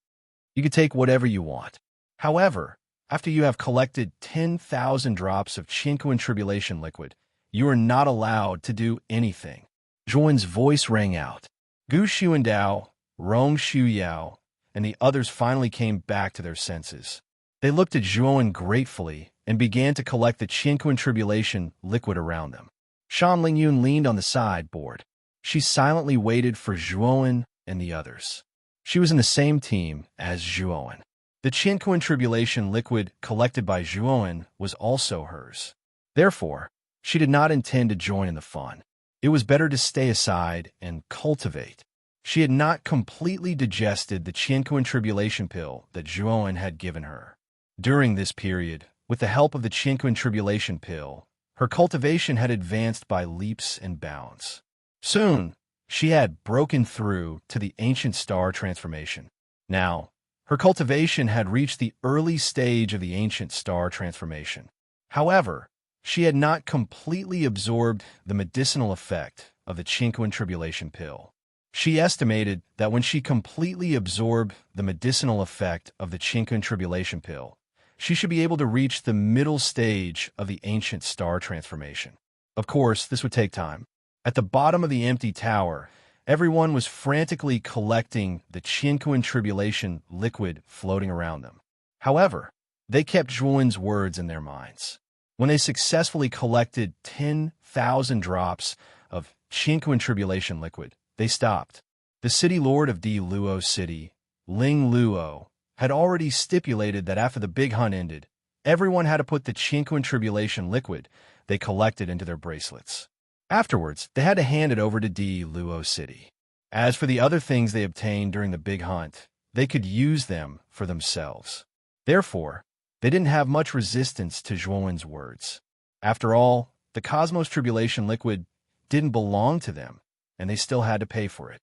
You could take whatever you want. However, after you have collected 10,000 drops of Tranquil Tribulation liquid, you are not allowed to do anything. Zhuowen's voice rang out. Gu Xuandao, Rong Shuyao, and the others finally came back to their senses. They looked at Zhuowen gratefully and began to collect the Tranquil Tribulation liquid around them. Shan Lingyun leaned on the sideboard. She silently waited for Zhuowen and the others. She was in the same team as Zhuowen. The Tranquil Tribulation liquid collected by Zhuowen was also hers. Therefore, she did not intend to join in the fun. It was better to stay aside and cultivate. She had not completely digested the Tranquil Tribulation pill that Zhuowen had given her. During this period, with the help of the Tranquil Tribulation pill, her cultivation had advanced by leaps and bounds. Soon, she had broken through to the ancient star transformation. Now, her cultivation had reached the early stage of the ancient star transformation. However, she had not completely absorbed the medicinal effect of the Tranquil Tribulation pill. She estimated that when she completely absorbed the medicinal effect of the Tranquil Tribulation pill, she should be able to reach the middle stage of the ancient star transformation. Of course, this would take time. At the bottom of the empty tower, everyone was frantically collecting the Tranquil Tribulation liquid floating around them. However, they kept Zhuowen's words in their minds. When they successfully collected 10,000 drops of Tranquil Tribulation liquid, they stopped. The city lord of Di Luo City, Ling Luo, had already stipulated that after the big hunt ended, everyone had to put the Tranquil Tribulation liquid they collected into their bracelets. Afterwards, they had to hand it over to Di Luo City. As for the other things they obtained during the big hunt, they could use them for themselves. Therefore, they didn't have much resistance to Zhuowen's words. After all, the Cosmos Tribulation liquid didn't belong to them, and they still had to pay for it.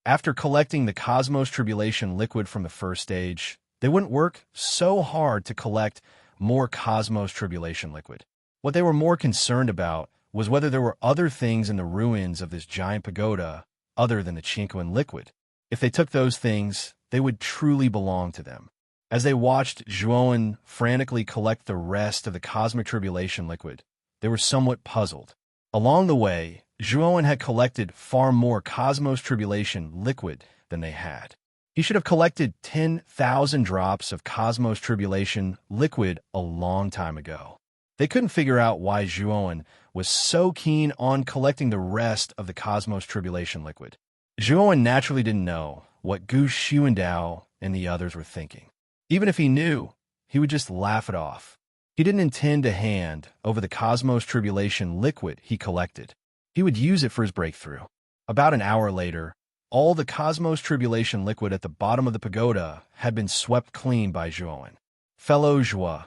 After collecting the Cosmos Tribulation liquid from the first stage, they wouldn't work so hard to collect more Cosmos Tribulation liquid. What they were more concerned about was whether there were other things in the ruins of this giant pagoda other than the Tranquil liquid. If they took those things, they would truly belong to them. As they watched Zhuowen frantically collect the rest of the Cosmic Tribulation liquid, they were somewhat puzzled. Along the way, Zhuowen had collected far more Cosmos Tribulation liquid than they had. He should have collected 10,000 drops of Cosmos Tribulation liquid a long time ago. They couldn't figure out why Zhuowen was so keen on collecting the rest of the Cosmos Tribulation liquid. Zhuowen naturally didn't know what Gu Xuandao and the others were thinking. Even if he knew, he would just laugh it off. He didn't intend to hand over the Cosmos Tribulation liquid he collected. He would use it for his breakthrough. About an hour later, all the Cosmos Tribulation liquid at the bottom of the pagoda had been swept clean by Zhuowen. Fellow Zhuo,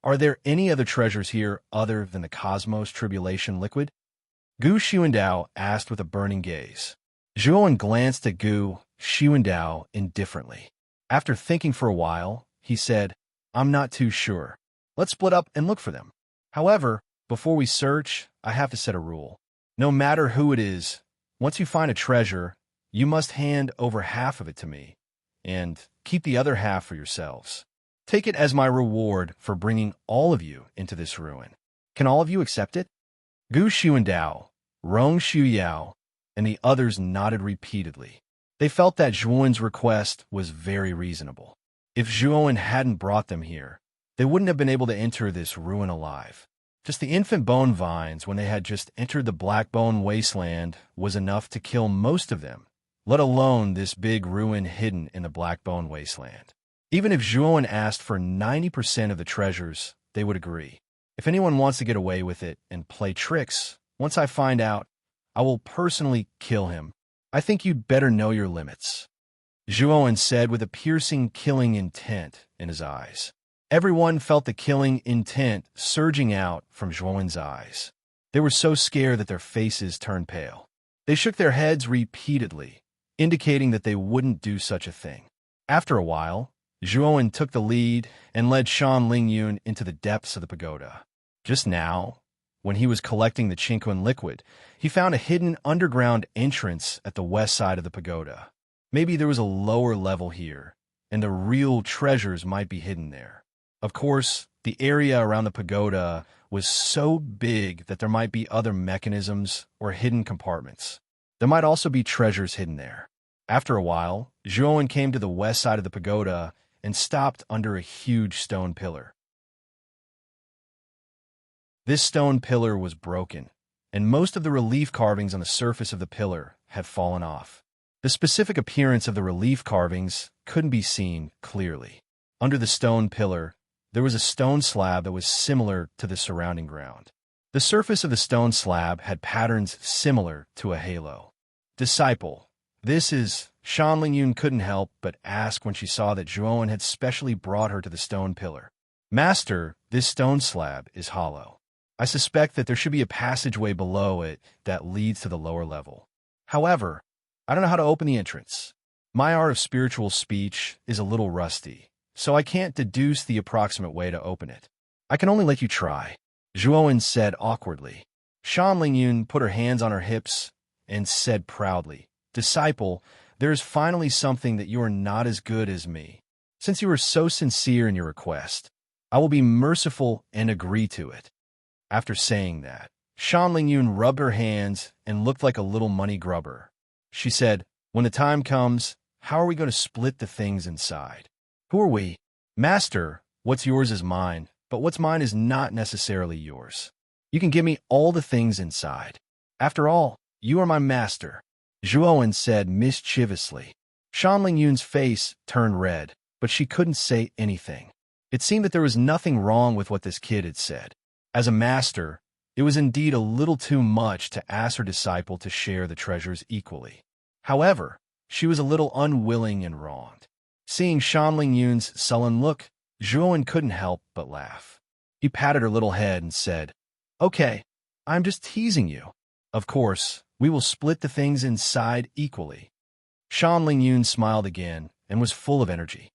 are there any other treasures here other than the Cosmos Tribulation liquid? Gu Xuandao asked with a burning gaze. Zhuowen glanced at Gu Xuandao indifferently. After thinking for a while, he said, I'm not too sure. Let's split up and look for them. However, before we search, I have to set a rule. No matter who it is, once you find a treasure, you must hand over half of it to me, and keep the other half for yourselves. Take it as my reward for bringing all of you into this ruin. Can all of you accept it? Gu Xuandao, Rong Xuyao, and the others nodded repeatedly. They felt that Zhuowen's request was very reasonable. If Zhuowen hadn't brought them here, they wouldn't have been able to enter this ruin alive. Just the infant bone vines, when they had just entered the black bone wasteland, was enough to kill most of them, let alone this big ruin hidden in the black bone wasteland. Even if Zhuowen asked for 90% of the treasures, they would agree. If anyone wants to get away with it and play tricks, once I find out, I will personally kill him. I think you'd better know your limits. Zhuowen said with a piercing killing intent in his eyes. Everyone felt the killing intent surging out from Zhuowen's eyes. They were so scared that their faces turned pale. They shook their heads repeatedly, indicating that they wouldn't do such a thing. After a while, Zhuowen took the lead and led Shan Lingyun into the depths of the pagoda. Just now, when he was collecting the Qingquan liquid, he found a hidden underground entrance at the west side of the pagoda. Maybe there was a lower level here, and the real treasures might be hidden there. Of course, the area around the pagoda was so big that there might be other mechanisms or hidden compartments. There might also be treasures hidden there. After a while, Zhuowen came to the west side of the pagoda and stopped under a huge stone pillar. This stone pillar was broken, and most of the relief carvings on the surface of the pillar had fallen off. The specific appearance of the relief carvings couldn't be seen clearly. Under the stone pillar, there was a stone slab that was similar to the surrounding ground. The surface of the stone slab had patterns similar to a halo. Disciple, this is... Shan Lingyun couldn't help but ask when she saw that Zhuowen had specially brought her to the stone pillar. Master, this stone slab is hollow. I suspect that there should be a passageway below it that leads to the lower level. However, I don't know how to open the entrance. My art of spiritual speech is a little rusty, so I can't deduce the approximate way to open it. I can only let you try, Zhuowen said awkwardly. Shan Lingyun put her hands on her hips and said proudly, Disciple, there is finally something that you are not as good as me. Since you are so sincere in your request, I will be merciful and agree to it. After saying that, Shan Lingyun rubbed her hands and looked like a little money grubber. She said, When the time comes, how are we going to split the things inside? Who are we? Master, what's yours is mine, but what's mine is not necessarily yours. You can give me all the things inside. After all, you are my master, Zhuowen said mischievously. Shan Lingyun's face turned red, but she couldn't say anything. It seemed that there was nothing wrong with what this kid had said. As a master, it was indeed a little too much to ask her disciple to share the treasures equally. However, she was a little unwilling and wronged. Seeing Shan Lingyun's sullen look, Zhuowen couldn't help but laugh. He patted her little head and said, Okay, I'm just teasing you. Of course, we will split the things inside equally. Shan Lingyun smiled again and was full of energy.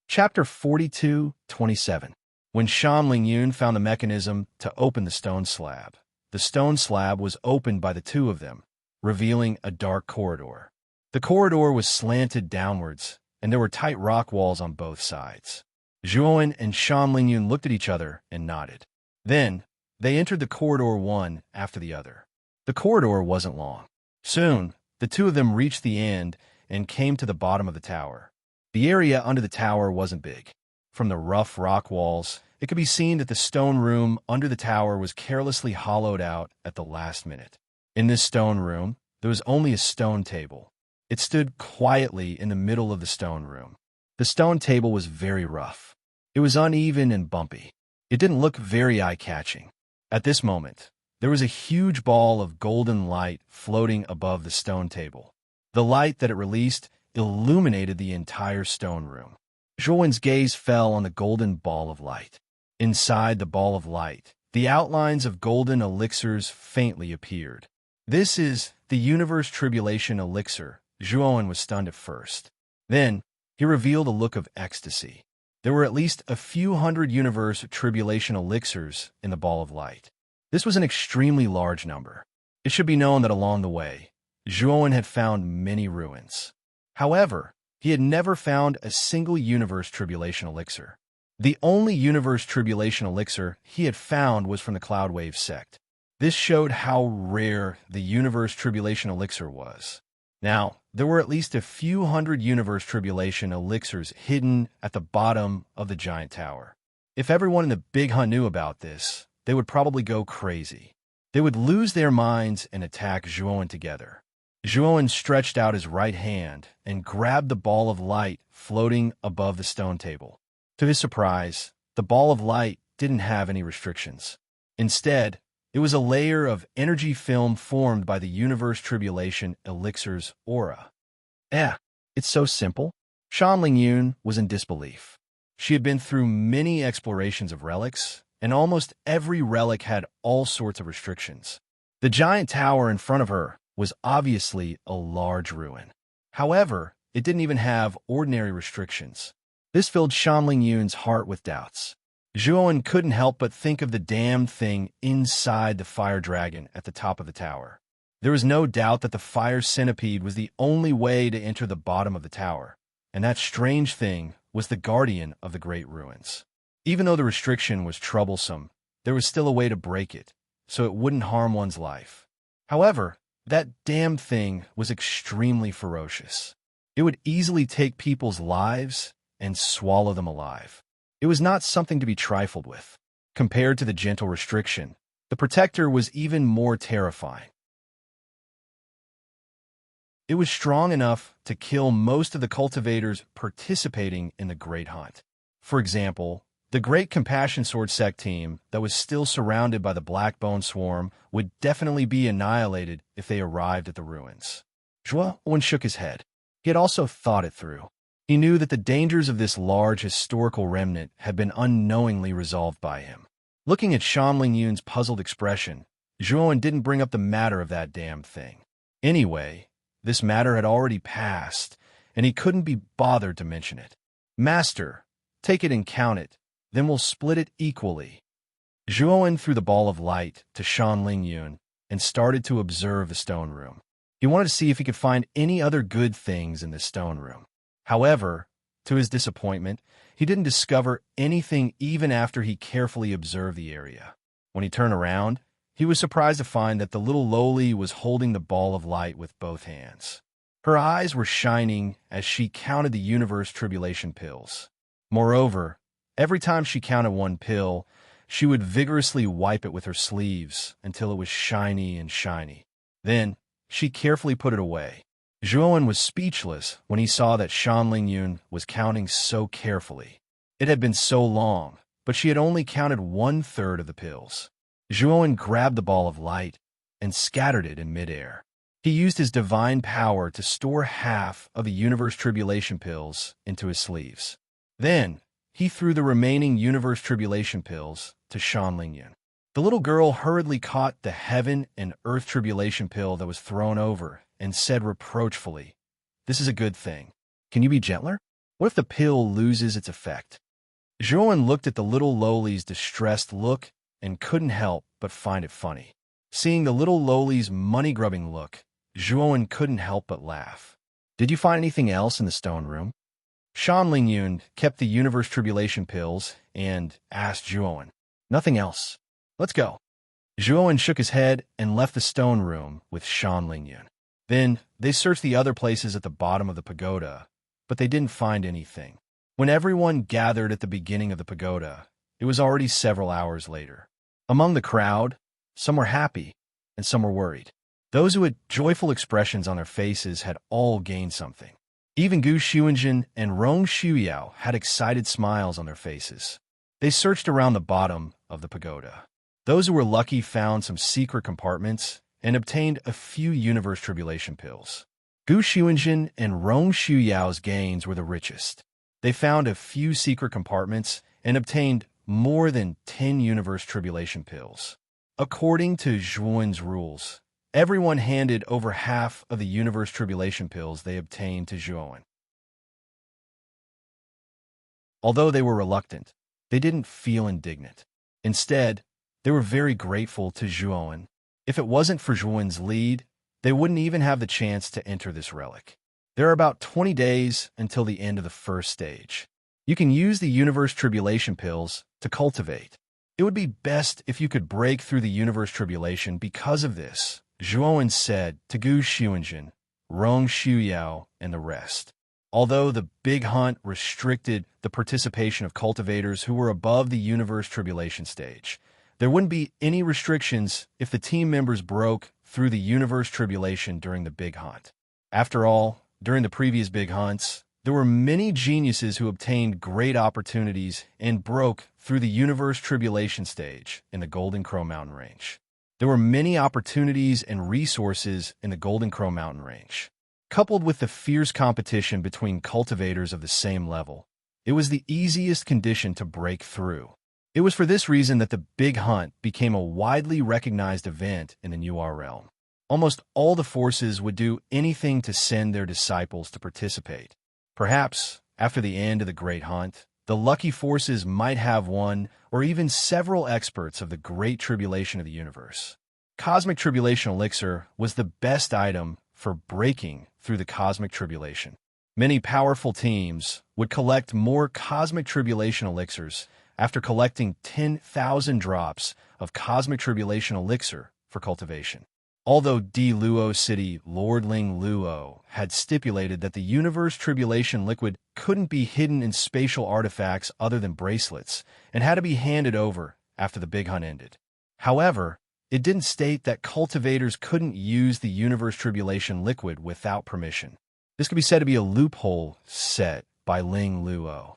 Chapter 42:27. When Shan Lingyun found the mechanism to open the stone slab was opened by the two of them, revealing a dark corridor. The corridor was slanted downwards, and there were tight rock walls on both sides. Zhuowen and Shan Lingyun looked at each other and nodded. Then, they entered the corridor one after the other. The corridor wasn't long. Soon, the two of them reached the end and came to the bottom of the tower. The area under the tower wasn't big. From the rough rock walls, it could be seen that the stone room under the tower was carelessly hollowed out at the last minute. In this stone room, there was only a stone table. It stood quietly in the middle of the stone room. The stone table was very rough. It was uneven and bumpy. It didn't look very eye-catching. At this moment, there was a huge ball of golden light floating above the stone table. The light that it released illuminated the entire stone room. Zhuowen's gaze fell on the golden ball of light. Inside the ball of light, the outlines of golden elixirs faintly appeared. "This is the universe tribulation elixir." Zhuowen was stunned at first. Then, he revealed a look of ecstasy. There were at least a few hundred universe tribulation elixirs in the ball of light. This was an extremely large number. It should be known that along the way, Zhuowen had found many ruins. However, he had never found a single universe tribulation elixir. The only universe tribulation elixir he had found was from the Cloudwave sect. This showed how rare the universe tribulation elixir was. Now, there were at least a few hundred universe tribulation elixirs hidden at the bottom of the giant tower. If everyone in the Big Hunt knew about this, they would probably go crazy. They would lose their minds and attack Zhuowen together. Zhuowen stretched out his right hand and grabbed the ball of light floating above the stone table. To his surprise, the ball of light didn't have any restrictions. Instead, it was a layer of energy film formed by the universe tribulation elixir's aura. It's so simple. Shan Lingyun was in disbelief. She had been through many explorations of relics, and almost every relic had all sorts of restrictions. The giant tower in front of her was obviously a large ruin. However, it didn't even have ordinary restrictions. This filled Shan Lingyun's heart with doubts. Zhuowen couldn't help but think of the damned thing inside the fire dragon at the top of the tower. There was no doubt that the fire centipede was the only way to enter the bottom of the tower, and that strange thing was the guardian of the great ruins. Even though the restriction was troublesome, there was still a way to break it, so it wouldn't harm one's life. However, that damned thing was extremely ferocious. It would easily take people's lives and swallow them alive. It was not something to be trifled with. Compared to the gentle restriction, the protector was even more terrifying. It was strong enough to kill most of the cultivators participating in the Great Hunt. For example, the Great Compassion Sword Sect team that was still surrounded by the Blackbone Swarm would definitely be annihilated if they arrived at the ruins. Zhuowen shook his head. He had also thought it through. He knew that the dangers of this large historical remnant had been unknowingly resolved by him. Looking at Shan Lingyun's puzzled expression, Zhuowen didn't bring up the matter of that damned thing. Anyway, this matter had already passed, and he couldn't be bothered to mention it. "Master, take it and count it, then we'll split it equally." Zhuowen threw the ball of light to Shan Lingyun and started to observe the stone room. He wanted to see if he could find any other good things in this stone room. However, to his disappointment, he didn't discover anything even after he carefully observed the area. When he turned around, he was surprised to find that the little lowly was holding the ball of light with both hands. Her eyes were shining as she counted the universe tribulation pills. Moreover, every time she counted one pill, she would vigorously wipe it with her sleeves until it was shiny and shiny. Then, she carefully put it away. Zhuowen was speechless when he saw that Shan Lingyun was counting so carefully. It had been so long, but she had only counted 1/3 of the pills. Zhuowen grabbed the ball of light and scattered it in midair. He used his divine power to store half of the universe tribulation pills into his sleeves. Then, he threw the remaining universe tribulation pills to Shan Lingyun. The little girl hurriedly caught the heaven and earth tribulation pill that was thrown over and said reproachfully, "This is a good thing. Can you be gentler? What if the pill loses its effect?" Zhuowen looked at the little lowly's distressed look and couldn't help but find it funny. Seeing the little lowly's money-grubbing look, Zhuowen couldn't help but laugh. "Did you find anything else in the stone room?" Shan Lingyun kept the universe tribulation pills and asked Zhuowen, "Nothing else. Let's go." Zhuowen shook his head and left the stone room with Shan Lingyun. Then they searched the other places at the bottom of the pagoda, but they didn't find anything. When everyone gathered at the beginning of the pagoda, it was already several hours later. Among the crowd, some were happy and some were worried. Those who had joyful expressions on their faces had all gained something. Even Gu Xuanjin and Rong Shuyao had excited smiles on their faces. They searched around the bottom of the pagoda. Those who were lucky found some secret compartments and obtained a few universe tribulation pills. Gu Xuanjin and Rong Shuyao's gains were the richest. They found a few secret compartments and obtained more than 10 universe tribulation pills. According to Zhuan's rules, everyone handed over half of the universe tribulation pills they obtained to Zhuan. Although they were reluctant, they didn't feel indignant. Instead, they were very grateful to Zhuan. If it wasn't for Zhuan's lead, they wouldn't even have the chance to enter this relic. There are about 20 days until the end of the first stage. You can use the universe tribulation pills to cultivate. It would be best if you could break through the universe tribulation because of this, Zhuan said to Gu Xuanjin, Rong Xuyao, and the rest. Although the Big Hunt restricted the participation of cultivators who were above the universe tribulation stage, there wouldn't be any restrictions if the team members broke through the universe tribulation during the Big Hunt. After all, during the previous Big Hunts, there were many geniuses who obtained great opportunities and broke through the universe tribulation stage in the Golden Crow Mountain Range. There were many opportunities and resources in the Golden Crow Mountain Range. Coupled with the fierce competition between cultivators of the same level, it was the easiest condition to break through. It was for this reason that the Big Hunt became a widely recognized event in the New realm. Almost all the forces would do anything to send their disciples to participate. Perhaps, after the end of the Great Hunt, the lucky forces might have one or even several experts of the Great Tribulation of the universe. Cosmic Tribulation Elixir was the best item for breaking through the Cosmic Tribulation. Many powerful teams would collect more Cosmic Tribulation Elixirs after collecting 10,000 drops of Cosmic Tribulation Elixir for cultivation. Although Di Luo City Lord Ling Luo had stipulated that the universe tribulation liquid couldn't be hidden in spatial artifacts other than bracelets and had to be handed over after the Big Hunt ended. However, it didn't state that cultivators couldn't use the universe tribulation liquid without permission. This could be said to be a loophole set by Ling Luo.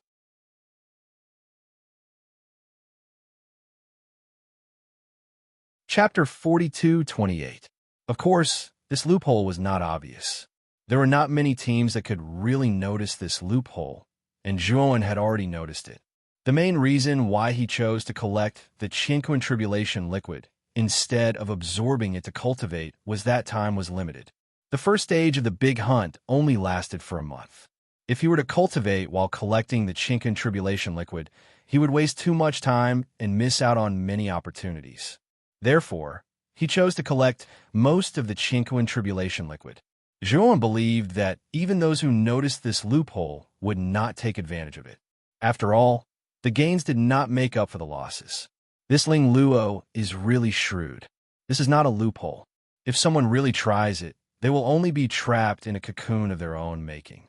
Chapter 42-28. Of course, this loophole was not obvious. There were not many teams that could really notice this loophole, and Zhuan had already noticed it. The main reason why he chose to collect the Qinquan Tribulation liquid instead of absorbing it to cultivate was that time was limited. The first stage of the Big Hunt only lasted for a month. If he were to cultivate while collecting the Qinquan Tribulation liquid, he would waste too much time and miss out on many opportunities. Therefore, he chose to collect most of the Qinquan Tribulation liquid. Zhuan believed that even those who noticed this loophole would not take advantage of it. After all, the gains did not make up for the losses. This Ling Luo is really shrewd. This is not a loophole. If someone really tries it, they will only be trapped in a cocoon of their own making.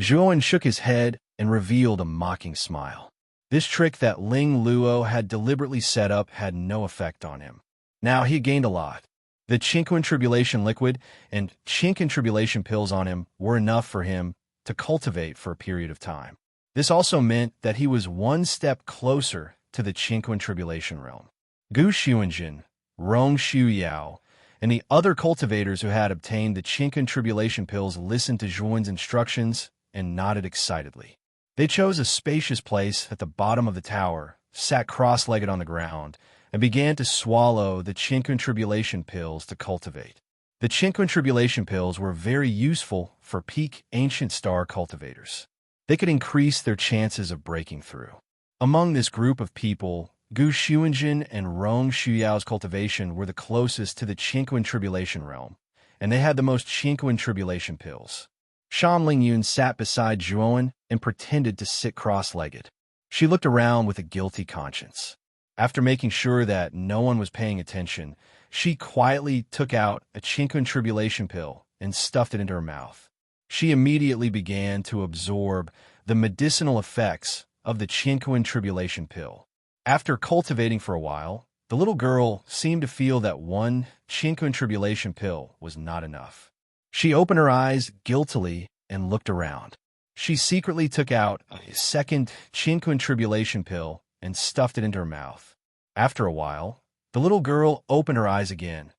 Zhuan shook his head and revealed a mocking smile. This trick that Ling Luo had deliberately set up had no effect on him. Now he gained a lot. The Qinquan Tribulation liquid and Qinquan Tribulation pills on him were enough for him to cultivate for a period of time. This also meant that he was one step closer to the Qinquan Tribulation realm. Gu Xuanjin, Rong Xuyao, and the other cultivators who had obtained the Qinquan Tribulation pills listened to Zhuan's instructions and nodded excitedly. They chose a spacious place at the bottom of the tower, sat cross-legged on the ground, and began to swallow the Qinquan Tribulation pills to cultivate. The Qinquan Tribulation pills were very useful for peak ancient star cultivators. They could increase their chances of breaking through. Among this group of people, Gu Xuanjin and Rong Xuyao's cultivation were the closest to the Qinquan Tribulation realm, and they had the most Qinquan Tribulation pills. Shan Lingyun sat beside Zhuan and pretended to sit cross-legged. She looked around with a guilty conscience. After making sure that no one was paying attention, she quietly took out a Qinquan Tribulation pill and stuffed it into her mouth. She immediately began to absorb the medicinal effects of the Qinquan Tribulation pill. After cultivating for a while, the little girl seemed to feel that one Qinquan Tribulation pill was not enough. She opened her eyes guiltily and looked around. She secretly took out a second Qinquan Tribulation pill and stuffed it into her mouth. After a while, the little girl opened her eyes again.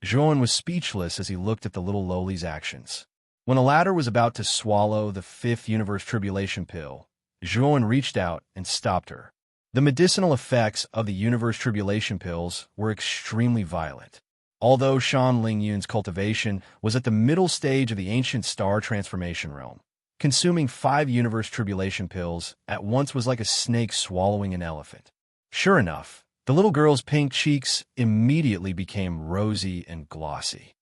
Zhuan was speechless as he looked at the little lowly's actions. When the latter was about to swallow the fifth universe tribulation pill, Zhuan reached out and stopped her. The medicinal effects of the universe tribulation pills were extremely violent. Although Shan Lingyun's cultivation was at the middle stage of the ancient star transformation realm, consuming 5 universe tribulation pills at once was like a snake swallowing an elephant. Sure enough, the little girl's pink cheeks immediately became rosy and glossy.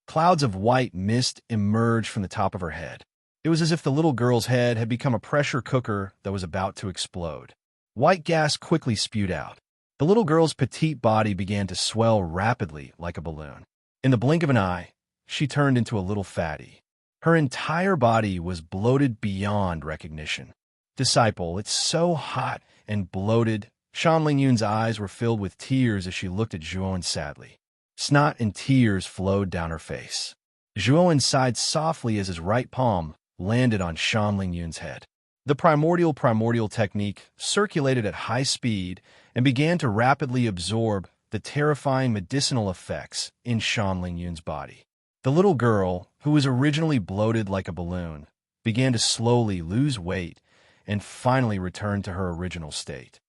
Clouds of white mist emerged from the top of her head. It was as if the little girl's head had become a pressure cooker that was about to explode. White gas quickly spewed out. The little girl's petite body began to swell rapidly like a balloon. In the blink of an eye, she turned into a little fatty. Her entire body was bloated beyond recognition. Disciple, it's so hot and bloated. Shan Lingyun's eyes were filled with tears as she looked at Zhuowen sadly. Snot and tears flowed down her face. Zhuowen sighed softly as his right palm landed on Shan Lingyun's head. The primordial technique circulated at high speed and began to rapidly absorb the terrifying medicinal effects in Shan Lingyun's body. The little girl, who was originally bloated like a balloon, began to slowly lose weight and finally return to her original state.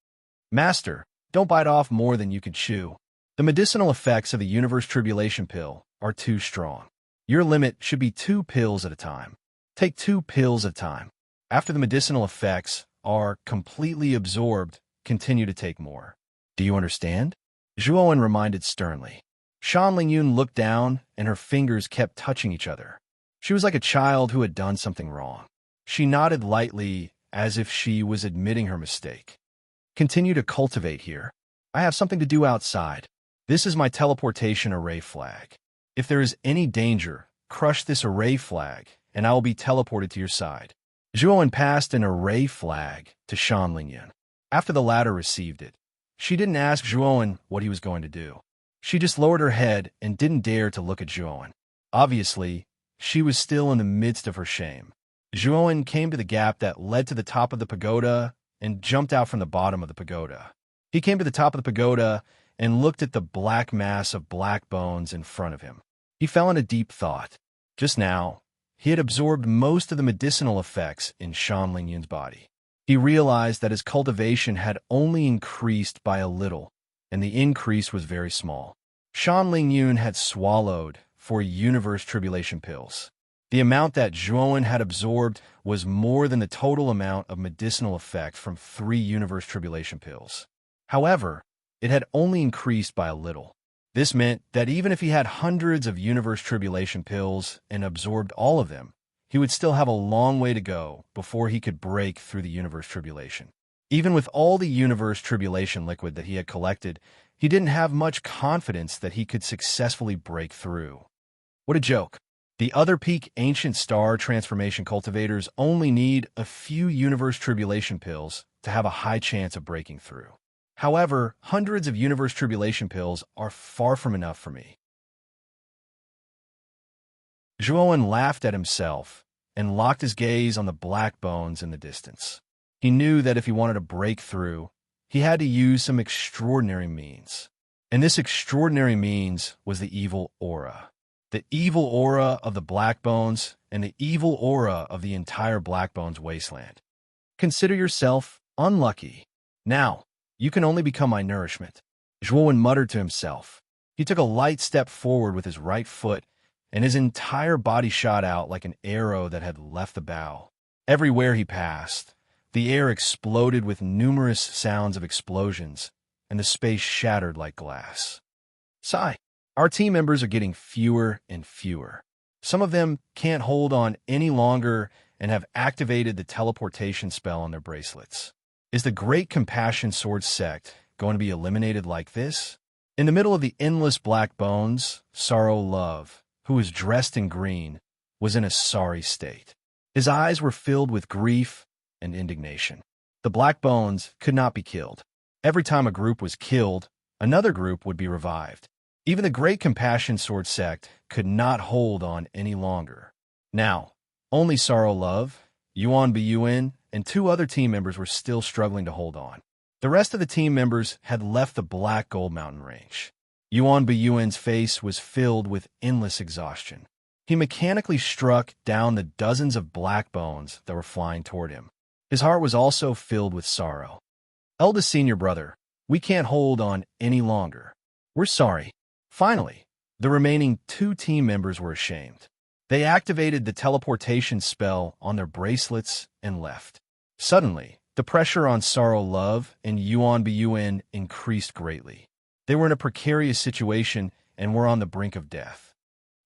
Master, don't bite off more than you can chew. The medicinal effects of the universe tribulation pill are too strong. Your limit should be 2 pills at a time. Take 2 pills at a time. After the medicinal effects are completely absorbed, continue to take more. Do you understand? Zhuowen reminded sternly. Shan Lingyun looked down, and her fingers kept touching each other. She was like a child who had done something wrong. She nodded lightly, as if she was admitting her mistake. Continue to cultivate here. I have something to do outside. This is my teleportation array flag. If there is any danger, crush this array flag, and I will be teleported to your side. Zhuowen passed an array flag to Shan Lingyun. After the latter received it, she didn't ask Zhuowen what he was going to do. She just lowered her head and didn't dare to look at Zhuowen. Obviously, she was still in the midst of her shame. Zhuowen came to the gap that led to the top of the pagoda and jumped out from the bottom of the pagoda. He came to the top of the pagoda and looked at the black mass of black bones in front of him. He fell in a deep thought. Just now, he had absorbed most of the medicinal effects in Shan Lingyun's body. He realized that his cultivation had only increased by a little, and the increase was very small. Shan Lingyun had swallowed 4 universe tribulation pills. The amount that Zhuowen had absorbed was more than the total amount of medicinal effect from 3 universe tribulation pills. However, it had only increased by a little. This meant that even if he had hundreds of universe tribulation pills and absorbed all of them, he would still have a long way to go before he could break through the universe tribulation. Even with all the universe tribulation liquid that he had collected, he didn't have much confidence that he could successfully break through. What a joke. The other peak ancient star transformation cultivators only need a few universe tribulation pills to have a high chance of breaking through. However, hundreds of universe tribulation pills are far from enough for me. Zhuowen laughed at himself and locked his gaze on the black bones in the distance. He knew that if he wanted to break through, he had to use some extraordinary means. And this extraordinary means was the evil aura. The evil aura of the black bones and the evil aura of the entire black bones wasteland. Consider yourself unlucky. Now, you can only become my nourishment. Zhuowen muttered to himself. He took a light step forward with his right foot, and his entire body shot out like an arrow that had left the bow. Everywhere he passed, the air exploded with numerous sounds of explosions, and the space shattered like glass. Sigh. Our team members are getting fewer and fewer. Some of them can't hold on any longer and have activated the teleportation spell on their bracelets. Is the Great Compassion Sword sect going to be eliminated like this? In the middle of the endless black bones, Sorrow Love, who was dressed in green, was in a sorry state. His eyes were filled with grief and indignation. The black bones could not be killed. Every time a group was killed, another group would be revived. Even the Great Compassion Sword sect could not hold on any longer. Now, only Sorrow Love, Yuan Biyuan, and 2 other team members were still struggling to hold on. The rest of the team members had left the Black Gold Mountain range. Yuan Biyuan's face was filled with endless exhaustion. He mechanically struck down the dozens of black bones that were flying toward him. His heart was also filled with sorrow. Eldest senior brother, we can't hold on any longer. We're sorry. Finally, the remaining 2 team members were ashamed. They activated the teleportation spell on their bracelets and left. Suddenly, the pressure on Sorrow Love and Yuan Bun increased greatly. They were in a precarious situation and were on the brink of death.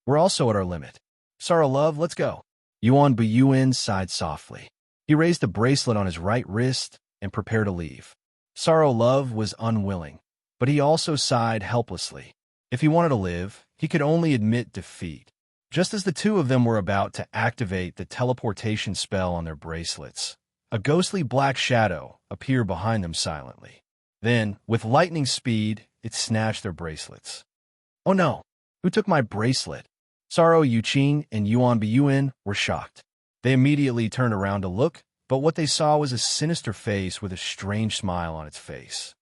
We're also at our limit. Sorrow Love, let's go. Yuan Bun sighed softly. He raised the bracelet on his right wrist and prepared to leave. Sorrow Love was unwilling, but he also sighed helplessly. If he wanted to live, he could only admit defeat. Just as the 2 of them were about to activate the teleportation spell on their bracelets, a ghostly black shadow appeared behind them silently. Then, with lightning speed, it snatched their bracelets. Oh no! Who took my bracelet? Sorrow Yuqing and Yuan Bun were shocked. They immediately turned around to look, but what they saw was a sinister face with a strange smile on its face.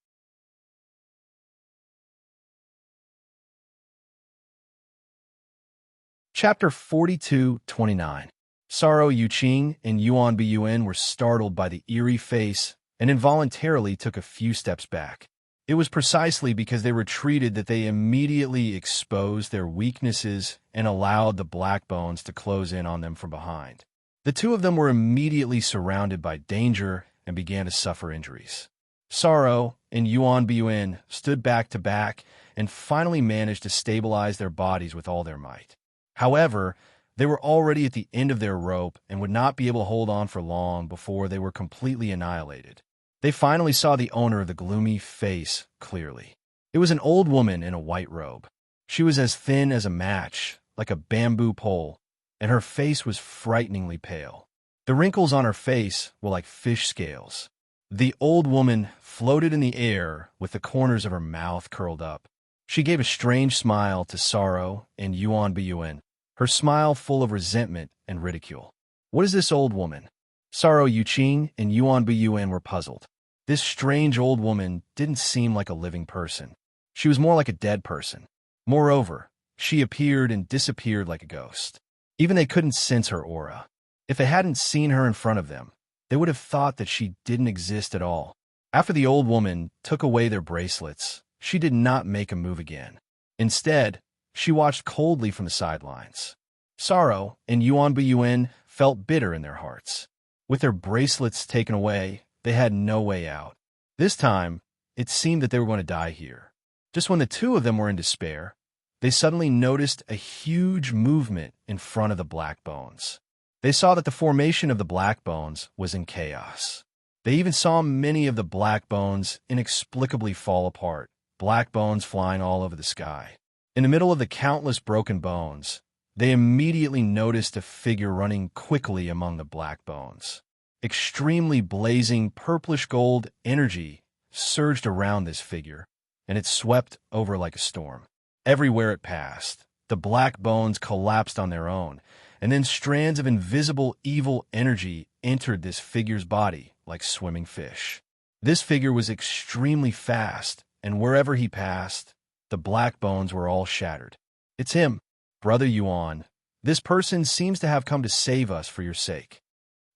Chapter 42-29. Sorrow Yuqing and Yuan Bun were startled by the eerie face and involuntarily took a few steps back. It was precisely because they retreated that they immediately exposed their weaknesses and allowed the Black Bones to close in on them from behind. The 2 of them were immediately surrounded by danger and began to suffer injuries. Sorrow and Yuan Bun stood back to back and finally managed to stabilize their bodies with all their might. However, they were already at the end of their rope and would not be able to hold on for long before they were completely annihilated. They finally saw the owner of the gloomy face clearly. It was an old woman in a white robe. She was as thin as a match, like a bamboo pole, and her face was frighteningly pale. The wrinkles on her face were like fish scales. The old woman floated in the air with the corners of her mouth curled up. She gave a strange smile to Sorrow and Yuan Bun, her smile full of resentment and ridicule. What is this old woman? Sorrow Yuqing and Yuan Bun were puzzled. This strange old woman didn't seem like a living person. She was more like a dead person. Moreover, she appeared and disappeared like a ghost. Even they couldn't sense her aura. If they hadn't seen her in front of them, they would have thought that she didn't exist at all. After the old woman took away their bracelets, she did not make a move again. Instead, she watched coldly from the sidelines. Sorrow and Yuan Bun felt bitter in their hearts. With their bracelets taken away, they had no way out. This time, it seemed that they were going to die here. Just when the 2 of them were in despair, they suddenly noticed a huge movement in front of the Black Bones. They saw that the formation of the Black Bones was in chaos. They even saw many of the Black Bones inexplicably fall apart, black bones flying all over the sky. In the middle of the countless broken bones, they immediately noticed a figure running quickly among the Black Bones. Extremely blazing purplish gold energy surged around this figure, and it swept over like a storm. Everywhere it passed, the Black Bones collapsed on their own, and then strands of invisible evil energy entered this figure's body like swimming fish. This figure was extremely fast, and wherever he passed, the Black Bones were all shattered. It's him, Brother Yuan. This person seems to have come to save us for your sake.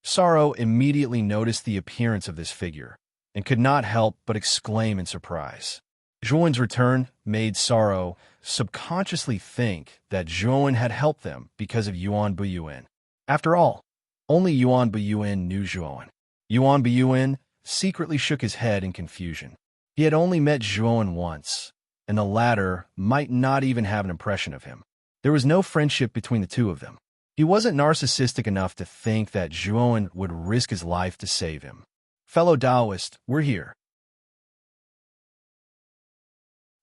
Sorrow immediately noticed the appearance of this figure, and could not help but exclaim in surprise. Zhuan's return made Sorrow subconsciously think that Zhuan had helped them because of Yuan Bun. After all, only Yuan Bun knew Zhuan. Yuan Bun secretly shook his head in confusion. He had only met Zhuan once, and the latter might not even have an impression of him. There was no friendship between the 2 of them. He wasn't narcissistic enough to think that Zhuan would risk his life to save him. Fellow Taoist, we're here.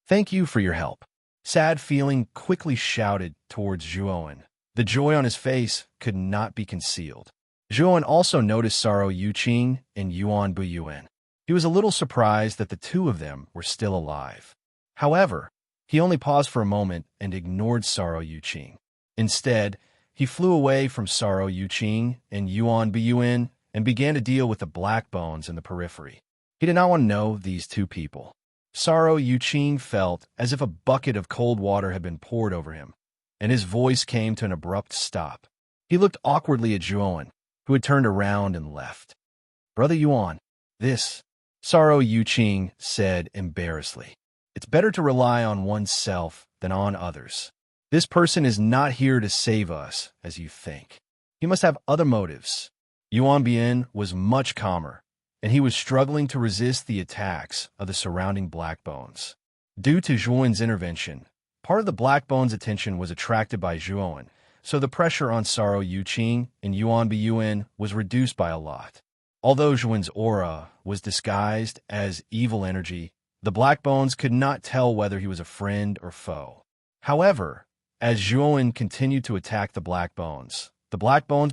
Thank you for your help. Sad feeling quickly shouted towards Zhuan. The joy on his face could not be concealed. Zhuan also noticed Sorrow Yuqing and Yuan Bun. He was a little surprised that the 2 of them were still alive. However, he only paused for a moment and ignored Sorrow Yuqing. Instead, he flew away from Sorrow Yuqing and Yuan Bun and began to deal with the Black Bones in the periphery. He did not want to know these 2 people. Sorrow Yuqing felt as if a bucket of cold water had been poured over him, and his voice came to an abrupt stop. He looked awkwardly at Zhuan, who had turned around and left. Brother Yuan, this, Sorrow Yuqing said embarrassedly. It's better to rely on oneself than on others. This person is not here to save us, as you think. He must have other motives. Yuan Bian was much calmer, and he was struggling to resist the attacks of the surrounding Black Bones. Due to Zhuowen's intervention, part of the Black Bones' attention was attracted by Zhuowen, so the pressure on Sorrow Yuqing and Yuan Biyuan was reduced by a lot. Although Zhuowen's aura was disguised as evil energy, the Black Bones could not tell whether he was a friend or foe. However, as Zhuowen continued to attack the Black Bones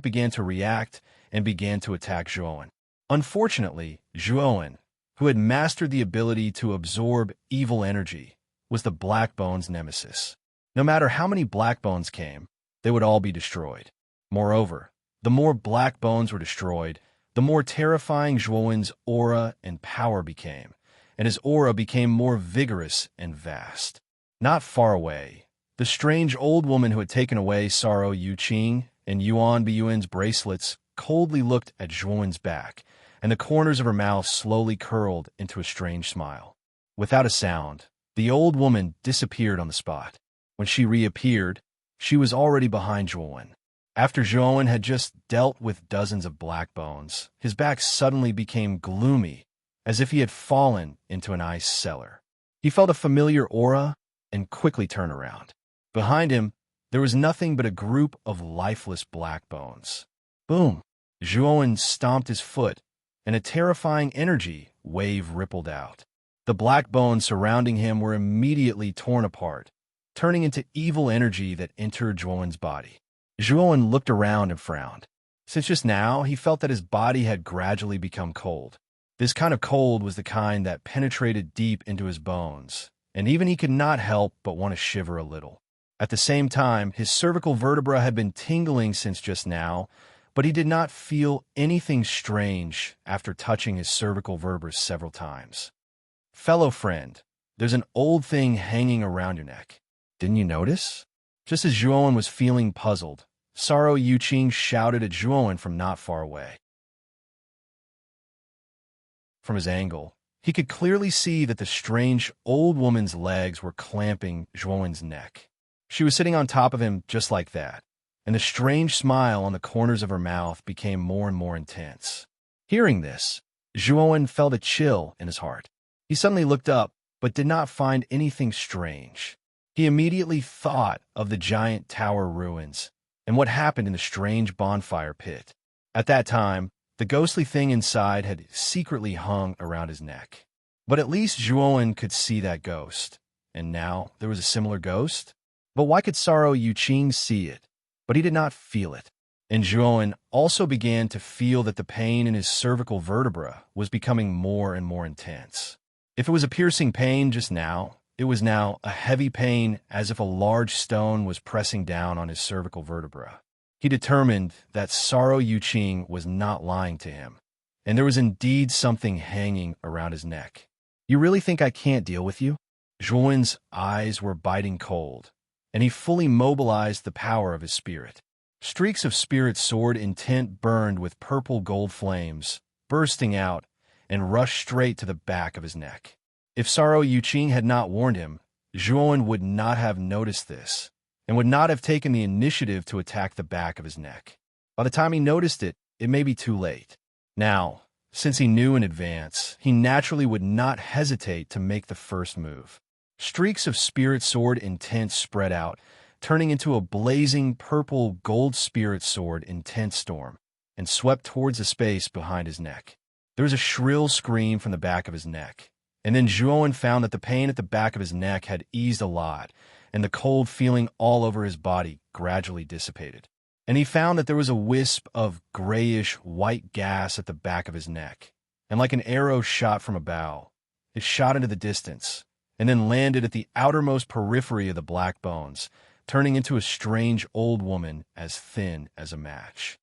began to react and began to attack Zhuowen. Unfortunately, Zhuowen, who had mastered the ability to absorb evil energy, was the Black Bones' nemesis. No matter how many Black Bones came, they would all be destroyed. Moreover, the more Black Bones were destroyed, the more terrifying Zhuowen's aura and power became, and his aura became more vigorous and vast. Not far away, the strange old woman who had taken away Sorrow Yuqing and Yuan Biyuan's bracelets coldly looked at Zhuowen's back, and the corners of her mouth slowly curled into a strange smile. Without a sound, the old woman disappeared on the spot. When she reappeared, she was already behind Zhuowen. After Zhuowen had just dealt with dozens of Black Bones, his back suddenly became gloomy, as if he had fallen into an ice cellar. He felt a familiar aura and quickly turned around. Behind him, there was nothing but a group of lifeless Black Bones. Boom! Zhuowen stomped his foot, and a terrifying energy wave rippled out. The Black Bones surrounding him were immediately torn apart, turning into evil energy that entered Zhuowen's body. Zhuowen looked around and frowned. Since just now, he felt that his body had gradually become cold. This kind of cold was the kind that penetrated deep into his bones, and even he could not help but want to shiver a little. At the same time, his cervical vertebra had been tingling since just now, but he did not feel anything strange after touching his cervical vertebra several times. Fellow friend, there's an old thing hanging around your neck. Didn't you notice? Just as Zhuowen was feeling puzzled, Sorrow Yuqing shouted at Zhuowen from not far away. From his angle, he could clearly see that the strange old woman's legs were clamping Zhuowen's neck. She was sitting on top of him just like that, and the strange smile on the corners of her mouth became more and more intense. Hearing this, Zhuowen felt a chill in his heart. He suddenly looked up, but did not find anything strange. He immediately thought of the giant tower ruins and what happened in the strange bonfire pit. At that time, the ghostly thing inside had secretly hung around his neck. But at least Zhuowen could see that ghost. And now there was a similar ghost? But why could Sorrow Yuqing see it, but he did not feel it? And Zhuowen also began to feel that the pain in his cervical vertebra was becoming more and more intense. If it was a piercing pain just now, it was now a heavy pain, as if a large stone was pressing down on his cervical vertebra. He determined that Sorrow Yuqing was not lying to him, and there was indeed something hanging around his neck. You really think I can't deal with you? Zhuowen's eyes were biting cold, and he fully mobilized the power of his spirit. Streaks of spirit sword intent burned with purple gold flames, bursting out, and rushed straight to the back of his neck. If Sorrow Yuqing had not warned him, Zhuowen would not have noticed this, and would not have taken the initiative to attack the back of his neck. By the time he noticed it, it may be too late. Now, since he knew in advance, he naturally would not hesitate to make the first move. Streaks of spirit sword intent spread out, turning into a blazing purple gold spirit sword intent storm, and swept towards the space behind his neck. There was a shrill scream from the back of his neck, and then Zhuowen found that the pain at the back of his neck had eased a lot, and the cold feeling all over his body gradually dissipated. And he found that there was a wisp of grayish-white gas at the back of his neck, and like an arrow shot from a bow, it shot into the distance, and then landed at the outermost periphery of the Black Bones, turning into a strange old woman as thin as a match.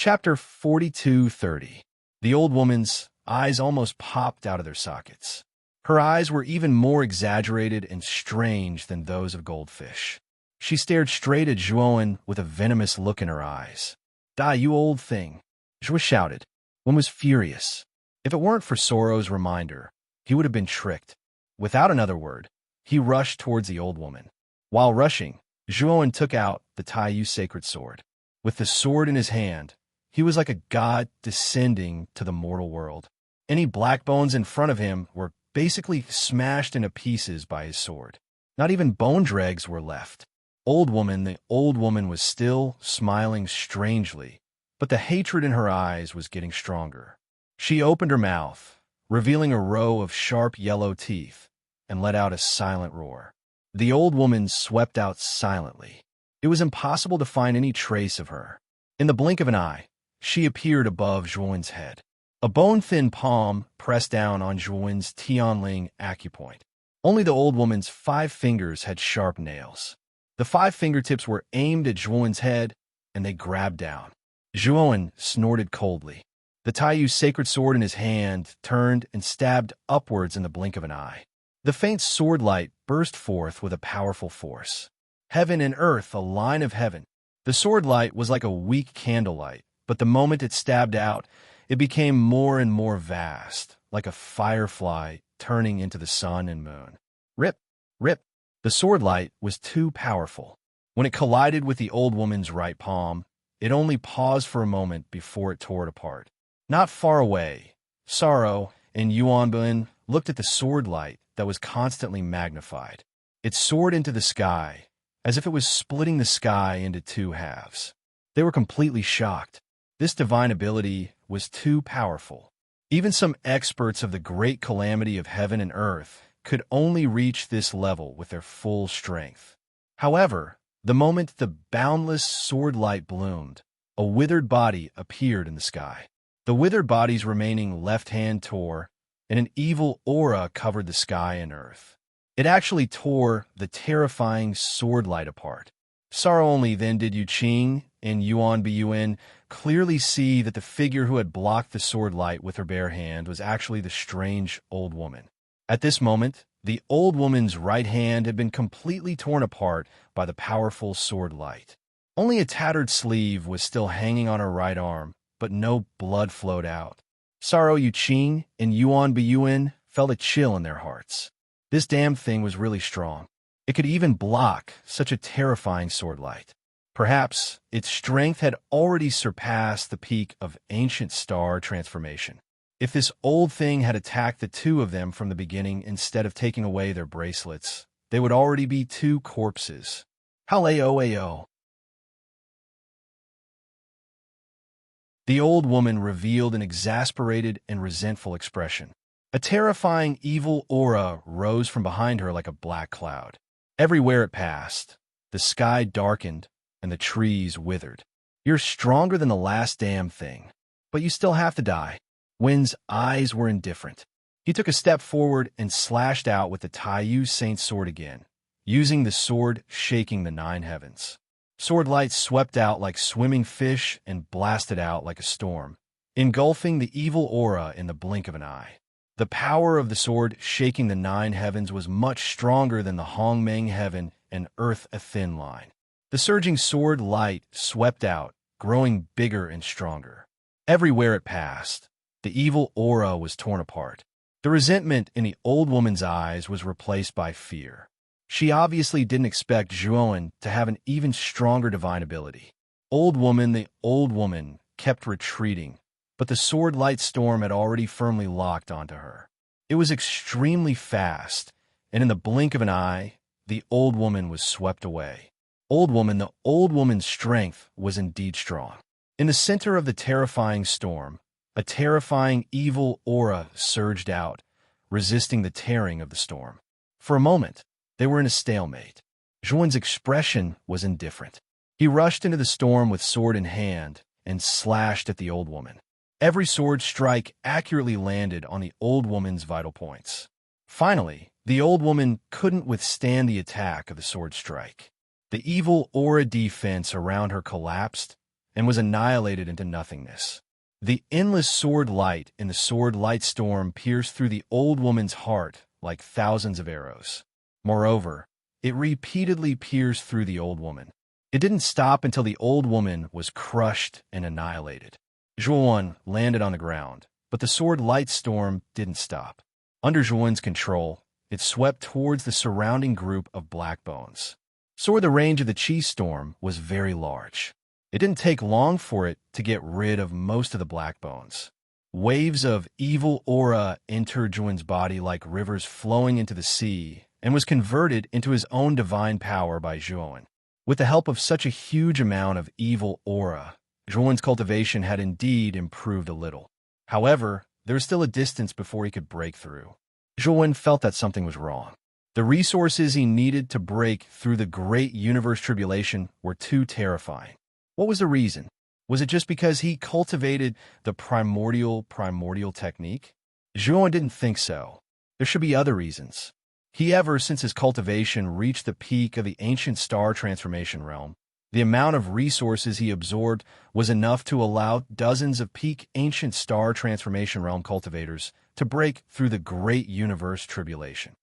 Chapter 42:30. The old woman's eyes almost popped out of their sockets. Her eyes were even more exaggerated and strange than those of goldfish. She stared straight at Zhuan with a venomous look in her eyes. "Die, you old thing!" Zhua shouted. Wen was furious. If it weren't for Soro's reminder, he would have been tricked. Without another word, he rushed towards the old woman. While rushing, Zhuan took out the Taiyu sacred sword. With the sword in his hand, he was like a god descending to the mortal world. Any black bones in front of him were basically smashed into pieces by his sword. Not even bone dregs were left. The old woman was still smiling strangely, but the hatred in her eyes was getting stronger. She opened her mouth, revealing a row of sharp yellow teeth, and let out a silent roar. The old woman swept out silently. It was impossible to find any trace of her. In the blink of an eye, she appeared above Zhuan's head. A bone-thin palm pressed down on Zhuan's Tianling acupoint. Only the old woman's 5 fingers had sharp nails. The 5 fingertips were aimed at Zhuan's head, and they grabbed down. Zhuan snorted coldly. The Taiyu sacred sword in his hand turned and stabbed upwards in the blink of an eye. The faint sword light burst forth with a powerful force. Heaven and earth, a line of heaven. The sword light was like a weak candlelight, but the moment it stabbed out, it became more and more vast, like a firefly turning into the sun and moon. Rip, rip. The sword light was too powerful. When it collided with the old woman's right palm, it only paused for a moment before it tore it apart. Not far away, Soro and Yuanbun looked at the sword light that was constantly magnified. It soared into the sky, as if it was splitting the sky into 2 halves. They were completely shocked. This divine ability was too powerful. Even some experts of the great calamity of heaven and earth could only reach this level with their full strength. However, the moment the boundless sword light bloomed, a withered body appeared in the sky. The withered body's remaining left hand tore, and an evil aura covered the sky and earth. It actually tore the terrifying sword light apart. Sorrow only then did Yu Qing and Yuan Biyuan clearly see that the figure who had blocked the sword light with her bare hand was actually the strange old woman. At this moment, the old woman's right hand had been completely torn apart by the powerful sword light. Only a tattered sleeve was still hanging on her right arm, but no blood flowed out. Sorrow Yu Qing and Yuan Biyuan felt a chill in their hearts. This damn thing was really strong. It could even block such a terrifying sword light. Perhaps its strength had already surpassed the peak of ancient star transformation. If this old thing had attacked the 2 of them from the beginning instead of taking away their bracelets, they would already be 2 corpses. Haleo. The old woman revealed an exasperated and resentful expression. A terrifying evil aura rose from behind her like a black cloud. Everywhere it passed, the sky darkened and the trees withered. You're stronger than the last damn thing, but you still have to die. Wen's eyes were indifferent. He took a step forward and slashed out with the Taiyu Saint's sword again, using the sword shaking the 9 heavens. Sword light swept out like swimming fish and blasted out like a storm, engulfing the evil aura in the blink of an eye. The power of the sword shaking the 9 heavens was much stronger than the Hongmeng heaven and earth a thin line. The surging sword light swept out, growing bigger and stronger. Everywhere it passed, the evil aura was torn apart. The resentment in the old woman's eyes was replaced by fear. She obviously didn't expect Zhuan to have an even stronger divine ability. The old woman kept retreating, but the sword light storm had already firmly locked onto her. It was extremely fast, and in the blink of an eye, the old woman was swept away. The old woman's strength was indeed strong. In the center of the terrifying storm, a terrifying evil aura surged out, resisting the tearing of the storm. For a moment, they were in a stalemate. Zhuan's expression was indifferent. He rushed into the storm with sword in hand and slashed at the old woman. Every sword strike accurately landed on the old woman's vital points. Finally, the old woman couldn't withstand the attack of the sword strike. The evil aura defense around her collapsed and was annihilated into nothingness. The endless sword light in the sword light storm pierced through the old woman's heart like thousands of arrows. Moreover, It repeatedly pierced through the old woman. It didn't stop until the old woman was crushed and annihilated. Zhuan landed on the ground, but the sword light storm didn't stop. Under Zhuan's control, it swept towards the surrounding group of black bones. So the range of the chi storm was very large. It didn't take long for it to get rid of most of the black bones. Waves of evil aura entered Zhuan's body like rivers flowing into the sea and was converted into his own divine power by Zhuan. With the help of such a huge amount of evil aura, Zhuan's cultivation had indeed improved a little. However, there was still a distance before he could break through. Zhuan felt that something was wrong. The resources he needed to break through the great universe tribulation were too terrifying. What was the reason? Was it just because he cultivated the primordial technique? Zhuan didn't think so. There should be other reasons. Since his cultivation reached the peak of the ancient star transformation realm, the amount of resources he absorbed was enough to allow dozens of peak ancient star transformation realm cultivators to break through the great universe tribulation.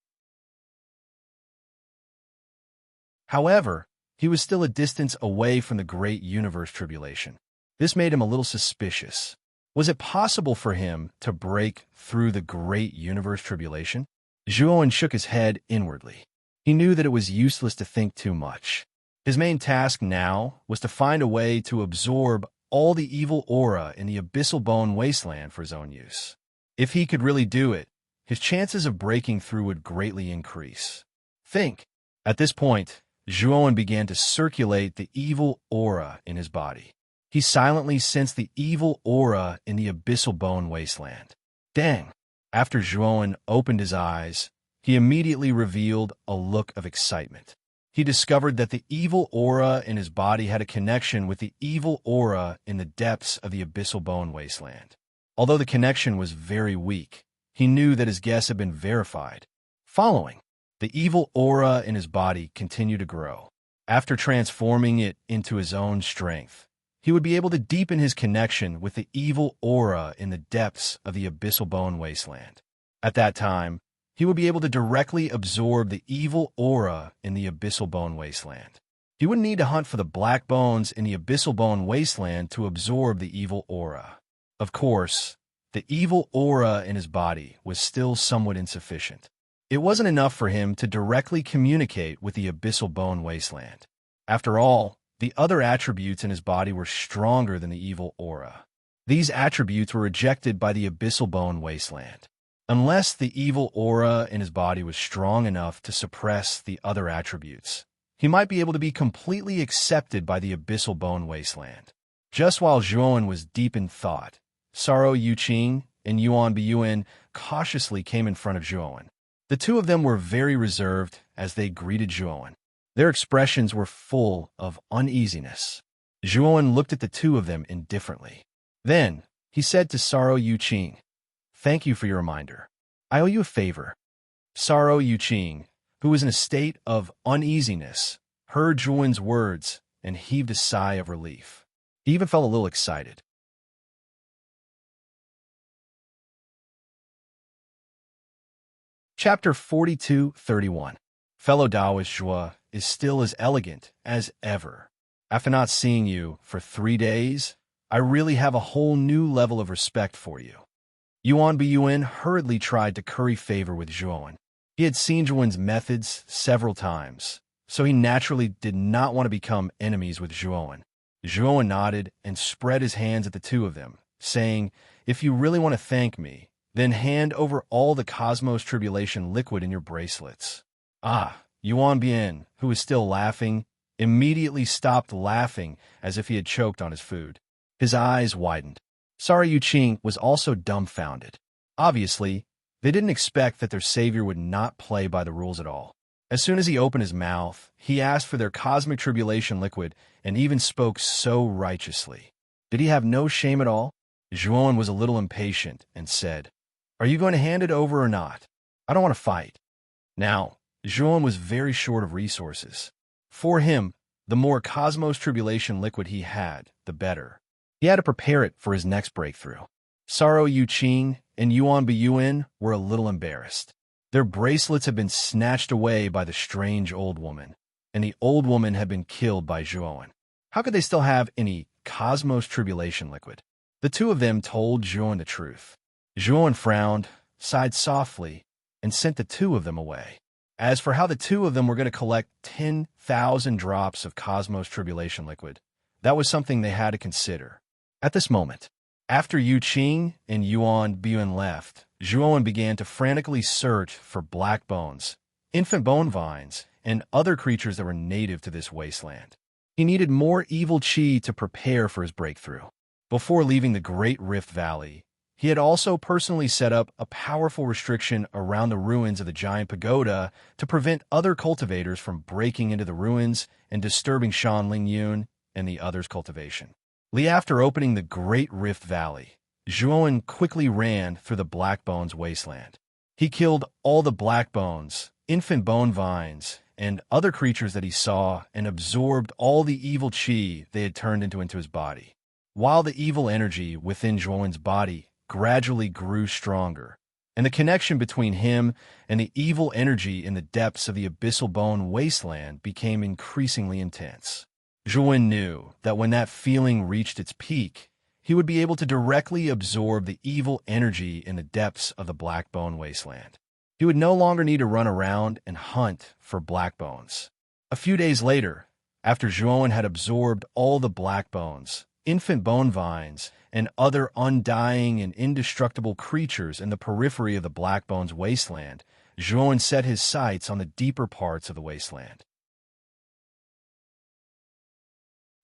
However, he was still a distance away from the great universe tribulation. This made him a little suspicious. Was it possible for him to break through the great universe tribulation? Zhuan shook his head inwardly. He knew that it was useless to think too much. His main task now was to find a way to absorb all the evil aura in the abyssal bone wasteland for his own use. If he could really do it, his chances of breaking through would greatly increase. Think. At this point, Zhuan began to circulate the evil aura in his body. He silently sensed the evil aura in the abyssal bone wasteland. Dang! After Zhuan opened his eyes, he immediately revealed a look of excitement. He discovered that the evil aura in his body had a connection with the evil aura in the depths of the abyssal bone wasteland. Although the connection was very weak, he knew that his guess had been verified. Following, the evil aura in his body continued to grow. After transforming it into his own strength, he would be able to deepen his connection with the evil aura in the depths of the abyssal bone wasteland. At that time, he would be able to directly absorb the evil aura in the abyssal bone wasteland. He wouldn't need to hunt for the black bones in the abyssal bone wasteland to absorb the evil aura. Of course, the evil aura in his body was still somewhat insufficient. It wasn't enough for him to directly communicate with the abyssal bone wasteland. After all, the other attributes in his body were stronger than the evil aura. These attributes were rejected by the abyssal bone wasteland. Unless the evil aura in his body was strong enough to suppress the other attributes, he might be able to be completely accepted by the abyssal bone wasteland. Just while Zhuan was deep in thought, Saro Yuqing and Yuan Biyuan cautiously came in front of Zhuan. The two of them were very reserved as they greeted Zhuan. Their expressions were full of uneasiness. Zhuan looked at the two of them indifferently. Then, he said to Saro Yuqing, "Thank you for your reminder. I owe you a favor." Saro Yuqing, who was in a state of uneasiness, heard Zhuan's words and heaved a sigh of relief. He even felt a little excited. Chapter 42:31. Fellow Taoist Zhua is still as elegant as ever. After not seeing you for 3 days, I really have a whole new level of respect for you. Yuan Biyuan hurriedly tried to curry favor with Zhuan. He had seen Zhuan's methods several times, so he naturally did not want to become enemies with Zhuan. Zhuan nodded and spread his hands at the two of them, saying, "If you really want to thank me, then hand over all the Cosmos Tribulation liquid in your bracelets." Yuan Bian, who was still laughing, immediately stopped laughing as if he had choked on his food. His eyes widened. Saro Yuqing was also dumbfounded. Obviously, they didn't expect that their savior would not play by the rules at all. As soon as he opened his mouth, he asked for their Cosmic Tribulation liquid and even spoke so righteously. Did he have no shame at all? Zhuan was a little impatient and said, "Are you going to hand it over or not? I don't want to fight." Now, Zhuan was very short of resources. For him, the more Cosmos Tribulation liquid he had, the better. He had to prepare it for his next breakthrough. Saro Yuqing and Yuan Biyuan were a little embarrassed. Their bracelets had been snatched away by the strange old woman, and the old woman had been killed by Zhuowen. How could they still have any cosmos tribulation liquid? The two of them told Zhuowen the truth. Zhuowen frowned, sighed softly, and sent the two of them away. As for how the two of them were going to collect 10,000 drops of cosmos tribulation liquid, that was something they had to consider. At this moment, after Yu Qing and Yuan Biyun left, Zhuowen began to frantically search for black bones, infant bone vines, and other creatures that were native to this wasteland. He needed more evil qi to prepare for his breakthrough. Before leaving the Great Rift Valley, he had also personally set up a powerful restriction around the ruins of the giant pagoda to prevent other cultivators from breaking into the ruins and disturbing Shan Lingyun and the others' cultivation. After opening the Great Rift Valley, Zhuowen quickly ran through the Black Bones wasteland. He killed all the black bones, infant bone vines, and other creatures that he saw and absorbed all the evil qi they had turned into his body. While the evil energy within Zhuowen's body gradually grew stronger, and the connection between him and the evil energy in the depths of the abyssal bone wasteland became increasingly intense. Zhuowen knew that when that feeling reached its peak, he would be able to directly absorb the evil energy in the depths of the black bone wasteland. He would no longer need to run around and hunt for black bones. A few days later, after Zhuowen had absorbed all the black bones, infant bone vines, and other undying and indestructible creatures in the periphery of the Black Bones wasteland, Zhuowen set his sights on the deeper parts of the wasteland.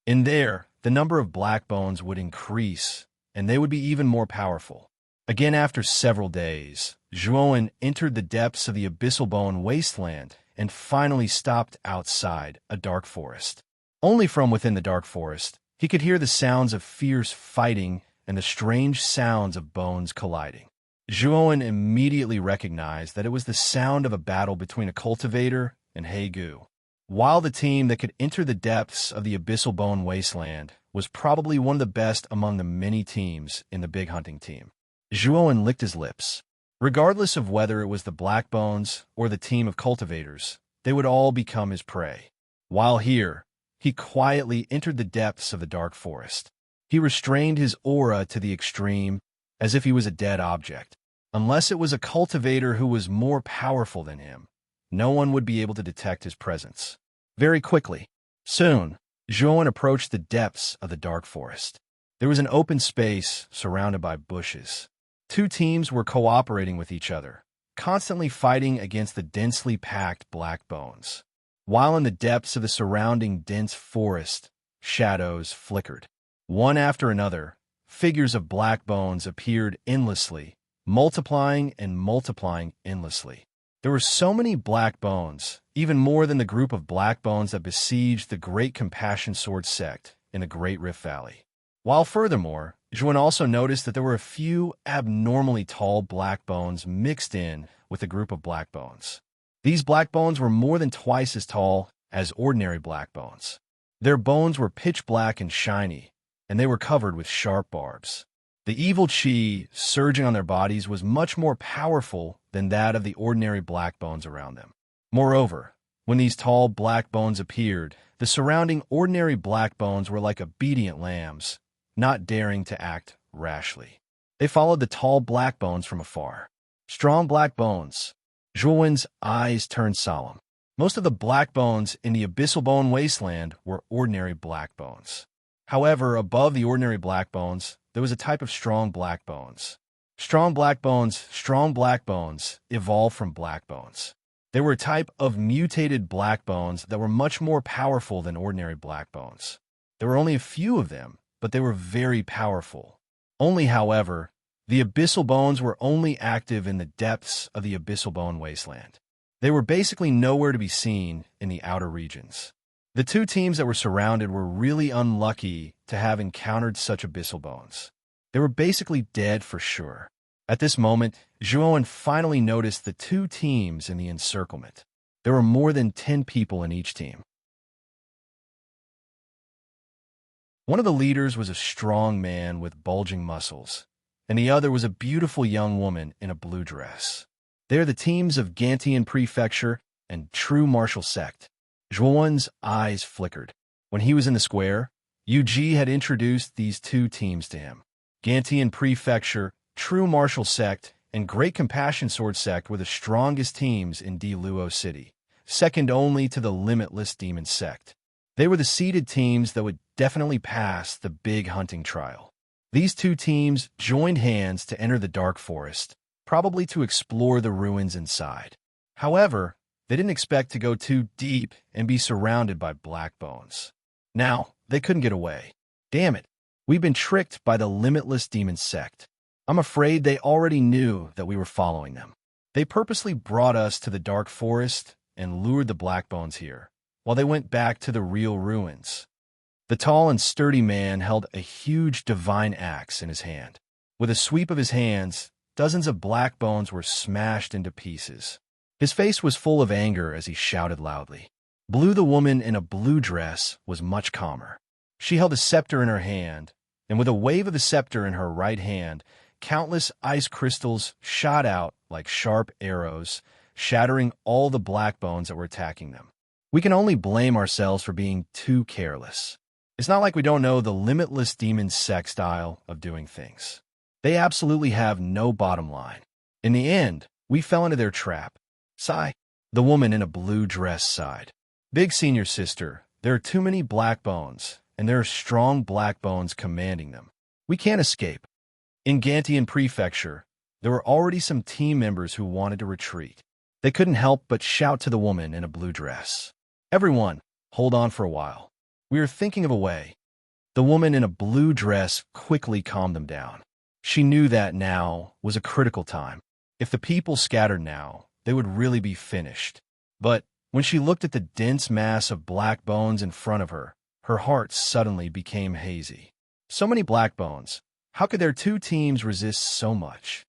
In there, the number of black bones would increase, and they would be even more powerful. Again, after several days, Zhuowen entered the depths of the abyssal bone wasteland and finally stopped outside a dark forest. Only from within the dark forest, he could hear the sounds of fierce fighting and the strange sounds of bones colliding. Zhuowen immediately recognized that it was the sound of a battle between a cultivator and He Gu. While the team that could enter the depths of the abyssal bone wasteland was probably one of the best among the many teams in the big hunting team, Zhuowen licked his lips. Regardless of whether it was the Black Bones or the team of cultivators, they would all become his prey. While here, he quietly entered the depths of the dark forest. He restrained his aura to the extreme, as if he was a dead object. Unless it was a cultivator who was more powerful than him, no one would be able to detect his presence. Very quickly, soon, Zhuowen approached the depths of the dark forest. There was an open space surrounded by bushes. Two teams were cooperating with each other, constantly fighting against the densely packed black bones. While in the depths of the surrounding dense forest, shadows flickered. One after another, figures of black bones appeared endlessly, multiplying and multiplying endlessly. There were so many black bones, even more than the group of black bones that besieged the Great Compassion Sword sect in the Great Rift Valley. While furthermore, Zhuowen also noticed that there were a few abnormally tall black bones mixed in with a group of black bones. These black bones were more than twice as tall as ordinary black bones. Their bones were pitch black and shiny, and they were covered with sharp barbs. The evil qi surging on their bodies was much more powerful than that of the ordinary black bones around them. Moreover, when these tall black bones appeared, the surrounding ordinary black bones were like obedient lambs, not daring to act rashly. They followed the tall black bones from afar. Strong black bones. Zhuowen's eyes turned solemn. Most of the black bones in the abyssal bone wasteland were ordinary black bones. However, above the ordinary black bones, there was a type of strong black bones. Strong black bones evolved from black bones. They were a type of mutated black bones that were much more powerful than ordinary black bones. There were only a few of them, but they were very powerful. However, the abyssal bones were only active in the depths of the abyssal bone wasteland. They were basically nowhere to be seen in the outer regions. The two teams that were surrounded were really unlucky to have encountered such abyssal bones. They were basically dead for sure. At this moment, Zhuowen finally noticed the two teams in the encirclement. There were more than 10 people in each team. One of the leaders was a strong man with bulging muscles, and the other was a beautiful young woman in a blue dress. They're the teams of Gantian Prefecture and True Martial Sect. Zhuowen's eyes flickered. When he was in the square, Yu Ji had introduced these two teams to him. Gantian Prefecture, True Martial Sect, and Great Compassion Sword Sect were the strongest teams in Diluo City, second only to the Limitless Demon Sect. They were the seeded teams that would definitely pass the big hunting trial. These two teams joined hands to enter the Dark Forest, probably to explore the ruins inside. However, they didn't expect to go too deep and be surrounded by black bones. Now, they couldn't get away. Damn it, we've been tricked by the Limitless Demon Sect. I'm afraid they already knew that we were following them. They purposely brought us to the Dark Forest and lured the black bones here, while they went back to the real ruins. The tall and sturdy man held a huge divine axe in his hand. With a sweep of his hands, dozens of black bones were smashed into pieces. His face was full of anger as he shouted loudly. Blue, the woman in a blue dress, was much calmer. She held a scepter in her hand, and with a wave of the scepter in her right hand, countless ice crystals shot out like sharp arrows, shattering all the black bones that were attacking them. We can only blame ourselves for being too careless. It's not like we don't know the Limitless Demon Sect style of doing things. They absolutely have no bottom line. In the end, we fell into their trap. Sigh. The woman in a blue dress sighed. Big senior sister, there are too many black bones, and there are strong black bones commanding them. We can't escape. In Gantian Prefecture, there were already some team members who wanted to retreat. They couldn't help but shout to the woman in a blue dress. Everyone, hold on for a while. We are thinking of a way. The woman in a blue dress quickly calmed them down. She knew that now was a critical time. If the people scattered now, they would really be finished. But when she looked at the dense mass of black bones in front of her, her heart suddenly became hazy. So many black bones. How could their two teams resist so much?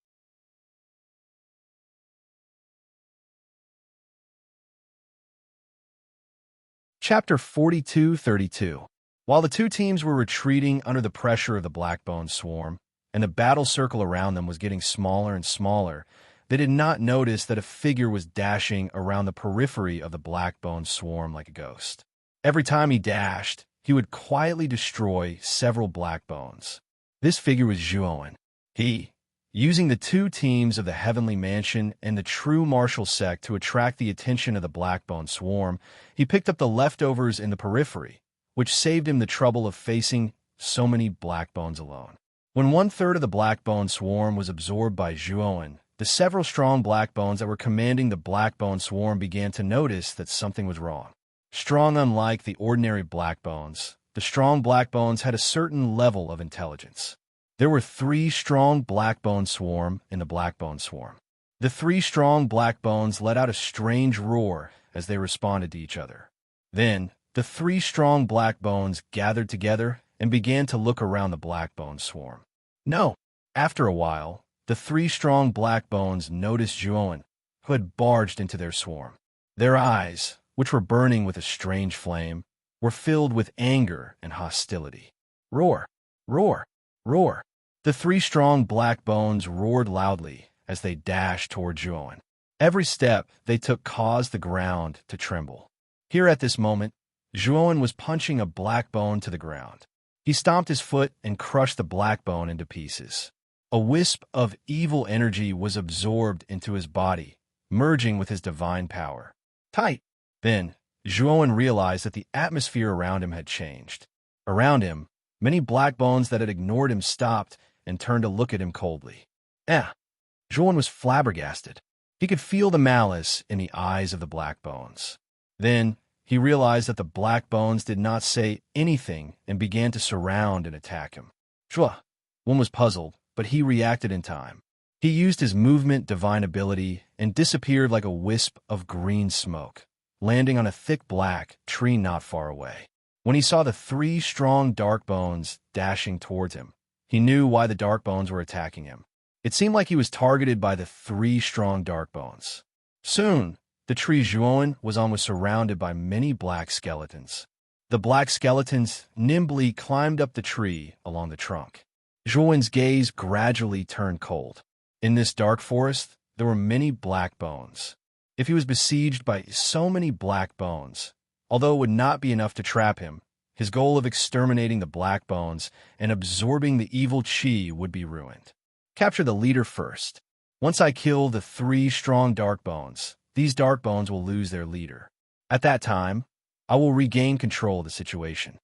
Chapter 42-32. While the two teams were retreating under the pressure of the black bone swarm, and the battle circle around them was getting smaller and smaller, they did not notice that a figure was dashing around the periphery of the black bone swarm like a ghost. Every time he dashed, he would quietly destroy several black bones. This figure was Zhuowen. He, using the two teams of the Heavenly Mansion and the True Martial Sect to attract the attention of the black bone swarm, he picked up the leftovers in the periphery, which saved him the trouble of facing so many black bones alone. When 1/3 of the black bone swarm was absorbed by Zhuowen, the several strong black bones that were commanding the black bone swarm began to notice that something was wrong. Strong unlike the ordinary black bones, the strong black bones had a certain level of intelligence. There were 3 strong black bone swarm in the black bone swarm. The 3 strong black bones let out a strange roar as they responded to each other. Then, the 3 strong black bones gathered together and began to look around the black bone swarm. No! After a while, the 3 strong black bones noticed Zhuowen, who had barged into their swarm. Their eyes, which were burning with a strange flame, were filled with anger and hostility. Roar! Roar! Roar! The 3 strong black bones roared loudly as they dashed toward Zhuowen. Every step they took caused the ground to tremble. Here at this moment, Zhuowen was punching a black bone to the ground. He stomped his foot and crushed the black bone into pieces. A wisp of evil energy was absorbed into his body, merging with his divine power. Tight! Then, Zhuowen realized that the atmosphere around him had changed. Around him, many black bones that had ignored him stopped and turned to look at him coldly. Zhuowen was flabbergasted. He could feel the malice in the eyes of the black bones. Then, he realized that the black bones did not say anything and began to surround and attack him. Zhuowen was puzzled, but he reacted in time. He used his movement divine ability and disappeared like a wisp of green smoke, landing on a thick black tree not far away. When he saw the 3 strong dark bones dashing towards him, he knew why the dark bones were attacking him. It seemed like he was targeted by the 3 strong dark bones. Soon, the tree Zhuowen was on was surrounded by many black skeletons. The black skeletons nimbly climbed up the tree along the trunk. Zhuowen's gaze gradually turned cold. In this dark forest, there were many black bones. If he was besieged by so many black bones, although it would not be enough to trap him, his goal of exterminating the black bones and absorbing the evil chi would be ruined. Capture the leader first. Once I kill the 3 strong dark bones, these dark bones will lose their leader. At that time, I will regain control of the situation.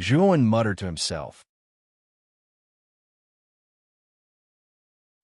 Zhuowen muttered to himself.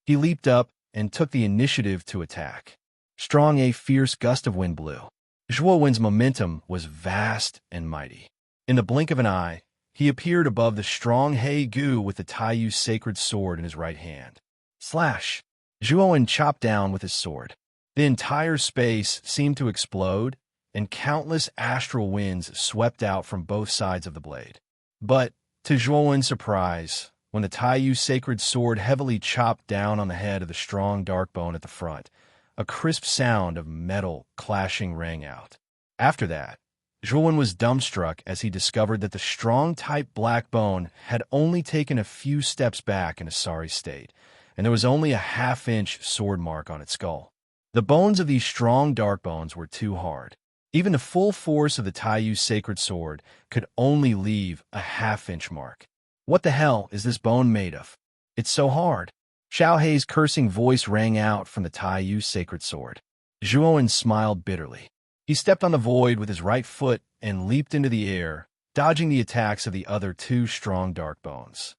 He leaped up and took the initiative to attack. Strong a fierce gust of wind blew. Zhuowen's momentum was vast and mighty. In the blink of an eye, he appeared above the strong He Gu with the Taiyu sacred sword in his right hand. Slash! Zhuowen chopped down with his sword. The entire space seemed to explode, and countless astral winds swept out from both sides of the blade. But, to Zhuowen's surprise, when the Taiyu sacred sword heavily chopped down on the head of the strong dark bone at the front, a crisp sound of metal clashing rang out. After that, Zhuowen was dumbstruck as he discovered that the strong type black bone had only taken a few steps back in a sorry state, and there was only a half-inch sword mark on its skull. The bones of these strong dark bones were too hard. Even the full force of the Taiyu sacred sword could only leave a half-inch mark. What the hell is this bone made of? It's so hard. Xiao Hei's cursing voice rang out from the Taiyu sacred sword. Zhuowen smiled bitterly. He stepped on the void with his right foot and leaped into the air, dodging the attacks of the other 2 strong dark bones.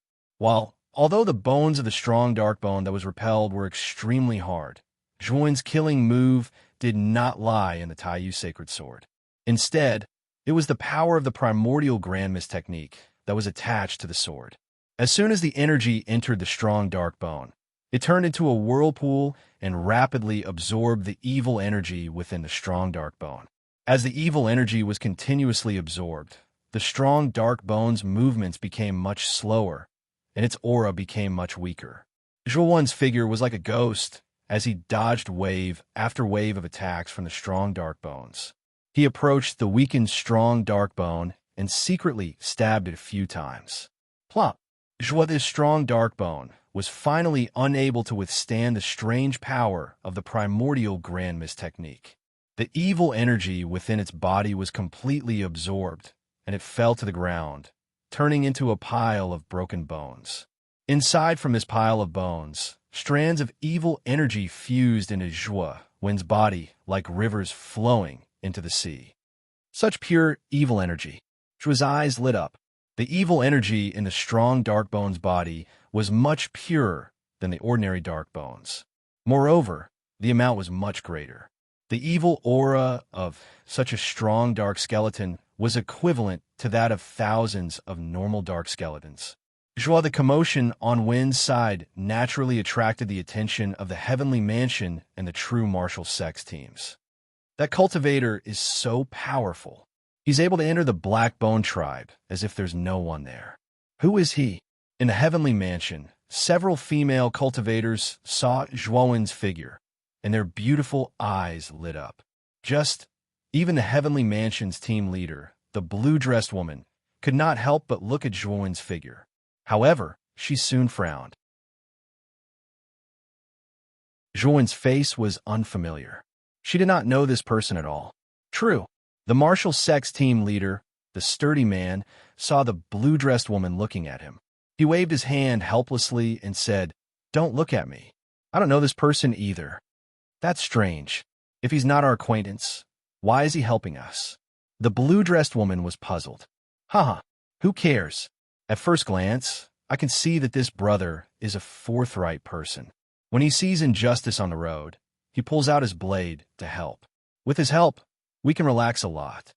Although the bones of the strong dark bone that was repelled were extremely hard, Zhuowen's killing move did not lie in the Taiyu sacred sword. Instead, it was the power of the primordial grand mist technique that was attached to the sword. As soon as the energy entered the strong dark bone, it turned into a whirlpool and rapidly absorbed the evil energy within the strong dark bone. As the evil energy was continuously absorbed, the strong dark bone's movements became much slower, and its aura became much weaker. Zhuowen's figure was like a ghost as he dodged wave after wave of attacks from the strong dark bones. He approached the weakened strong dark bone and secretly stabbed it a few times. Plop! Zhuowen's strong dark bone was finally unable to withstand the strange power of the primordial grand mist technique. The evil energy within its body was completely absorbed, and it fell to the ground, turning into a pile of broken bones. Inside from this pile of bones, strands of evil energy fused into Zhuowen's body like rivers flowing into the sea. Such pure evil energy. Zhuowen's eyes lit up. The evil energy in the strong dark bone's body was much purer than the ordinary dark bones. Moreover, the amount was much greater. The evil aura of such a strong dark skeleton was equivalent to that of thousands of normal dark skeletons. The commotion on Wen's side naturally attracted the attention of the Heavenly Mansion and the true martial sex teams. That cultivator is so powerful. He's able to enter the Black Bone tribe as if there's no one there. Who is he? In the Heavenly Mansion, several female cultivators saw Zhuowen's figure, and their beautiful eyes lit up. Even the Heavenly Mansion's team leader, the blue-dressed woman, could not help but look at Zhuowen's figure. However, she soon frowned. Zhuowen's face was unfamiliar. She did not know this person at all. True, the martial sex team leader, the sturdy man, saw the blue-dressed woman looking at him. He waved his hand helplessly and said, "Don't look at me. I don't know this person either. That's strange. If he's not our acquaintance, why is he helping us?" The blue-dressed woman was puzzled. Haha, who cares? At first glance, I can see that this brother is a forthright person. When he sees injustice on the road, he pulls out his blade to help. With his help, we can relax a lot.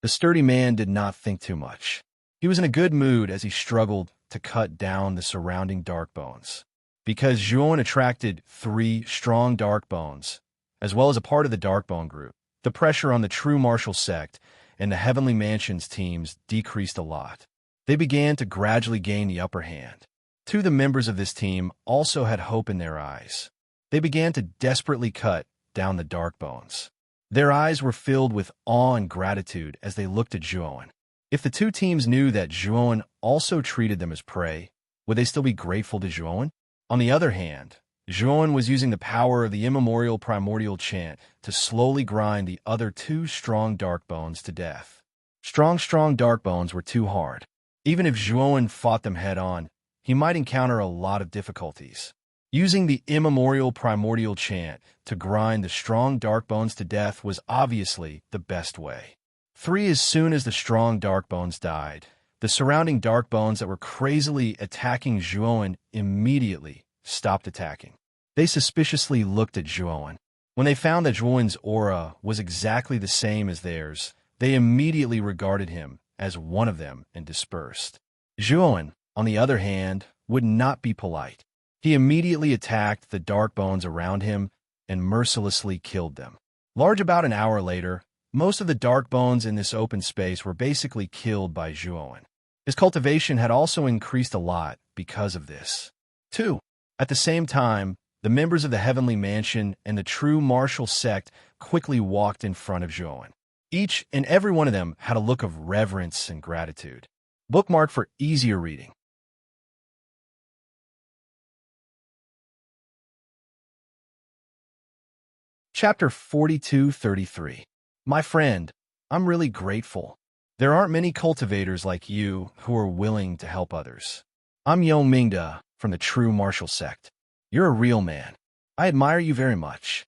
The sturdy man did not think too much. He was in a good mood as he struggled to cut down the surrounding dark bones. Because Zhuowen attracted 3 strong dark bones, as well as a part of the dark bone group, the pressure on the true martial sect and the Heavenly Mansion's teams decreased a lot. They began to gradually gain the upper hand. 2 of the members of this team also had hope in their eyes. They began to desperately cut down the dark bones. Their eyes were filled with awe and gratitude as they looked at Zhuowen. If the 2 teams knew that Zhuowen also treated them as prey, would they still be grateful to Zhuowen? On the other hand, Zhuan was using the power of the immemorial primordial chant to slowly grind the other two strong dark bones to death. Strong dark bones were too hard. Even if Zhuan fought them head-on, he might encounter a lot of difficulties. Using the immemorial primordial chant to grind the strong dark bones to death was obviously the best way. As soon as the strong dark bones died, the surrounding dark bones that were crazily attacking Zhuan immediately stopped attacking. They suspiciously looked at Zhuan. When they found that Zhuan's aura was exactly the same as theirs, they immediately regarded him as one of them and dispersed. Zhuan, on the other hand, would not be polite. He immediately attacked the dark bones around him and mercilessly killed them. About an hour later, most of the dark bones in this open space were basically killed by Zhuan. His cultivation had also increased a lot because of this. 2. At the same time, the members of the Heavenly Mansion and the true martial sect quickly walked in front of Zhuan. Each and every one of them had a look of reverence and gratitude. Bookmark for easier reading. Chapter 42-33. My friend, I'm really grateful. There aren't many cultivators like you who are willing to help others. I'm Yong Mingda from the True Martial Sect. You're a real man. I admire you very much.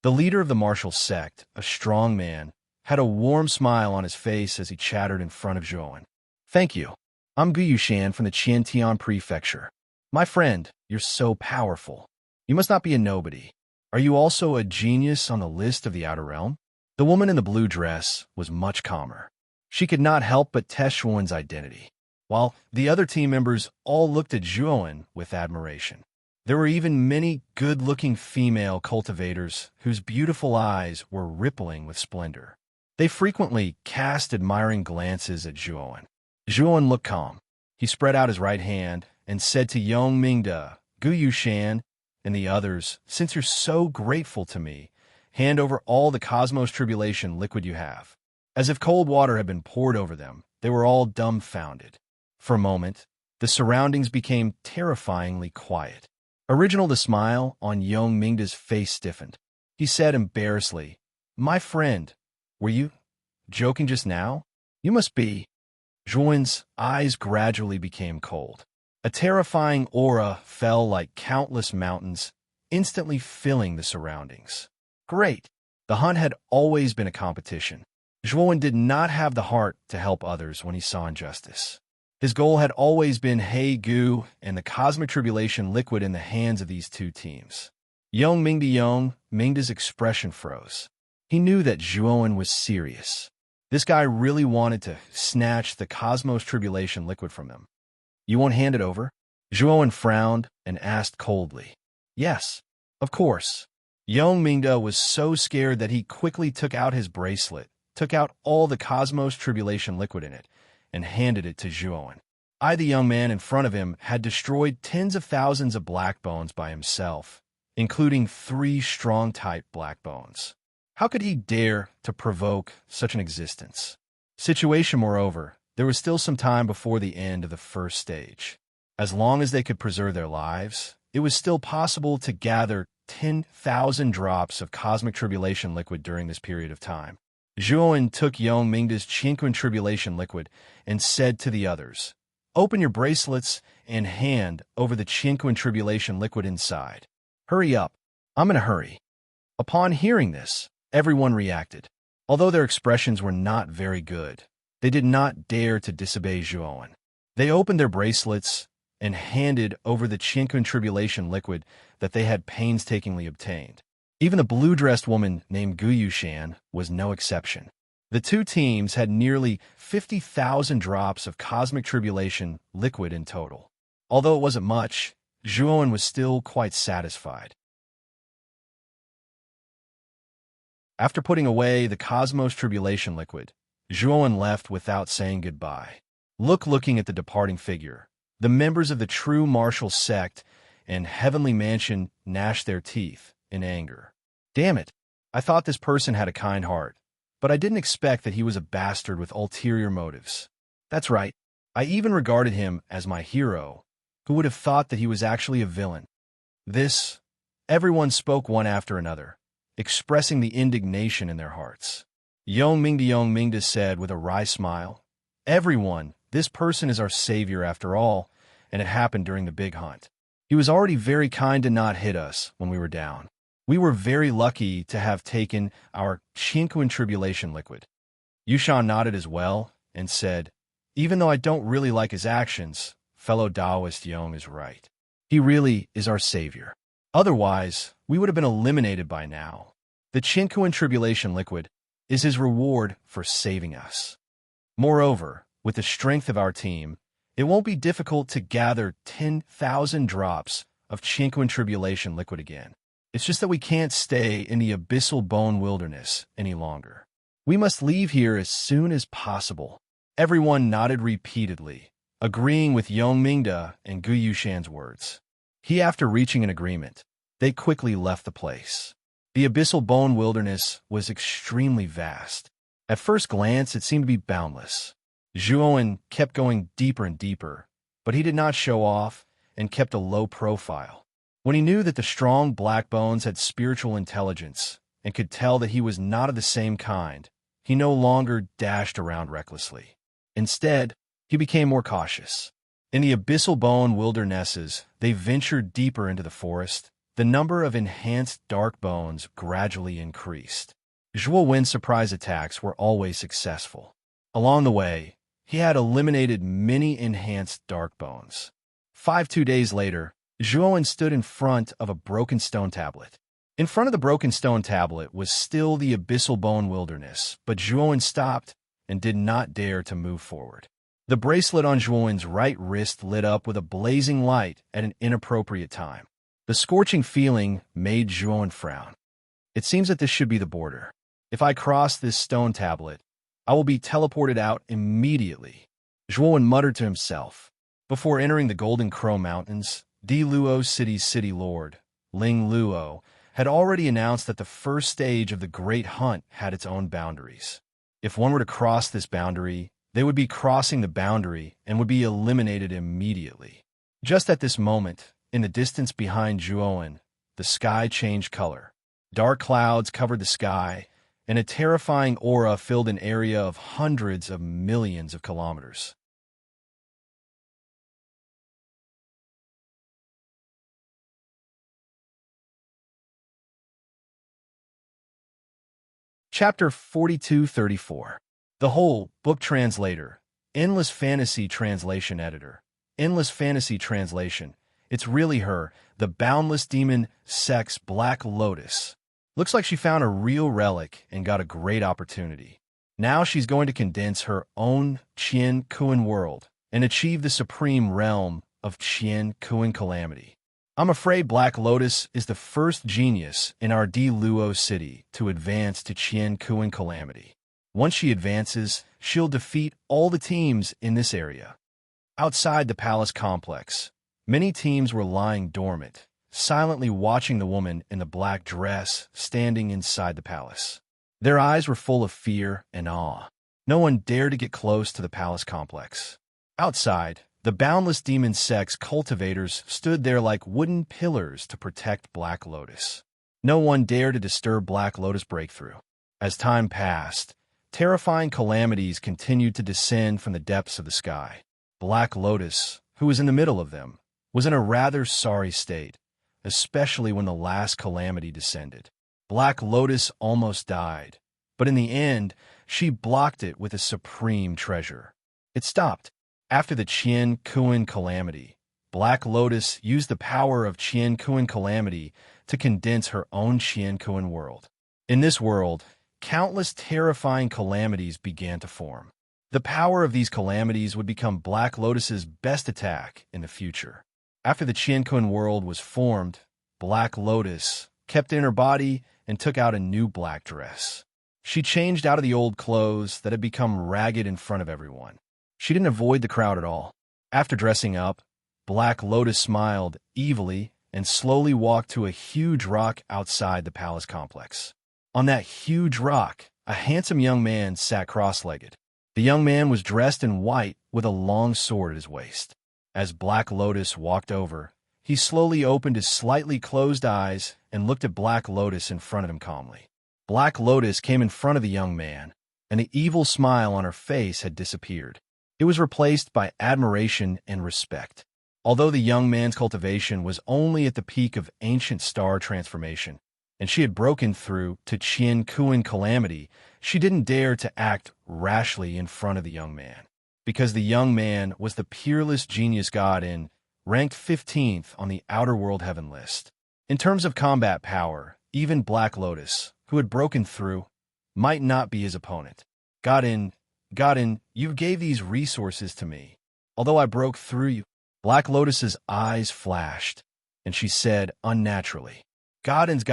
The leader of the martial sect, a strong man, had a warm smile on his face as he chattered in front of Zhuan. Thank you. I'm Gu Yushan from the Qiantian Prefecture. My friend, you're so powerful. You must not be a nobody. Are you also a genius on the list of the Outer Realm? The woman in the blue dress was much calmer. She could not help but test Zhuan's identity, while the other team members all looked at Zhuan with admiration. There were even many good-looking female cultivators whose beautiful eyes were rippling with splendor. They frequently cast admiring glances at Zhuan. Zhuan looked calm. He spread out his right hand and said to Yong Mingda, Gu Yushan, and the others, since you're so grateful to me, hand over all the Cosmos Tribulation liquid you have. As if cold water had been poured over them, they were all dumbfounded. For a moment, the surroundings became terrifyingly quiet. The smile on Yong Mingda's face stiffened. He said embarrassedly, My friend, were you joking just now? You must be. Zhuan's eyes gradually became cold. A terrifying aura fell like countless mountains, instantly filling the surroundings. Great. The hunt had always been a competition. Zhuan did not have the heart to help others when he saw injustice. His goal had always been Hey Gu and the Cosmic Tribulation liquid in the hands of these two teams. Yong Mingda's expression froze. He knew that Zhuan was serious. This guy really wanted to snatch the Cosmos Tribulation liquid from him. You won't hand it over? Zhuan frowned and asked coldly. Yes, of course. Yong Mingda was so scared that he quickly took out his bracelet, took out all the Cosmos Tribulation liquid in it, and handed it to Zhuan. The young man in front of him, had destroyed tens of thousands of black bones by himself, including 3 strong-type black bones. How could he dare to provoke such an existence? Moreover, there was still some time before the end of the first stage. As long as they could preserve their lives, it was still possible to gather 10,000 drops of Cosmic Tribulation liquid during this period of time. Zhuan took Yong Mingda's Tranquil Tribulation liquid and said to the others, Open your bracelets and hand over the Tranquil Tribulation liquid inside. Hurry up. I'm in a hurry. Upon hearing this, everyone reacted. Although their expressions were not very good, they did not dare to disobey Zhuan. They opened their bracelets and handed over the Tranquil Tribulation liquid that they had painstakingly obtained. Even the blue-dressed woman named Gu Yushan was no exception. The two teams had nearly 50,000 drops of Cosmic Tribulation liquid in total. Although it wasn't much, Zhuan was still quite satisfied. After putting away the Cosmos Tribulation liquid, Zhuan left without saying goodbye. Looking at the departing figure, the members of the True Martial Sect and Heavenly Mansion gnashed their teeth in anger. Damn it, I thought this person had a kind heart, but I didn't expect that he was a bastard with ulterior motives. That's right, I even regarded him as my hero, who would have thought that he was actually a villain. This Everyone spoke one after another, expressing the indignation in their hearts. Yongmingda said with a wry smile, "Everyone, this person is our savior after all, and it happened during the big hunt. He was already very kind to not hit us when we were down. We were very lucky to have taken our Chinquin tribulation liquid." Yushan nodded as well and said, "Even though I don't really like his actions, fellow Taoist Yong is right. He really is our savior. Otherwise, we would have been eliminated by now. The Chinquin tribulation liquid is his reward for saving us. Moreover, with the strength of our team, it won't be difficult to gather 10,000 drops of Chinquin tribulation liquid again. It's just that we can't stay in the abyssal bone wilderness any longer. We must leave here as soon as possible." Everyone nodded repeatedly, agreeing with Yongmingda and Gu Yushan's words. After reaching an agreement, they quickly left the place. The abyssal bone wilderness was extremely vast. At first glance, it seemed to be boundless. Zhuowen kept going deeper and deeper, but he did not show off and kept a low profile. When he knew that the strong black bones had spiritual intelligence and could tell that he was not of the same kind, he no longer dashed around recklessly. Instead, he became more cautious. In the abyssal bone wildernesses, they ventured deeper into the forest. The number of enhanced dark bones gradually increased. Zhuo Wen's surprise attacks were always successful. Along the way, he had eliminated many enhanced dark bones. 2 days later, Zhuo Wen stood in front of a broken stone tablet. In front of the broken stone tablet was still the abyssal bone wilderness, but Zhuo Wen stopped and did not dare to move forward. The bracelet on Zhuo Wen's right wrist lit up with a blazing light at an inappropriate time. The scorching feeling made Zhuo Wen frown. It seems that this should be the border. If I cross this stone tablet, I will be teleported out immediately, Zhuo Wen muttered to himself. Before entering the Golden Crow Mountains, Di Luo City's city lord, Ling Luo, had already announced that the first stage of the Great Hunt had its own boundaries. If one were to cross this boundary, they would be crossing the boundary and would be eliminated immediately. Just at this moment, in the distance behind Zhuo Wen, the sky changed color. Dark clouds covered the sky, and a terrifying aura filled an area of hundreds of millions of kilometers. Chapter 42-34. The Whole Book Translator, Endless Fantasy Translation Editor. Endless Fantasy Translation. It's really her, the boundless demon sex Black Lotus. Looks like she found a real relic and got a great opportunity. Now she's going to condense her own Qian Kuan world and achieve the supreme realm of Qian Kuan calamity. I'm afraid Black Lotus is the first genius in our Di Luo city to advance to Qian Kuan calamity. Once she advances, she'll defeat all the teams in this area. Outside the palace complex, many teams were lying dormant, silently watching the woman in the black dress standing inside the palace. Their eyes were full of fear and awe. No one dared to get close to the palace complex. Outside, the boundless demon sex cultivators stood there like wooden pillars to protect Black Lotus. No one dared to disturb Black Lotus' breakthrough. As time passed, terrifying calamities continued to descend from the depths of the sky. Black Lotus, who was in the middle of them, was in a rather sorry state, especially when the last calamity descended. Black Lotus almost died, but in the end, she blocked it with a supreme treasure. It stopped. After the Qian Kuan calamity, Black Lotus used the power of Qian Kuan calamity to condense her own Qian Kuan world. In this world, countless terrifying calamities began to form. The power of these calamities would become Black Lotus's best attack in the future. After the Qian Kuan world was formed, Black Lotus kept in her body and took out a new black dress. She changed out of the old clothes that had become ragged in front of everyone. She didn't avoid the crowd at all. After dressing up, Black Lotus smiled evilly and slowly walked to a huge rock outside the palace complex. On that huge rock, a handsome young man sat cross-legged. The young man was dressed in white with a long sword at his waist. As Black Lotus walked over, he slowly opened his slightly closed eyes and looked at Black Lotus in front of him calmly. Black Lotus came in front of the young man, and the evil smile on her face had disappeared. It was replaced by admiration and respect. Although the young man's cultivation was only at the peak of ancient star transformation, and she had broken through to Qian Kuan calamity, she didn't dare to act rashly in front of the young man, because the young man was the peerless genius god in, ranked 15th on the Outer World Heaven list. In terms of combat power, even Black Lotus, who had broken through, might not be his opponent. Godin, you gave these resources to me. Although I broke through you, Black Lotus's eyes flashed, and she said unnaturally, Godin's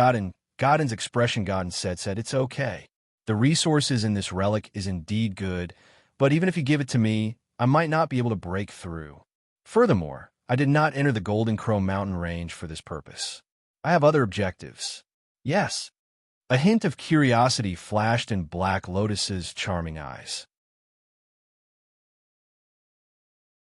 expression, Godin said, it's okay. The resources in this relic is indeed good, but even if you give it to me, I might not be able to break through. Furthermore, I did not enter the Golden Crow Mountain range for this purpose. I have other objectives. Yes. A hint of curiosity flashed in Black Lotus's charming eyes.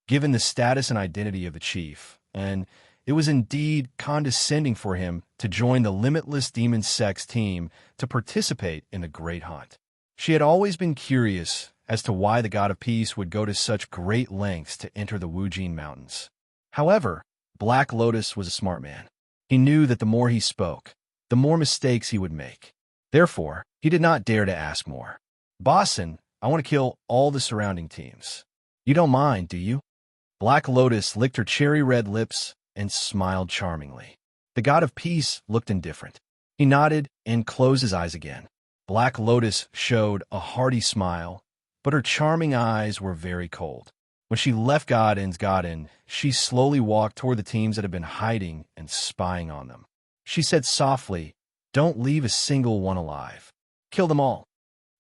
Given the status and identity of the chief, and it was indeed condescending for him to join the Limitless Demon Sex team to participate in the Great Hunt. She had always been curious as to why the God of Peace would go to such great lengths to enter the Wujin Mountains. However, Black Lotus was a smart man. He knew that the more he spoke, the more mistakes he would make. Therefore, he did not dare to ask more. Bossin, I want to kill all the surrounding teams. You don't mind, do you? Black Lotus licked her cherry-red lips and smiled charmingly. The God of Peace looked indifferent. He nodded and closed his eyes again. Black Lotus showed a hearty smile, but her charming eyes were very cold. When she left Godin, she slowly walked toward the teams that had been hiding and spying on them. She said softly, don't leave a single one alive. Kill them all.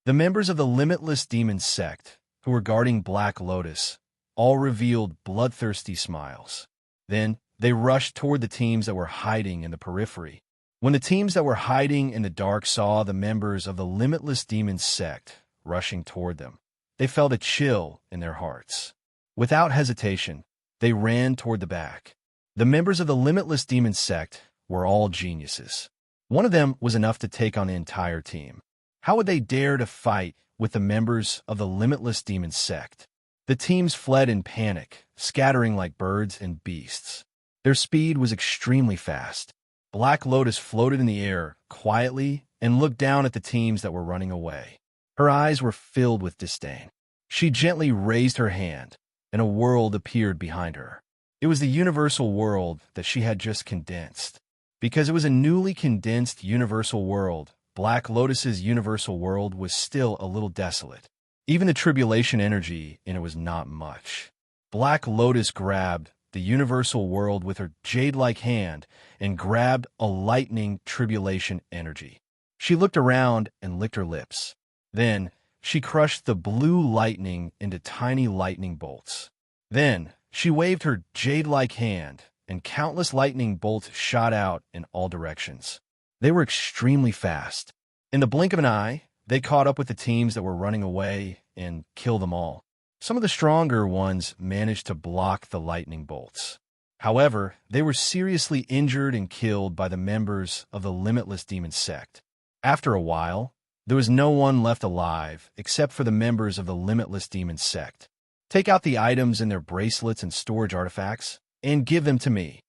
The members of the Limitless Demon Sect, who were guarding Black Lotus, all revealed bloodthirsty smiles. Then they rushed toward the teams that were hiding in the periphery. When the teams that were hiding in the dark saw the members of the Limitless Demon Sect rushing toward them, they felt a chill in their hearts. Without hesitation, they ran toward the back. The members of the Limitless Demon Sect were all geniuses. One of them was enough to take on the entire team. How would they dare to fight with the members of the Limitless Demon Sect? The teams fled in panic, scattering like birds and beasts. Their speed was extremely fast. Black Lotus floated in the air quietly and looked down at the teams that were running away. Her eyes were filled with disdain. She gently raised her hand, and a world appeared behind her. It was the universal world that she had just condensed. Because it was a newly condensed universal world, Black Lotus's universal world was still a little desolate. Even the tribulation energy in it was not much. Black Lotus grabbed the universal world with her jade-like hand and grabbed a lightning tribulation energy. She looked around and licked her lips. Then, she crushed the blue lightning into tiny lightning bolts. Then, she waved her jade-like hand, and countless lightning bolts shot out in all directions. They were extremely fast. In the blink of an eye, they caught up with the teams that were running away and killed them all. Some of the stronger ones managed to block the lightning bolts. However, they were seriously injured and killed by the members of the Limitless Demon Sect. After a while, there was no one left alive except for the members of the Limitless Demon Sect. Take out the items in their bracelets and storage artifacts, and give them to me.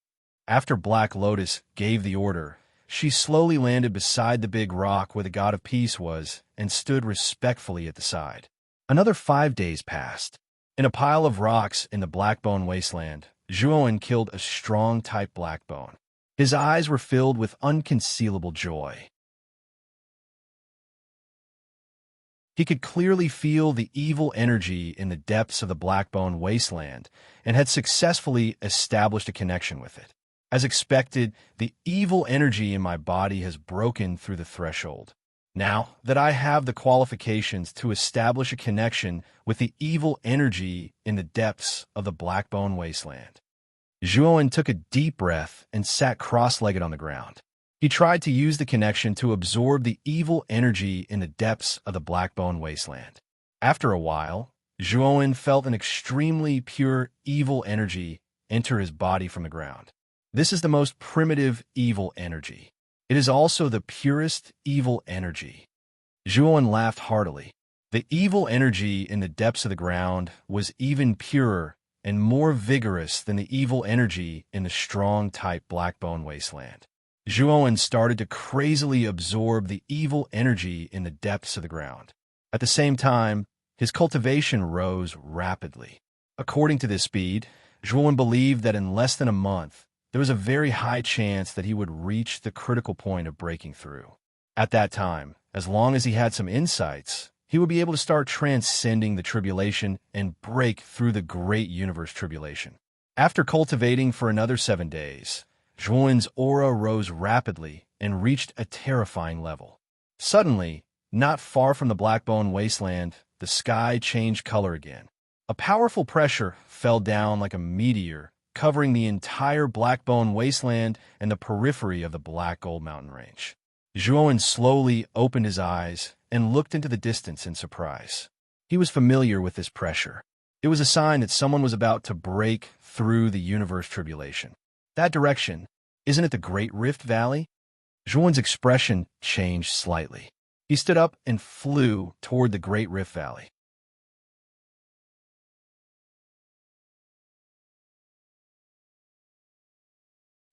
After Black Lotus gave the order, she slowly landed beside the big rock where the God of Peace was and stood respectfully at the side. Another 5 days passed. In a pile of rocks in the Blackbone Wasteland, Zhuowen killed a strong-type Blackbone. His eyes were filled with unconcealable joy. He could clearly feel the evil energy in the depths of the Blackbone Wasteland and had successfully established a connection with it. As expected, the evil energy in my body has broken through the threshold. Now that I have the qualifications to establish a connection with the evil energy in the depths of the Blackbone Wasteland. Zhuowen took a deep breath and sat cross-legged on the ground. He tried to use the connection to absorb the evil energy in the depths of the Blackbone Wasteland. After a while, Zhuowen felt an extremely pure evil energy enter his body from the ground. This is the most primitive evil energy. It is also the purest evil energy. Zhuan laughed heartily. The evil energy in the depths of the ground was even purer and more vigorous than the evil energy in the strong-type Blackbone Wasteland. Zhuan started to crazily absorb the evil energy in the depths of the ground. At the same time, his cultivation rose rapidly. According to this speed, Zhuan believed that in less than a month, there was a very high chance that he would reach the critical point of breaking through. At that time, as long as he had some insights, he would be able to start transcending the tribulation and break through the great universe tribulation. After cultivating for another 7 days, Zhuan's aura rose rapidly and reached a terrifying level. Suddenly, not far from the Blackbone Wasteland, the sky changed color again. A powerful pressure fell down like a meteor, covering the entire Blackbone Wasteland and the periphery of the Black Gold Mountain Range. Zhuan slowly opened his eyes and looked into the distance in surprise. He was familiar with this pressure. It was a sign that someone was about to break through the universe tribulation. That direction, isn't it the Great Rift Valley? Zhuan's expression changed slightly. He stood up and flew toward the Great Rift Valley.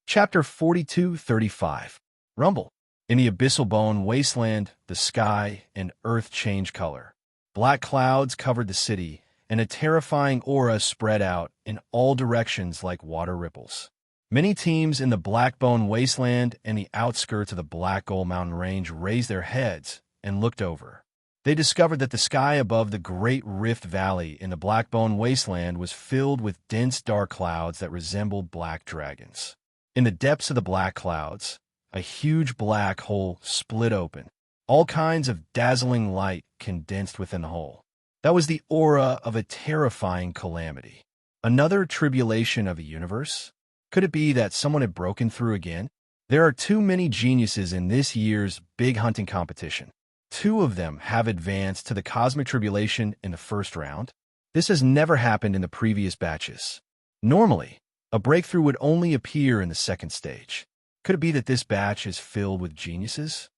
Chapter 42:35. Rumble. In the abyssal bone wasteland, the sky and earth changed color. Black clouds covered the city, and a terrifying aura spread out in all directions like water ripples. Many teams in the Blackbone Wasteland and the outskirts of the Black Gold Mountain Range raised their heads and looked over. They discovered that the sky above the Great Rift Valley in the Blackbone Wasteland was filled with dense dark clouds that resembled black dragons. In the depths of the black clouds, a huge black hole split open. All kinds of dazzling light condensed within the hole. That was the aura of a terrifying calamity. Another tribulation of a universe? Could it be that someone had broken through again? There are too many geniuses in this year's big hunting competition. 2 of them have advanced to the cosmic tribulation in the first round. This has never happened in the previous batches. Normally, a breakthrough would only appear in the second stage. Could it be that this batch is filled with geniuses?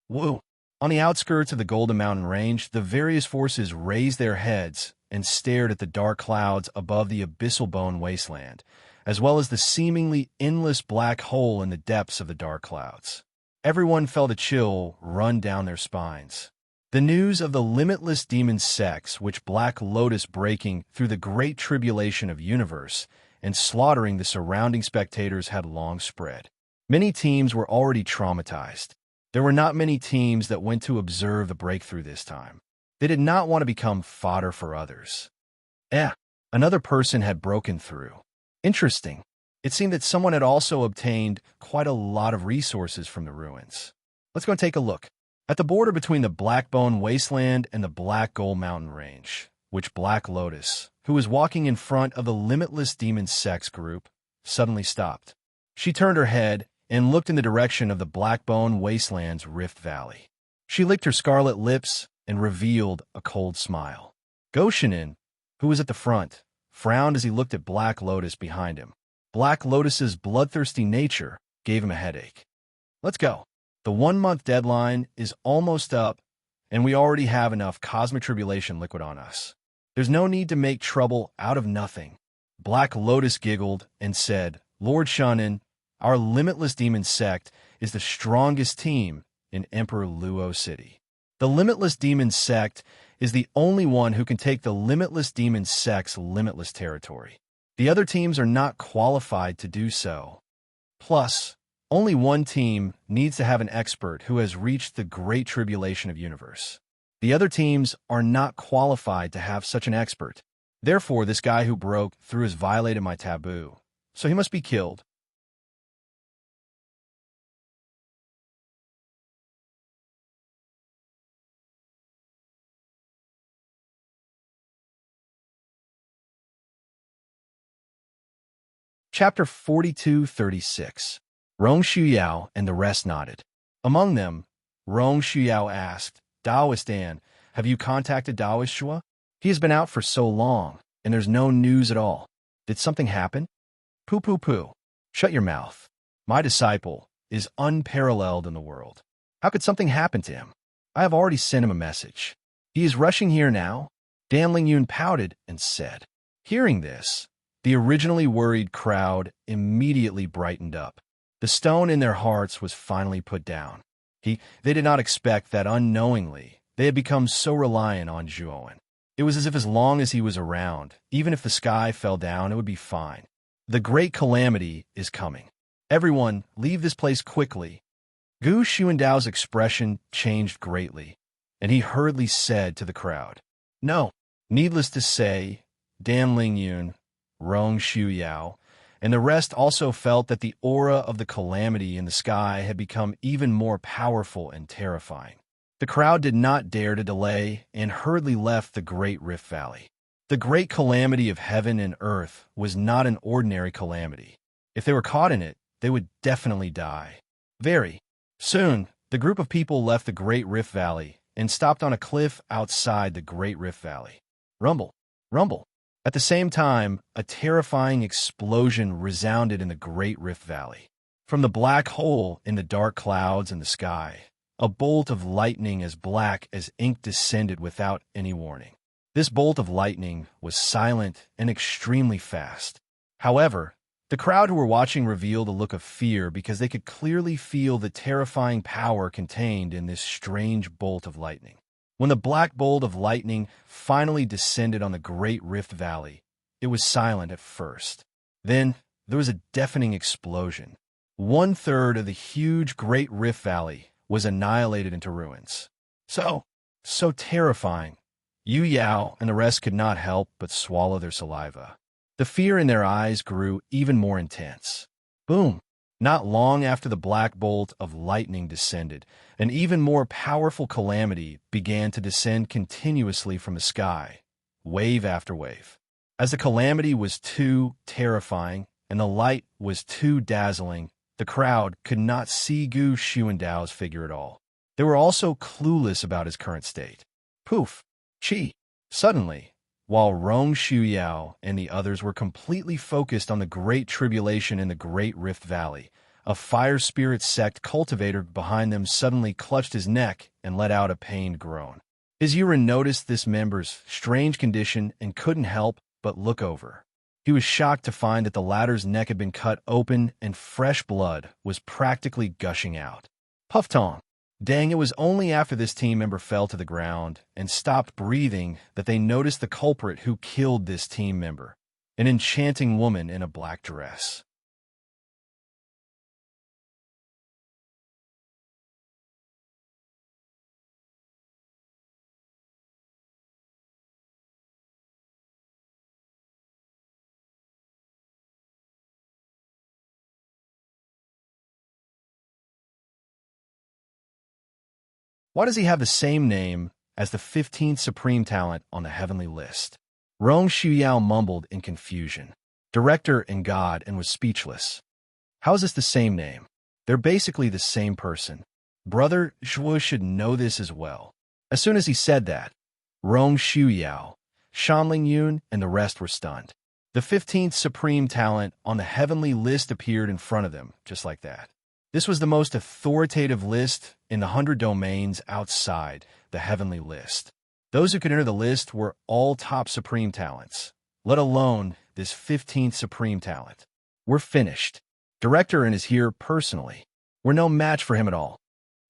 Whoa! On the outskirts of the Golden Mountain Range, the various forces raised their heads and stared at the dark clouds above the abyssal bone wasteland, as well as the seemingly endless black hole in the depths of the dark clouds. Everyone felt a chill run down their spines. The news of the limitless demon sects which Black Lotus breaking through the great tribulation of universe and slaughtering the surrounding spectators had long spread. Many teams were already traumatized. There were not many teams that went to observe the breakthrough this time. They did not want to become fodder for others. Another person had broken through. Interesting. It seemed that someone had also obtained quite a lot of resources from the ruins. Let's go and take a look. At the border between the Blackbone Wasteland and the Black Gold Mountain Range, which Black Lotus, who was walking in front of the Limitless Demon Sex group, suddenly stopped. She turned her head and looked in the direction of the Blackbone Wasteland's Rift Valley. She licked her scarlet lips and revealed a cold smile. Goshinin, who was at the front, frowned as he looked at Black Lotus behind him. Black Lotus's bloodthirsty nature gave him a headache. Let's go. The 1-month deadline is almost up, and we already have enough cosmic tribulation liquid on us. There's no need to make trouble out of nothing. Black Lotus giggled and said, Lord Shunin, our Limitless Demon Sect is the strongest team in Emperor Luo City. The Limitless Demon Sect is the only one who can take the Limitless Demon Sect's limitless territory. The other teams are not qualified to do so. Plus, only one team needs to have an expert who has reached the Great Tribulation of Universe. The other teams are not qualified to have such an expert. Therefore, this guy who broke through has violated my taboo, so he must be killed. Chapter 42:36. Rong Shuyao and the rest nodded. Among them, Rong Shuyao asked, Daoist Dan, have you contacted Daoist Shua? He has been out for so long, and there's no news at all. Did something happen? Poo. Shut your mouth. My disciple is unparalleled in the world. How could something happen to him? I have already sent him a message. He is rushing here now. Dan Ling Yun pouted and said. Hearing this, the originally worried crowd immediately brightened up. The stone in their hearts was finally put down. They did not expect that unknowingly they had become so reliant on Zhuowen. It was as long as he was around, even if the sky fell down, it would be fine. The great calamity is coming. Everyone, leave this place quickly. Gu Xuandao's expression changed greatly, and he hurriedly said to the crowd, No. Needless to say, Dan Ling Yun, Rong Xuyao, and the rest also felt that the aura of the calamity in the sky had become even more powerful and terrifying. The crowd did not dare to delay and hurriedly left the Great Rift Valley. The great calamity of heaven and earth was not an ordinary calamity. If they were caught in it, they would definitely die. Very soon, the group of people left the Great Rift Valley and stopped on a cliff outside the Great Rift Valley. Rumble, rumble. At the same time, a terrifying explosion resounded in the Great Rift Valley. From the black hole in the dark clouds in the sky, a bolt of lightning as black as ink descended without any warning. This bolt of lightning was silent and extremely fast. However, the crowd who were watching revealed a look of fear because they could clearly feel the terrifying power contained in this strange bolt of lightning. When the black bolt of lightning finally descended on the Great Rift Valley, it was silent at first. Then there was a deafening explosion. 1/3 of the huge Great Rift Valley was annihilated into ruins. So terrifying. Yu Yao and the rest could not help but swallow their saliva. The fear in their eyes grew even more intense. Boom! Not long after the black bolt of lightning descended, an even more powerful calamity began to descend continuously from the sky, wave after wave. As the calamity was too terrifying and the light was too dazzling, the crowd could not see Gu Xuandao's figure at all. They were also clueless about his current state. Poof! Chi! Suddenly, while Rong Xuyao and the others were completely focused on the great tribulation in the Great Rift Valley, a fire spirit sect cultivator behind them suddenly clutched his neck and let out a pained groan. His Yuren noticed this member's strange condition and couldn't help but look over. He was shocked to find that the latter's neck had been cut open and fresh blood was practically gushing out. Pufftong! Dang, it was only after this team member fell to the ground and stopped breathing that they noticed the culprit who killed this team member, an enchanting woman in a black dress. Why does he have the same name as the 15th Supreme Talent on the heavenly list? Rong Xuyao mumbled in confusion. Director and God and was speechless. How is this the same name? They're basically the same person. Brother Zhuo should know this as well. As soon as he said that, Rong Xuyao, Shanling Yun, and the rest were stunned. The 15th Supreme Talent on the heavenly list appeared in front of them, just like that. This was the most authoritative list in the 100 domains outside the heavenly list. Those who could enter the list were all top Supreme Talents, let alone this 15th Supreme Talent. We're finished. Director and is here personally. We're no match for him at all.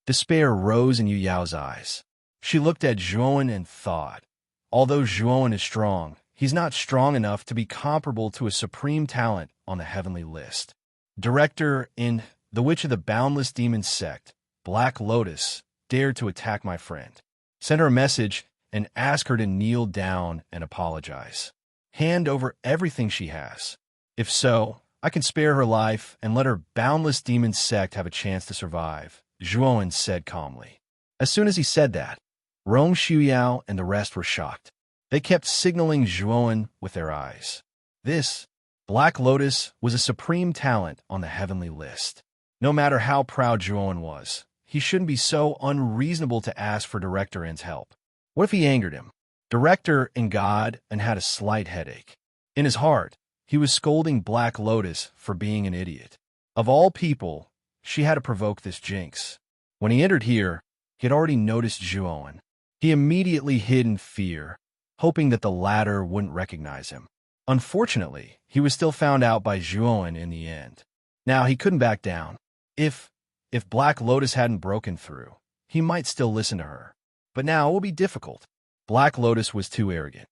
Despair rose in Yu Yao's eyes. She looked at Zhuowen and thought, although Zhuowen is strong, he's not strong enough to be comparable to a Supreme Talent on the heavenly list. Director in the Witch of the Boundless Demon Sect, Black Lotus, dared to attack my friend. Send her a message and ask her to kneel down and apologize. Hand over everything she has. If so, I can spare her life and let her Boundless Demon Sect have a chance to survive, Zhuowen said calmly. As soon as he said that, Rong Xuyao and the rest were shocked. They kept signaling Zhuowen with their eyes. This, Black Lotus, was a Supreme Talent on the heavenly list. No matter how proud Zhuowen was, he shouldn't be so unreasonable to ask for Director N's help. What if he angered him? Director and God and had a slight headache. In his heart, He was scolding Black Lotus for being an idiot. Of all people, she had to provoke this jinx. When he entered here, he had already noticed Zhuowen. He immediately hid in fear, hoping that the latter wouldn't recognize him. Unfortunately, he was still found out by Zhuowen in the end. Now, he couldn't back down. If Black Lotus hadn't broken through, he might still listen to her. But now it will be difficult. Black Lotus was too arrogant.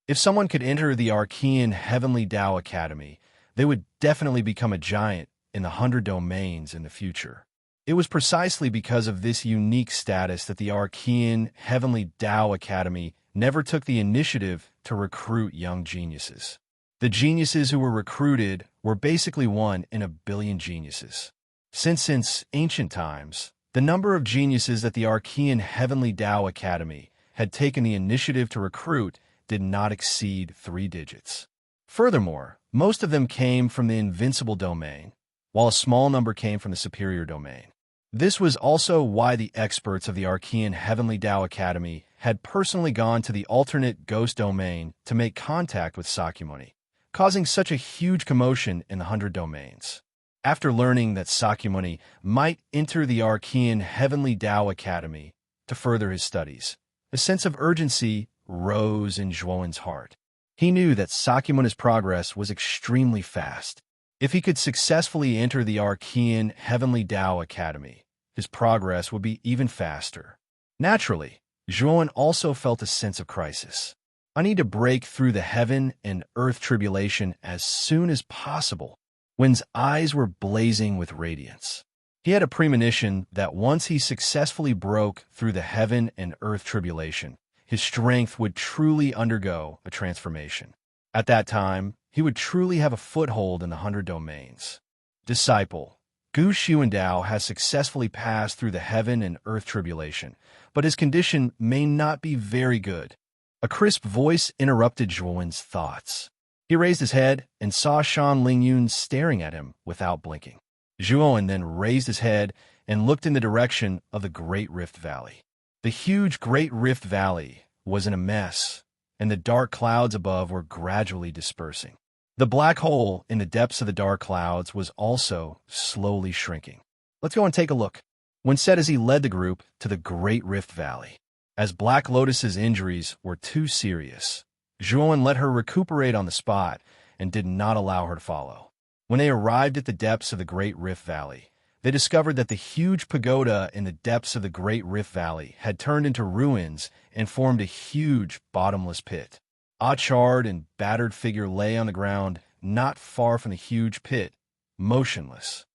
If someone could enter the Archean Heavenly Tao Academy, they would definitely become a giant in the 100 domains in the future. It was precisely because of this unique status that the Archean Heavenly Tao Academy never took the initiative to recruit young geniuses. The geniuses who were recruited were basically one in a billion geniuses. Since ancient times, the number of geniuses that the Archean Heavenly Tao Academy had taken the initiative to recruit did not exceed 3 digits. Furthermore, most of them came from the invincible domain, while a small number came from the superior domain. This was also why the experts of the Archean Heavenly Tao Academy had personally gone to the alternate ghost domain to make contact with Sakyamuni, causing such a huge commotion in the 100 domains. After learning that Sakyamuni might enter the Archean Heavenly Tao Academy to further his studies, a sense of urgency rose in Zhuowen's heart. He knew that Sakyamuni's progress was extremely fast. If he could successfully enter the Archean Heavenly Tao Academy, his progress would be even faster. Naturally, Zhuowen also felt a sense of crisis. I need to break through the heaven and earth tribulation as soon as possible. Wen's eyes were blazing with radiance. He had a premonition that once he successfully broke through the heaven and earth tribulation, his strength would truly undergo a transformation. At that time, he would truly have a foothold in the 100 domains. Disciple, Gu Xuandao has successfully passed through the heaven and earth tribulation, but his condition may not be very good. A crisp voice interrupted Zhuowen's thoughts. He raised his head and saw Shan Lingyun staring at him without blinking. Zhuowen then raised his head and looked in the direction of the Great Rift Valley. The huge Great Rift Valley was in a mess, and the dark clouds above were gradually dispersing. The black hole in the depths of the dark clouds was also slowly shrinking. Let's go and take a look. Wen said as he led the group to the Great Rift Valley. As Black Lotus's injuries were too serious, Zhuowen let her recuperate on the spot and did not allow her to follow. When they arrived at the depths of the Great Rift Valley, they discovered that the huge pagoda in the depths of the Great Rift Valley had turned into ruins and formed a huge bottomless pit. A charred and battered figure lay on the ground not far from the huge pit, motionless.